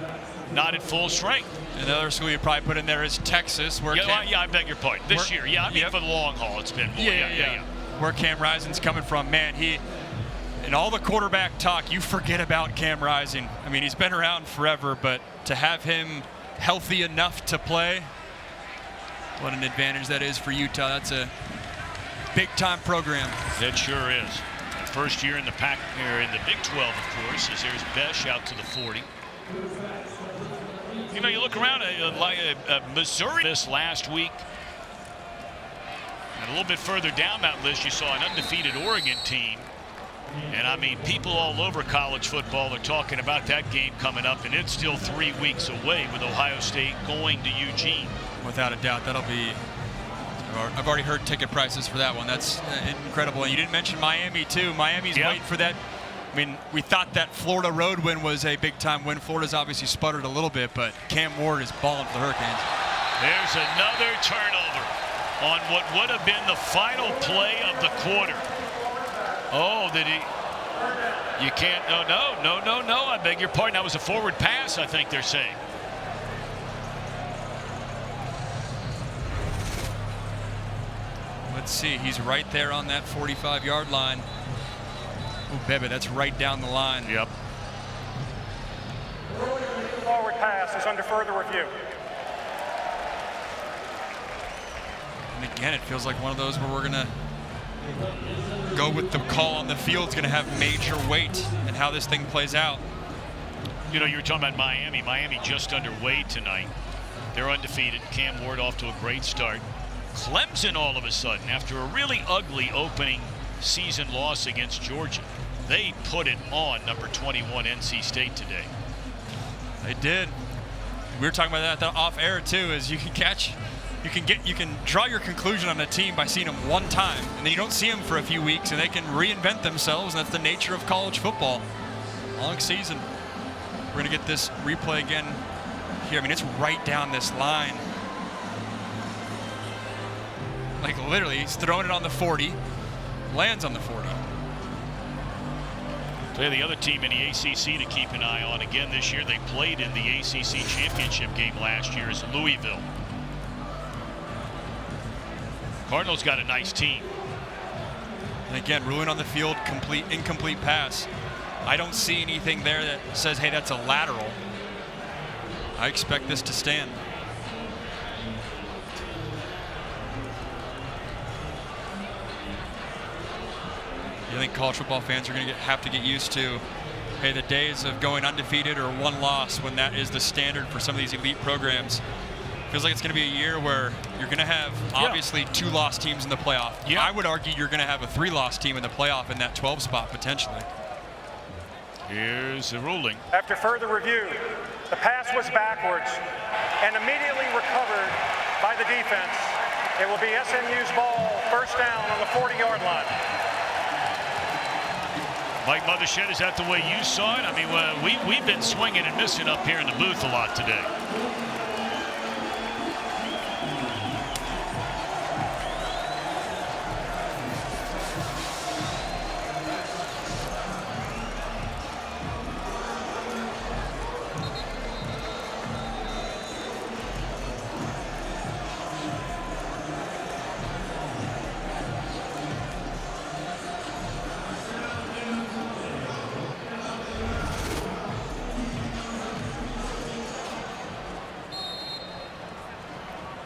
not at full strength. Another school you probably put in there is Texas. Where I beg your pardon. This year, I mean, for the long haul, it's been more. Yeah. Where Cam Rising's coming from, man, in all the quarterback talk, you forget about Cam Rising. I mean, he's been around forever, but to have him healthy enough to play, what an advantage that is for Utah. That's a big-time program. It sure is. The first year in the pack, or in the Big 12, of course, as there's Besh out to the 40. You know, you look around at Missouri this last week. And a little bit further down that list, you saw an undefeated Oregon team. And I mean, people all over college football are talking about that game coming up, and it's still 3 weeks away with Ohio State going to Eugene. Without a doubt, that'll be. I've already heard ticket prices for that one. That's incredible. And you didn't mention Miami, too. Miami's waiting for that. I mean, we thought that Florida road win was a big-time win. Florida's obviously sputtered a little bit, but Cam Ward is balling for the Hurricanes. There's another turnover on what would have been the final play of the quarter. Oh, did he? You can't. No. I beg your pardon. That was a forward pass, I think they're saying. Let's see, he's right there on that 45-yard line. Oh, Bebe, that's right down the line. Yep. Forward pass is under further review. And again, it feels like one of those where we're going to go with the call on the field. It's going to have major weight in how this thing plays out. You know, you were talking about Miami. Miami just underway tonight. They're undefeated. Cam Ward off to a great start. Clemson all of a sudden, after a really ugly opening season loss against Georgia, they put it on number 21 NC State today. They did. We were talking about that off air too, is you can draw your conclusion on a team by seeing them one time, and then you don't see them for a few weeks, and they can reinvent themselves, and that's the nature of college football. Long season. We're going to get this replay again here. I mean, it's right down this line. Like, literally, he's throwing it on the 40, lands on the 40. They're the other team in the ACC to keep an eye on. Again, this year they played in the ACC championship game last year as Louisville. Cardinals got a nice team. And again, ruling on the field, incomplete pass. I don't see anything there that says, hey, that's a lateral. I expect this to stand. I think college football fans are going to have to get used to, hey, the days of going undefeated or one loss when that is the standard for some of these elite programs. Feels like it's going to be a year where you're going to have obviously 2 loss teams in the playoff. Yeah. I would argue you're going to have a 3-loss team in the playoff in that 12 spot potentially. Here's the ruling. After further review, the pass was backwards and immediately recovered by the defense. It will be SMU's ball, first down on the 40-yard line. Mike Mothershed, is that the way you saw it? I mean, we've been swinging and missing up here in the booth a lot today.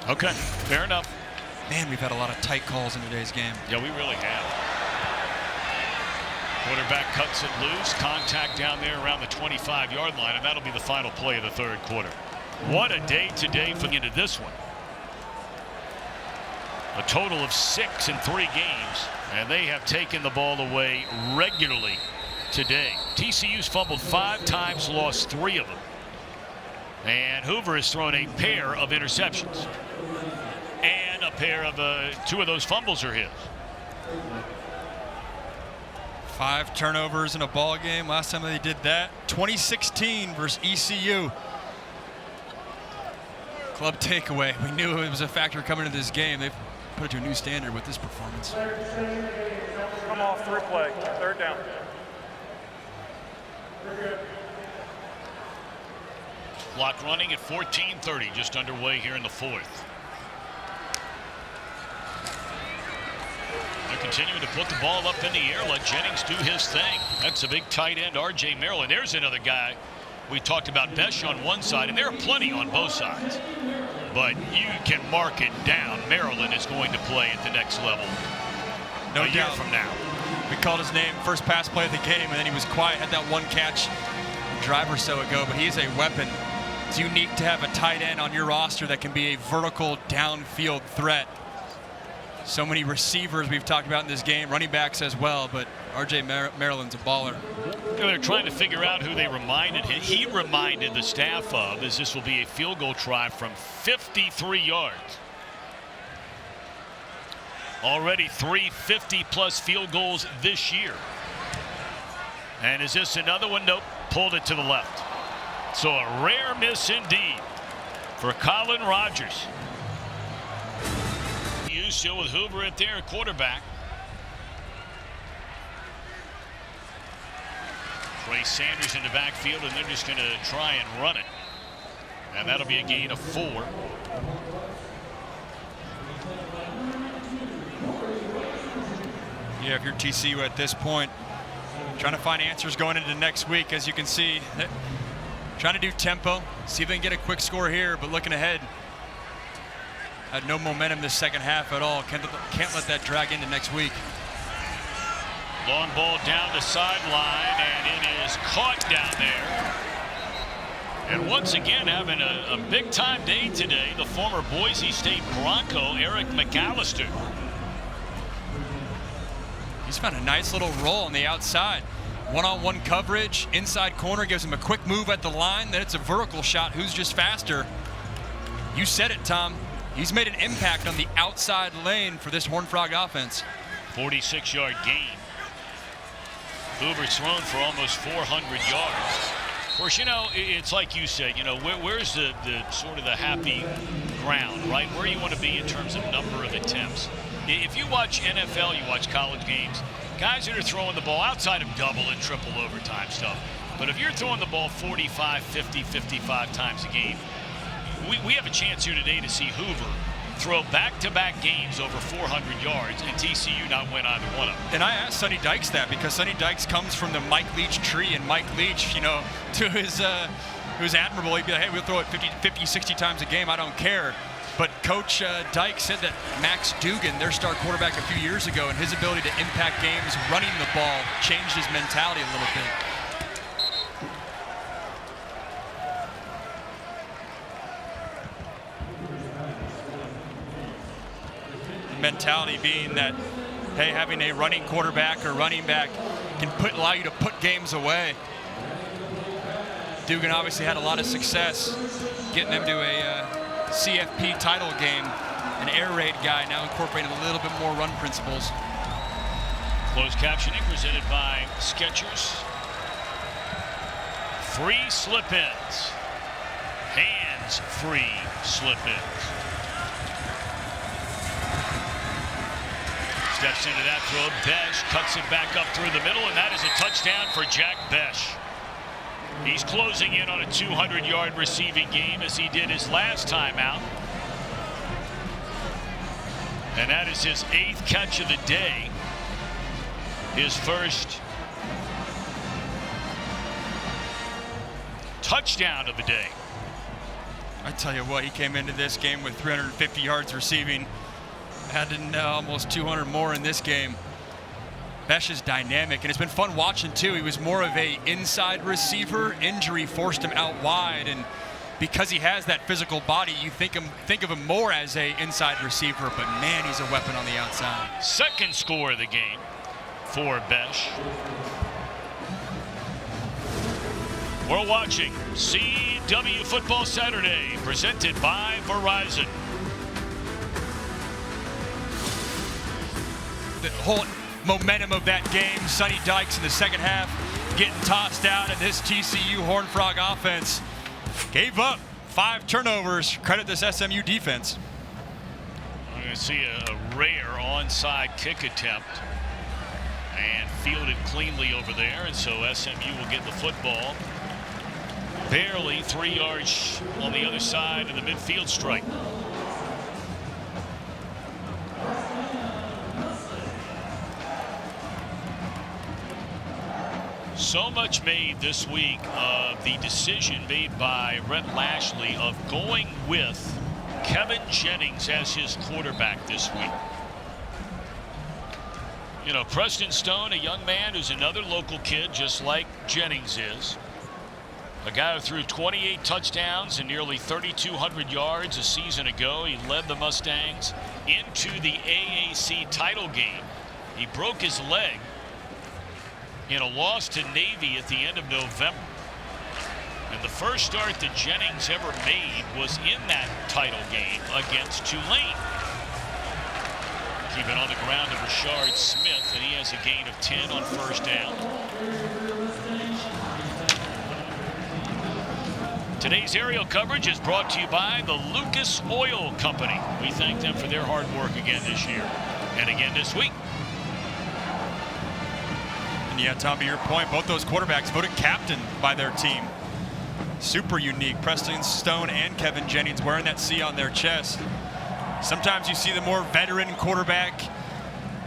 Okay, fair enough. Man, we've had a lot of tight calls in today's game. Yeah, we really have. Quarterback cuts it loose. Contact down there around the 25-yard line, and that'll be the final play of the third quarter. What a day today for into this one. A total of 6 in 3 games, and they have taken the ball away regularly today. TCU's fumbled 5 times, lost 3 of them. And Hoover has thrown a pair of interceptions. And a pair of 2 of those fumbles are his. 5 turnovers in a ball game. Last time they did that, 2016 versus ECU. Club takeaway. We knew it was a factor coming into this game. They've put it to a new standard with this performance. Come off through play, third down. Clock running at 14:30, just underway here in the 4th. They're continuing to put the ball up in the air, let Jennings do his thing. That's a big tight end, R.J. Maryland. There's another guy. We talked about Besh on one side, and there are plenty on both sides. But you can mark it down. Maryland is going to play at the next level no a year doubt. from now. We called his name first pass play of the game, and then he was quiet, had that one catch a drive or so ago, but he's a weapon. It's unique to have a tight end on your roster that can be a vertical downfield threat. So many receivers we've talked about in this game, running backs as well, but R.J. Maryland's a baller. They're trying to figure out who they reminded him. He reminded the staff of, as this will be a field goal try from 53 yards. Already 3 50-plus field goals this year. And is this another one? Nope, pulled it to the left. So a rare miss indeed for Colin Rogers. You still with Hoover at their quarterback. Trey Sanders in the backfield, and they're just going to try and run it. And that'll be a gain of 4. Yeah, if you're TCU at this point, trying to find answers going into next week, as you can see, trying to do tempo, see if they can get a quick score here, but looking ahead, had no momentum this second half at all. Can't let that drag into next week. Long ball down the sideline, and it is caught down there. And once again, having a big-time day today, the former Boise State Bronco, Eric McAllister. He's found a nice little roll on the outside. One-on-one coverage, inside corner, gives him a quick move at the line, then it's a vertical shot. Who's just faster? You said it, Tom. He's made an impact on the outside lane for this Horned Frog offense. 46-yard gain. Hoover's thrown for almost 400 yards. Of course, you know, it's like you said, you know, where's the sort of the happy ground, right? Where you want to be in terms of number of attempts. If you watch NFL, you watch college games, guys that are throwing the ball outside of double and triple overtime stuff. But if you're throwing the ball 45, 50, 55 times a game, we have a chance here today to see Hoover throw back-to-back games over 400 yards and TCU not win either one of them. And I asked Sonny Dykes that because Sonny Dykes comes from the Mike Leach tree, and Mike Leach, you know, to his admirable, he'd be like, hey, we'll throw it 50, 60 times a game, I don't care. But Coach Dykes said that Max Dugan, their star quarterback a few years ago, and his ability to impact games running the ball changed his mentality a little bit. Mentality being that, hey, having a running quarterback or running back can allow you to put games away. Dugan obviously had a lot of success getting them to a CFP title game. An air raid guy, now incorporating a little bit more run principles. Closed captioning presented by Skechers. Free slip-ins. Hands-free slip-ins. Steps into that throw. Besh cuts it back up through the middle, and that is a touchdown for Jack Besh. He's closing in on a 200-yard receiving game as he did his last time out. And that is his 8th catch of the day. His first touchdown of the day. I tell you what, he came into this game with 350 yards receiving. Had almost 200 more in this game. Besh is dynamic, and it's been fun watching too. He was more of a inside receiver. Injury forced him out wide, and because he has that physical body, you think of him more as a inside receiver. But man, he's a weapon on the outside. Second score of the game for Besh. We're watching CW Football Saturday, presented by Verizon. The whole momentum of that game, Sonny Dykes in the second half getting tossed out, and this TCU Horned Frog offense gave up 5 turnovers. Credit this SMU defense. I'm going to see a rare onside kick attempt, and fielded cleanly over there, and so SMU will get the football. Barely 3 yards on the other side of the midfield stripe. So much made this week of the decision made by Rhett Lashley of going with Kevin Jennings as his quarterback this week. You know, Preston Stone, a young man who's another local kid, just like Jennings is. A guy who threw 28 touchdowns and nearly 3,200 yards a season ago. He led the Mustangs into the AAC title game. He broke his leg in a loss to Navy at the end of November. And the first start that Jennings ever made was in that title game against Tulane. Keep it on the ground to Brashard Smith, and he has a gain of 10 on first down. Today's aerial coverage is brought to you by the Lucas Oil Company. We thank them for their hard work again this year and again this week. And yeah, Tom, to your point, both those quarterbacks voted captain by their team. Super unique. Preston Stone and Kevin Jennings wearing that C on their chest. Sometimes you see the more veteran quarterback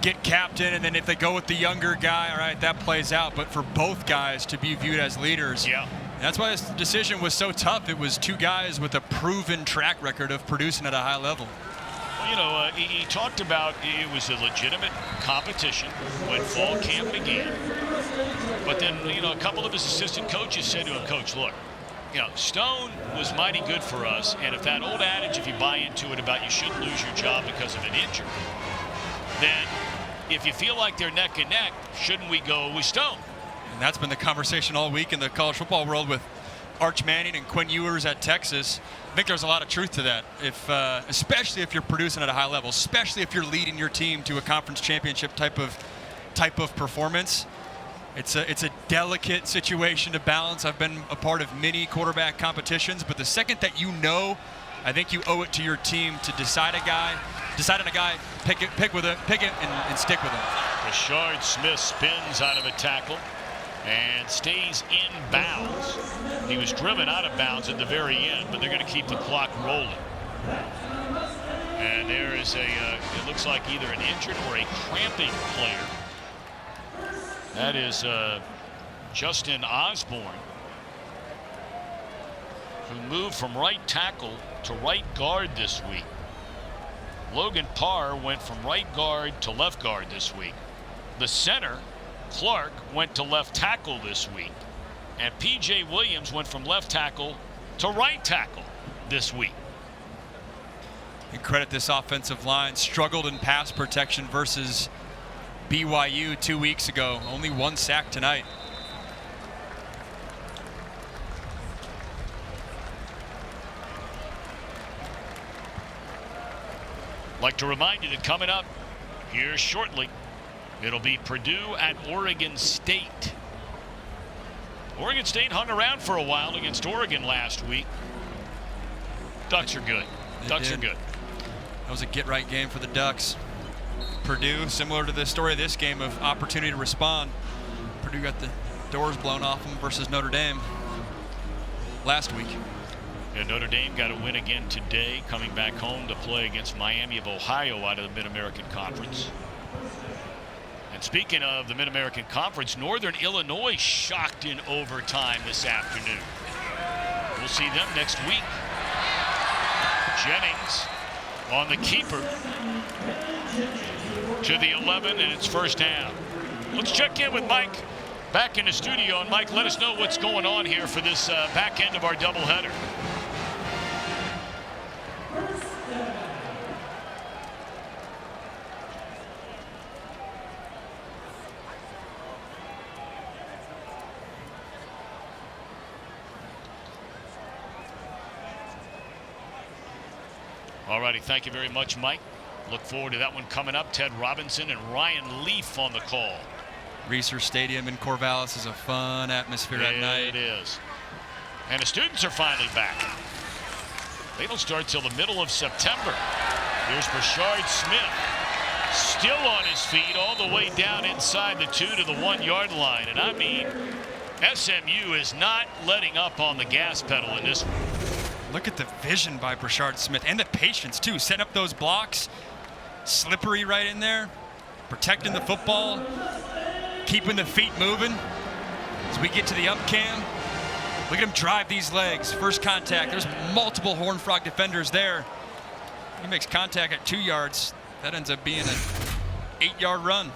get captain, and then if they go with the younger guy, all right, that plays out. But for both guys to be viewed as leaders, yeah, that's why this decision was so tough. It was two guys with a proven track record of producing at a high level. Well, you know, he talked about it was a legitimate competition when fall camp began. But then, you know, a couple of his assistant coaches said to him, Coach, look, you know, Stone was mighty good for us, and if that old adage, if you buy into it about you shouldn't lose your job because of an injury, then if you feel like they're neck and neck, shouldn't we go with Stone? And that's been the conversation all week in the college football world with Arch Manning and Quinn Ewers at Texas. I think there's a lot of truth to that, especially if you're producing at a high level, especially if you're leading your team to a conference championship type of performance. It's a delicate situation to balance. I've been a part of many quarterback competitions, but the second that you know, I think you owe it to your team to decide on a guy, pick it and stick with him. Brashard Smith spins out of a tackle and stays in bounds. He was driven out of bounds at the very end, but they're going to keep the clock rolling. And there is it looks like either an injured or a cramping player. That is Justin Osborne, who moved from right tackle to right guard this week. Logan Parr went from right guard to left guard this week. The center, Clark, went to left tackle this week. And P.J. Williams went from left tackle to right tackle this week. And credit this offensive line. Struggled in pass protection versus BYU 2 weeks ago. Only one sack tonight. Like to remind you that coming up here shortly, it'll be Purdue at Oregon State. Oregon State hung around for a while against Oregon last week. Ducks are good. Ducks are good. That was a get-right game for the Ducks. Purdue, similar to the story of this game of opportunity to respond. Purdue got the doors blown off them versus Notre Dame last week. And Notre Dame got a win again today, coming back home to play against Miami of Ohio out of the Mid-American Conference. And speaking of the Mid-American Conference, Northern Illinois shocked in overtime this afternoon. We'll see them next week. Jennings on the keeper to the 11, and it's first down. Let's check in with Mike back in the studio. And Mike, let us know what's going on here for this back end of our doubleheader. All righty, thank you very much, Mike. Look forward to that one coming up. Ted Robinson and Ryan Leaf on the call. Reser Stadium in Corvallis is a fun atmosphere at night. It is. And the students are finally back. They don't start till the middle of September. Here's Brashard Smith, still on his feet all the way down inside the 2 to the 1 yard line. And I mean, SMU is not letting up on the gas pedal in this one. Look at the vision by Brashard Smith and the patience too. Setting up those blocks, slippery right in there, protecting the football, keeping the feet moving. As we get to the up cam, look at him drive these legs. First contact. There's multiple Horned Frog defenders there. He makes contact at 2 yards. That ends up being an 8-yard run.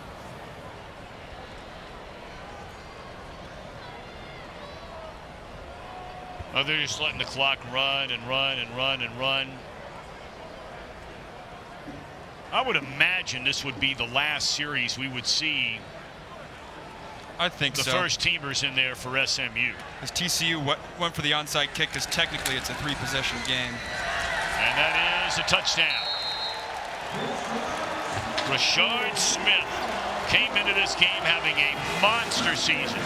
Oh, they're just letting the clock run and run and run and run. I would imagine this would be the last series we would see. I think the first teamers in there for SMU. As TCU went for the onside kick, because technically it's a 3-possession game. And that is a touchdown. Brashard Smith came into this game having a monster season.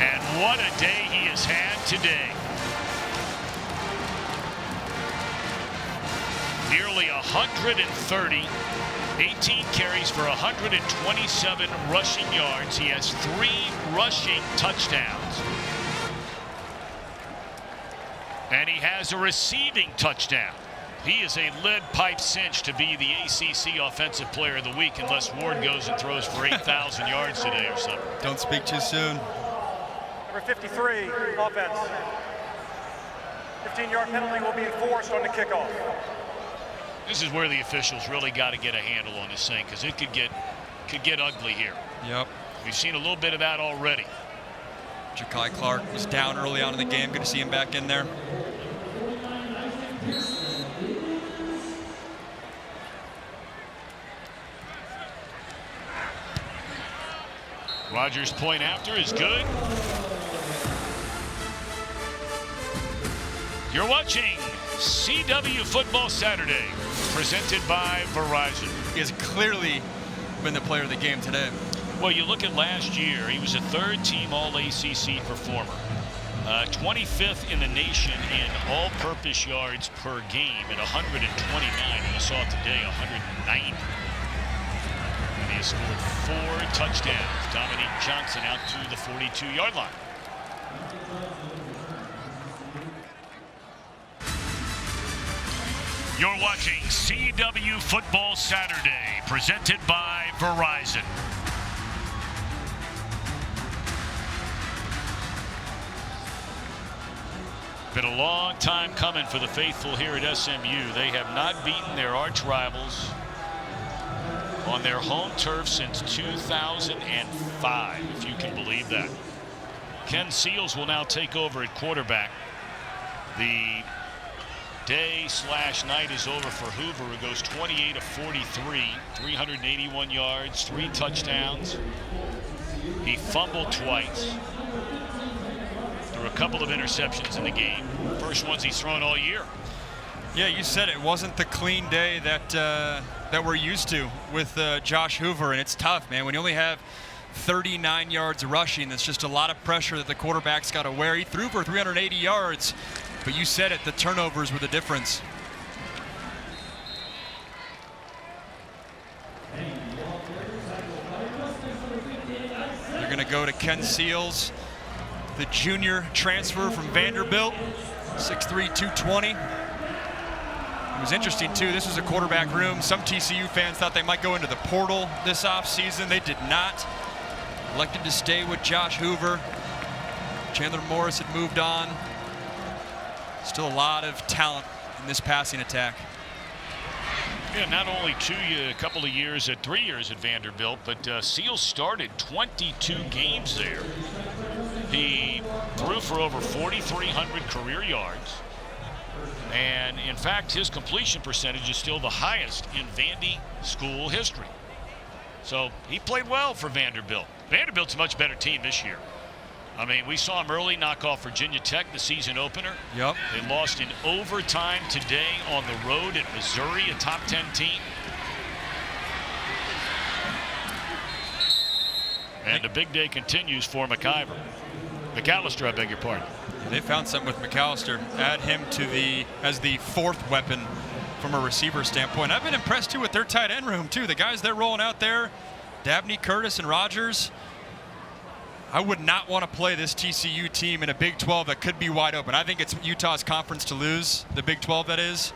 And what a day he has had today. Nearly 130, 18 carries for 127 rushing yards. He has 3 rushing touchdowns. And he has a receiving touchdown. He is a lead pipe cinch to be the ACC Offensive Player of the Week unless Ward goes and throws for 8,000 yards today or something. Don't speak too soon. Number 53, offense. 15-yard penalty will be enforced on the kickoff. This is where the officials really got to get a handle on this thing because it could get ugly here. Yep. We've seen a little bit of that already. Ja'Kai Clark was down early on in the game. Good to see him back in there. Rogers' point after is good. You're watching CW Football Saturday, presented by Verizon. He has clearly been the player of the game today. Well, you look at last year, he was a third-team All-ACC performer. 25th in the nation in all-purpose yards per game at 129. And you saw it today, 190. And he has scored 4 touchdowns. Dominique Johnson out to the 42-yard line. You're watching CW Football Saturday, presented by Verizon. Been a long time coming for the faithful here at SMU. They have not beaten their arch rivals on their home turf since 2005, if you can believe that. Ken Seals will now take over at quarterback. The day/night is over for Hoover, who goes 28 of 43, 381 yards, 3 touchdowns. He fumbled twice. There were a couple of interceptions in the game. First ones he's thrown all year. Yeah, you said it wasn't the clean day that we're used to with Josh Hoover, and it's tough, man. When you only have 39 yards rushing, that's just a lot of pressure that the quarterback's got to wear. He threw for 380 yards, but you said it, the turnovers were the difference. They're going to go to Ken Seals, the junior transfer from Vanderbilt, 6'3", 220. It was interesting, too. This was a quarterback room. Some TCU fans thought they might go into the portal this offseason. They did not. Elected to stay with Josh Hoover. Chandler Morris had moved on. Still a lot of talent in this passing attack. Yeah, not only a couple of years, 3 years at Vanderbilt, but Seals started 22 games there. He threw for over 4,300 career yards. And in fact, his completion percentage is still the highest in Vandy school history. So he played well for Vanderbilt. Vanderbilt's a much better team this year. I mean, we saw him early knock off Virginia Tech, the season opener. Yep. They lost in overtime today on the road at Missouri, a top 10 team. And the big day continues for McAllister, I beg your pardon. They found something with McAllister. Add him to as the 4th weapon from a receiver standpoint. I've been impressed, too, with their tight end room, too. The guys they're rolling out there, Dabney, Curtis, and Rogers. I would not want to play this TCU team in a Big 12 that could be wide open. I think it's Utah's conference to lose, the Big 12 that is,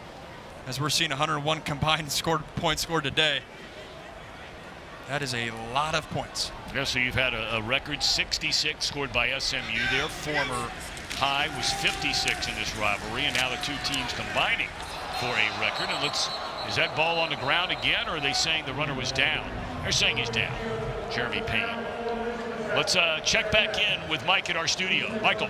as we're seeing 101 combined points scored today. That is a lot of points. Yeah, so you've had a record 66 scored by SMU. Their former high was 56 in this rivalry, and now the two teams combining for a record. And is that ball on the ground again, or are they saying the runner was down? They're saying he's down. Jeremy Payne. Let's check back in with Mike in our studio. Michael.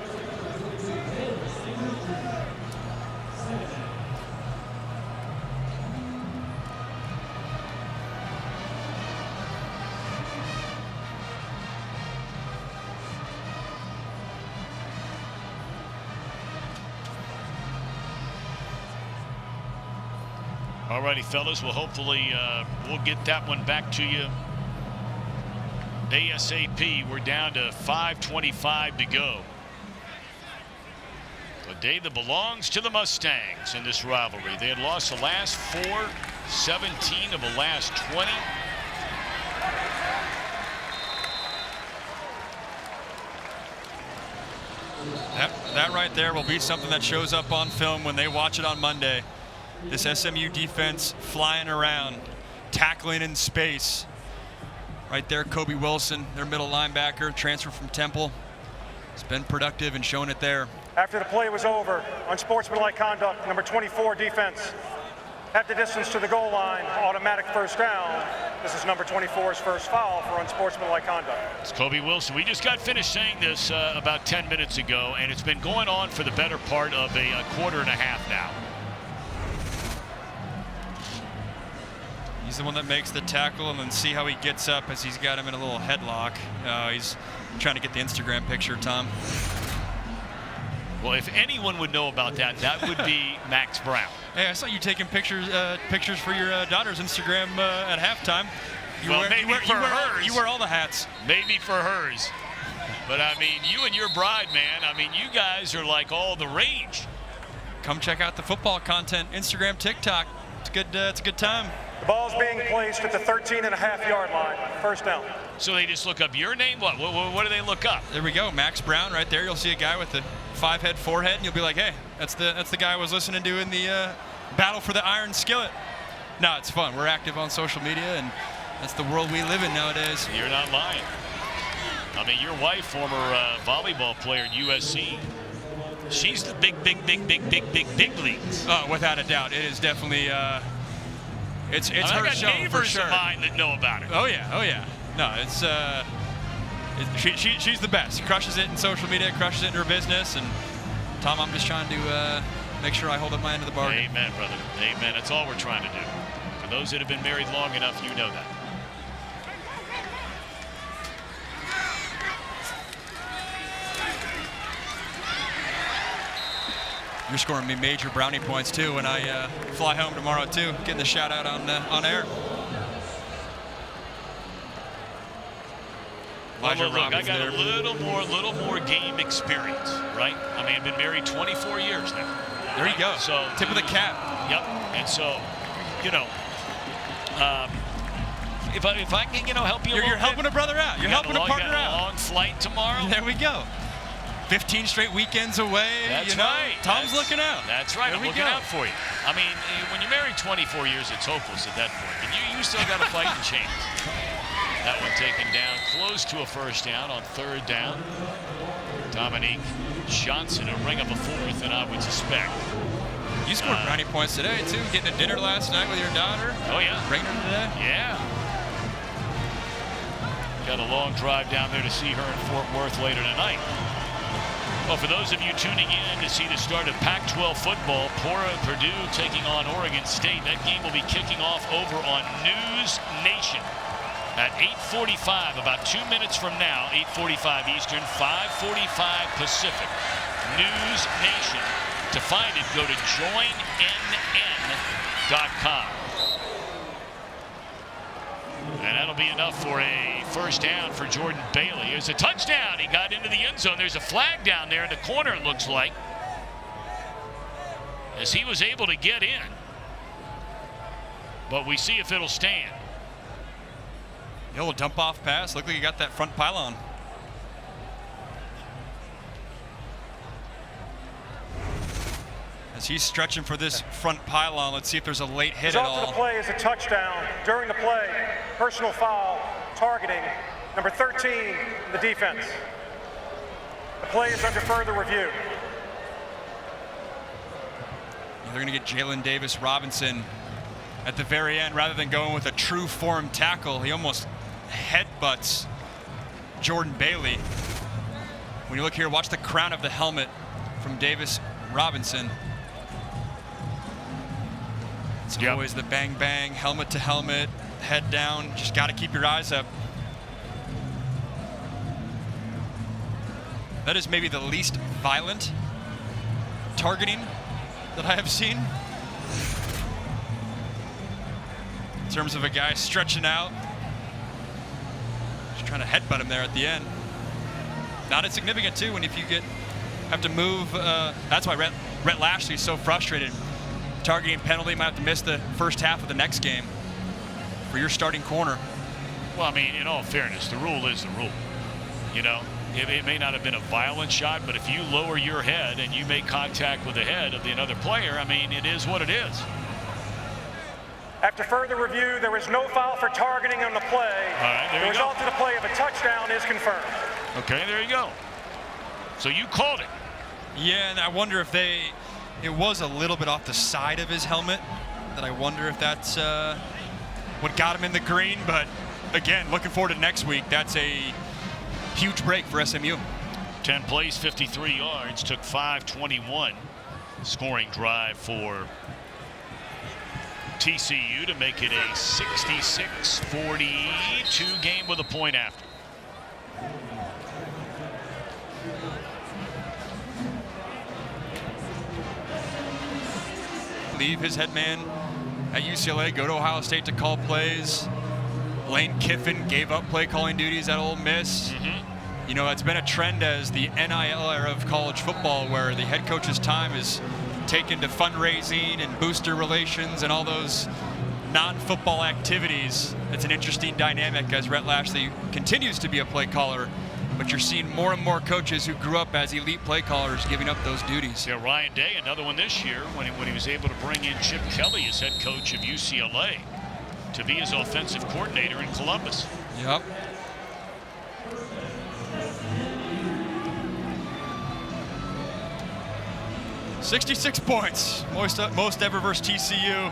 All righty, fellas. Well, hopefully we'll get that one back to you ASAP. We're down to 5:25 to go. A day that belongs to the Mustangs in this rivalry. They had lost the last 4, 17 of the last 20. That right there will be something that shows up on film when they watch it on Monday. This SMU defense flying around, tackling in space. Right there, Kobe Wilson, their middle linebacker, transfer from Temple. It's been productive and showing it there. After the play was over, unsportsmanlike conduct, number 24 defense. At the distance to the goal line, automatic first down. This is number 24's first foul for unsportsmanlike conduct. It's Kobe Wilson. We just got finished saying this about 10 minutes ago, and it's been going on for the better part of a quarter and a half now. He's the one that makes the tackle, and then see how he gets up as he's got him in a little headlock. He's trying to get the Instagram picture, Tom. Well, if anyone would know about that, that would be Max Brown. Hey, I saw you taking pictures for your daughter's Instagram at halftime. You wear all the hats. Maybe for hers. But, I mean, you and your bride, man, I mean, you guys are like all the rage. Come check out the football content, Instagram, TikTok. It's a good time. The ball's being placed at the 13.5-yard line. First down. So they just look up your name? What do they look up? There we go. Max Brown right there. You'll see a guy with the 5-head, 4-head, and you'll be like, hey, that's the guy I was listening to in the battle for the Iron Skillet. No, it's fun. We're active on social media, and that's the world we live in nowadays. You're not lying. I mean, your wife, former volleyball player at USC, she's the big leagues. Oh, without a doubt. It is definitely it's her show. I got neighbors for sure. of mine that know about it. Oh yeah. No, it's she's the best. Crushes it in social media, crushes it in her business, and Tom, I'm just trying to make sure I hold up my end of the bargain. Amen, brother. Amen. That's all we're trying to do. For those that have been married long enough, you know that. You're scoring me major brownie points too when I fly home tomorrow too. Getting the shout out on air. Well, look, I got a little more game experience, right? I mean, I've been married 24 years now. There you go. So tip of the cap. Yep. And so, you know, if I can, help you. You're helping a brother out. You're helping a partner out. A long flight tomorrow. There we go. 15 straight weekends away. That's right. Tom's looking out. That's right. I'm looking out for you. I mean, when you're married 24 years, it's hopeless at that point. But you still got to fight and change. That one taken down close to a first down on third down. Dominique Johnson, a ring of a fourth, and I would suspect. You scored brownie points today, too. Getting a dinner last night with your daughter. Oh, yeah. Bringing her today. Yeah. Got a long drive down there to see her in Fort Worth later tonight. Well, for those of you tuning in to see the start of Pac-12 football, Purdue taking on Oregon State. That game will be kicking off over on News Nation at 8:45, about 2 minutes from now, 8:45 Eastern, 5:45 Pacific. News Nation. To find it, go to joinnn.com. And that'll be enough for a first down for Jordan Bailey. There's a touchdown. He got into the end zone. There's a flag down there in the corner, it looks like, as he was able to get in. But we see if it'll stand. The old dump-off pass. Looked like he got that front pylon. As he's stretching for this front pylon, let's see if there's a late hit at all. Result of the play is a touchdown. During the play, personal foul, targeting, number 13, the defense. The play is under further review. They're going to get Jalen Davis Robinson at the very end rather than going with a true form tackle. He almost headbutts Jordan Bailey. When you look here, watch the crown of the helmet from Davis Robinson. It's always the bang bang, helmet to helmet, head down. Just got to keep your eyes up. That is maybe the least violent targeting that I have seen. In terms of a guy stretching out. Just trying to headbutt him there at the end. Not insignificant too when if you have to move. That's why Rhett Lashley is so frustrated. Targeting penalty, might have to miss the first half of the next game for your starting corner. Well, I mean, in all fairness, the rule is the rule. You know, it may not have been a violent shot, but if you lower your head and you make contact with the head of the other player, I mean, it is what it is. After further review, there is no foul for targeting on the play. All right, there the you go. result of the play of a touchdown is confirmed. Okay, there you go. So you called it. Yeah, and I wonder if it was a little bit off the side of his helmet, that I wonder if that's what got him in the green. But again, looking forward to next week. That's a huge break for SMU. 10 plays, 53 yards, took 5:21. Scoring drive for TCU to make it a 66-42 game with a point after. Leave his head man at UCLA, go to Ohio State to call plays. Lane Kiffin gave up play calling duties at Ole Miss. You know, it's been a trend as the NIL era of college football where the head coach's time is taken to fundraising and booster relations and all those non-football activities. It's an interesting dynamic as Rhett Lashlee continues to be a play caller, but you're seeing more and more coaches who grew up as elite play callers giving up those duties. Yeah, Ryan Day, another one this year when he was able to bring in Chip Kelly as head coach of UCLA to be his offensive coordinator in Columbus. Yep. $66 points, most ever versus TCU.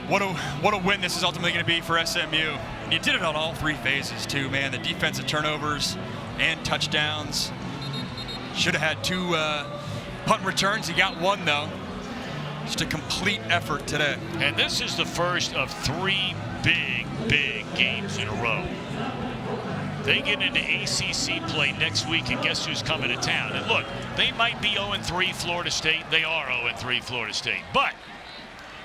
What a win this is ultimately going to be for SMU. And you did it on all three phases too, man. The defensive turnovers and touchdowns. Should have had 2 punt returns. He got 1 though. Just a complete effort today. And this is the first of 3 big games in a row. They get into ACC play next week, and guess who's coming to town? And look, they might be 0-3 Florida State. They are 0-3 Florida State, but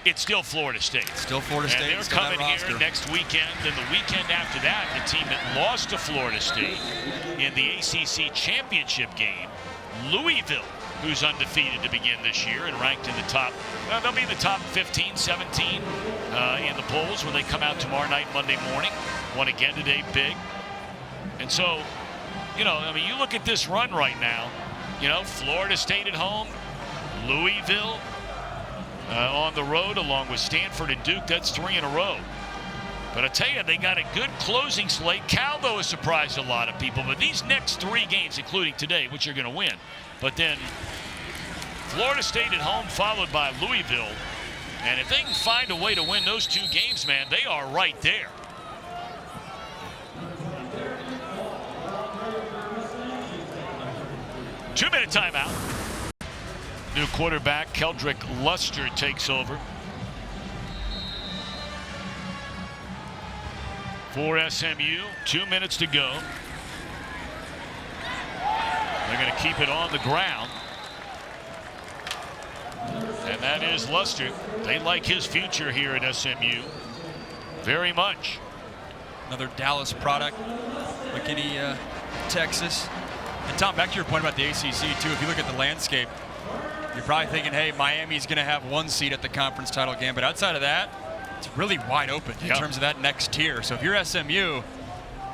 it's still Florida State. Still Florida State. And they're coming here next weekend, and the weekend after that, the team that lost to Florida State in the ACC championship game, Louisville, who's undefeated to begin this year and ranked in the top, they'll be in the top 15, 17 in the polls when they come out tomorrow night, Monday morning. Won again today, big. And so, you know, I mean, you look at this run right now, you know, Florida State at home, Louisville on the road, along with Stanford and Duke. That's 3 in a row. But I tell you, they got a good closing slate. Cal, though, has surprised a lot of people. But these next 3 games, including today, which you're going to win, but then Florida State at home, followed by Louisville. And if they can find a way to win those 2 games, man, they are right there. Two-minute timeout. New quarterback Keldrick Luster takes over for SMU. 2 minutes to go. They're going to keep it on the ground. And that is Luster. They like his future here at SMU very much. Another Dallas product, McKinney, Texas. And Tom, back to your point about the ACC too, if you look at the landscape, you're probably thinking, hey, Miami's going to have 1 seat at the conference title game. But outside of that, it's really wide open in terms of that next tier. So if you're SMU, you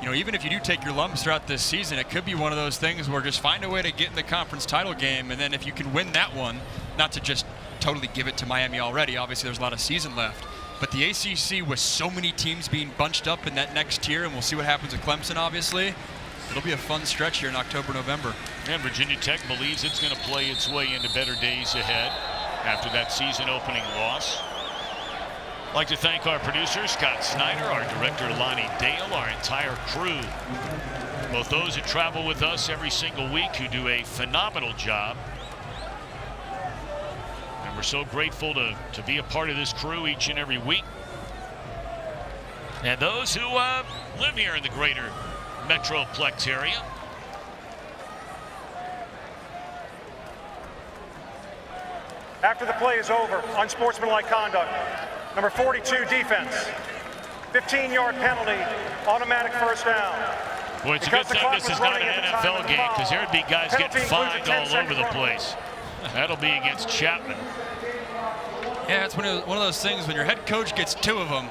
know, even if you do take your lumps throughout this season, it could be one of those things where just find a way to get in the conference title game. And then if you can win that one, not to just totally give it to Miami already. Obviously, there's a lot of season left. But the ACC, with so many teams being bunched up in that next tier, and we'll see what happens with Clemson, obviously, it'll be a fun stretch here in October, November. And Virginia Tech believes it's going to play its way into better days ahead after that season-opening loss. I'd like to thank our producer, Scott Snyder, our director, Lonnie Dale, our entire crew, both those that travel with us every single week who do a phenomenal job. And we're so grateful to be a part of this crew each and every week. And those who live here in the greater Metroplex area. After the play is over, unsportsmanlike conduct. Number 42, defense. 15-yard penalty, automatic first down. Boy, it's a good thing this is not an NFL game, because there'd be guys getting fined all over the place. That'll be against Chapman. Yeah, it's one of those things when your head coach gets 2 of them,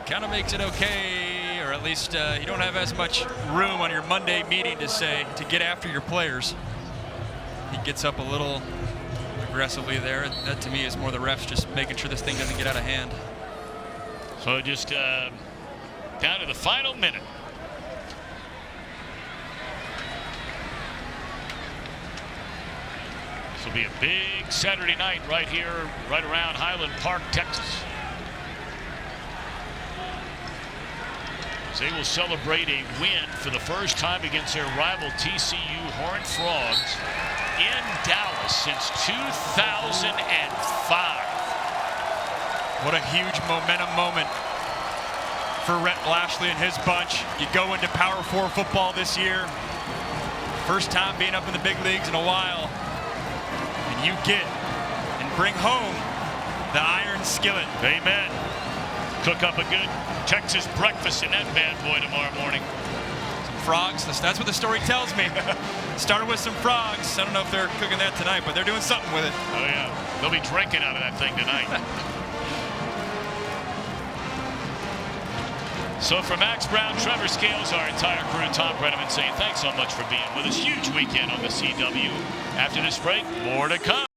kind of makes it okay, or at least you don't have as much room on your Monday meeting to get after your players. He gets up a little aggressively there. That to me is more the refs just making sure this thing doesn't get out of hand. So just down to the final minute. This will be a big Saturday night right here, right around Highland Park, Texas. They will celebrate a win for the first time against their rival TCU Horned Frogs in Dallas since 2005. What a huge momentum moment for Rhett Lashley and his bunch. You go into Power 4 football this year. First time being up in the big leagues in a while. And you get and bring home the Iron Skillet. Amen. Cook up a good Texas breakfast in that bad boy tomorrow morning. Some frogs, that's what the story tells me. Started with some frogs. I don't know if they're cooking that tonight, but they're doing something with it. Oh yeah, they'll be drinking out of that thing tonight. So for Max Brown, Trevor Scales, our entire crew, Tom Brenneman saying thanks so much for being with us. Huge weekend on the CW. After this break, more to come.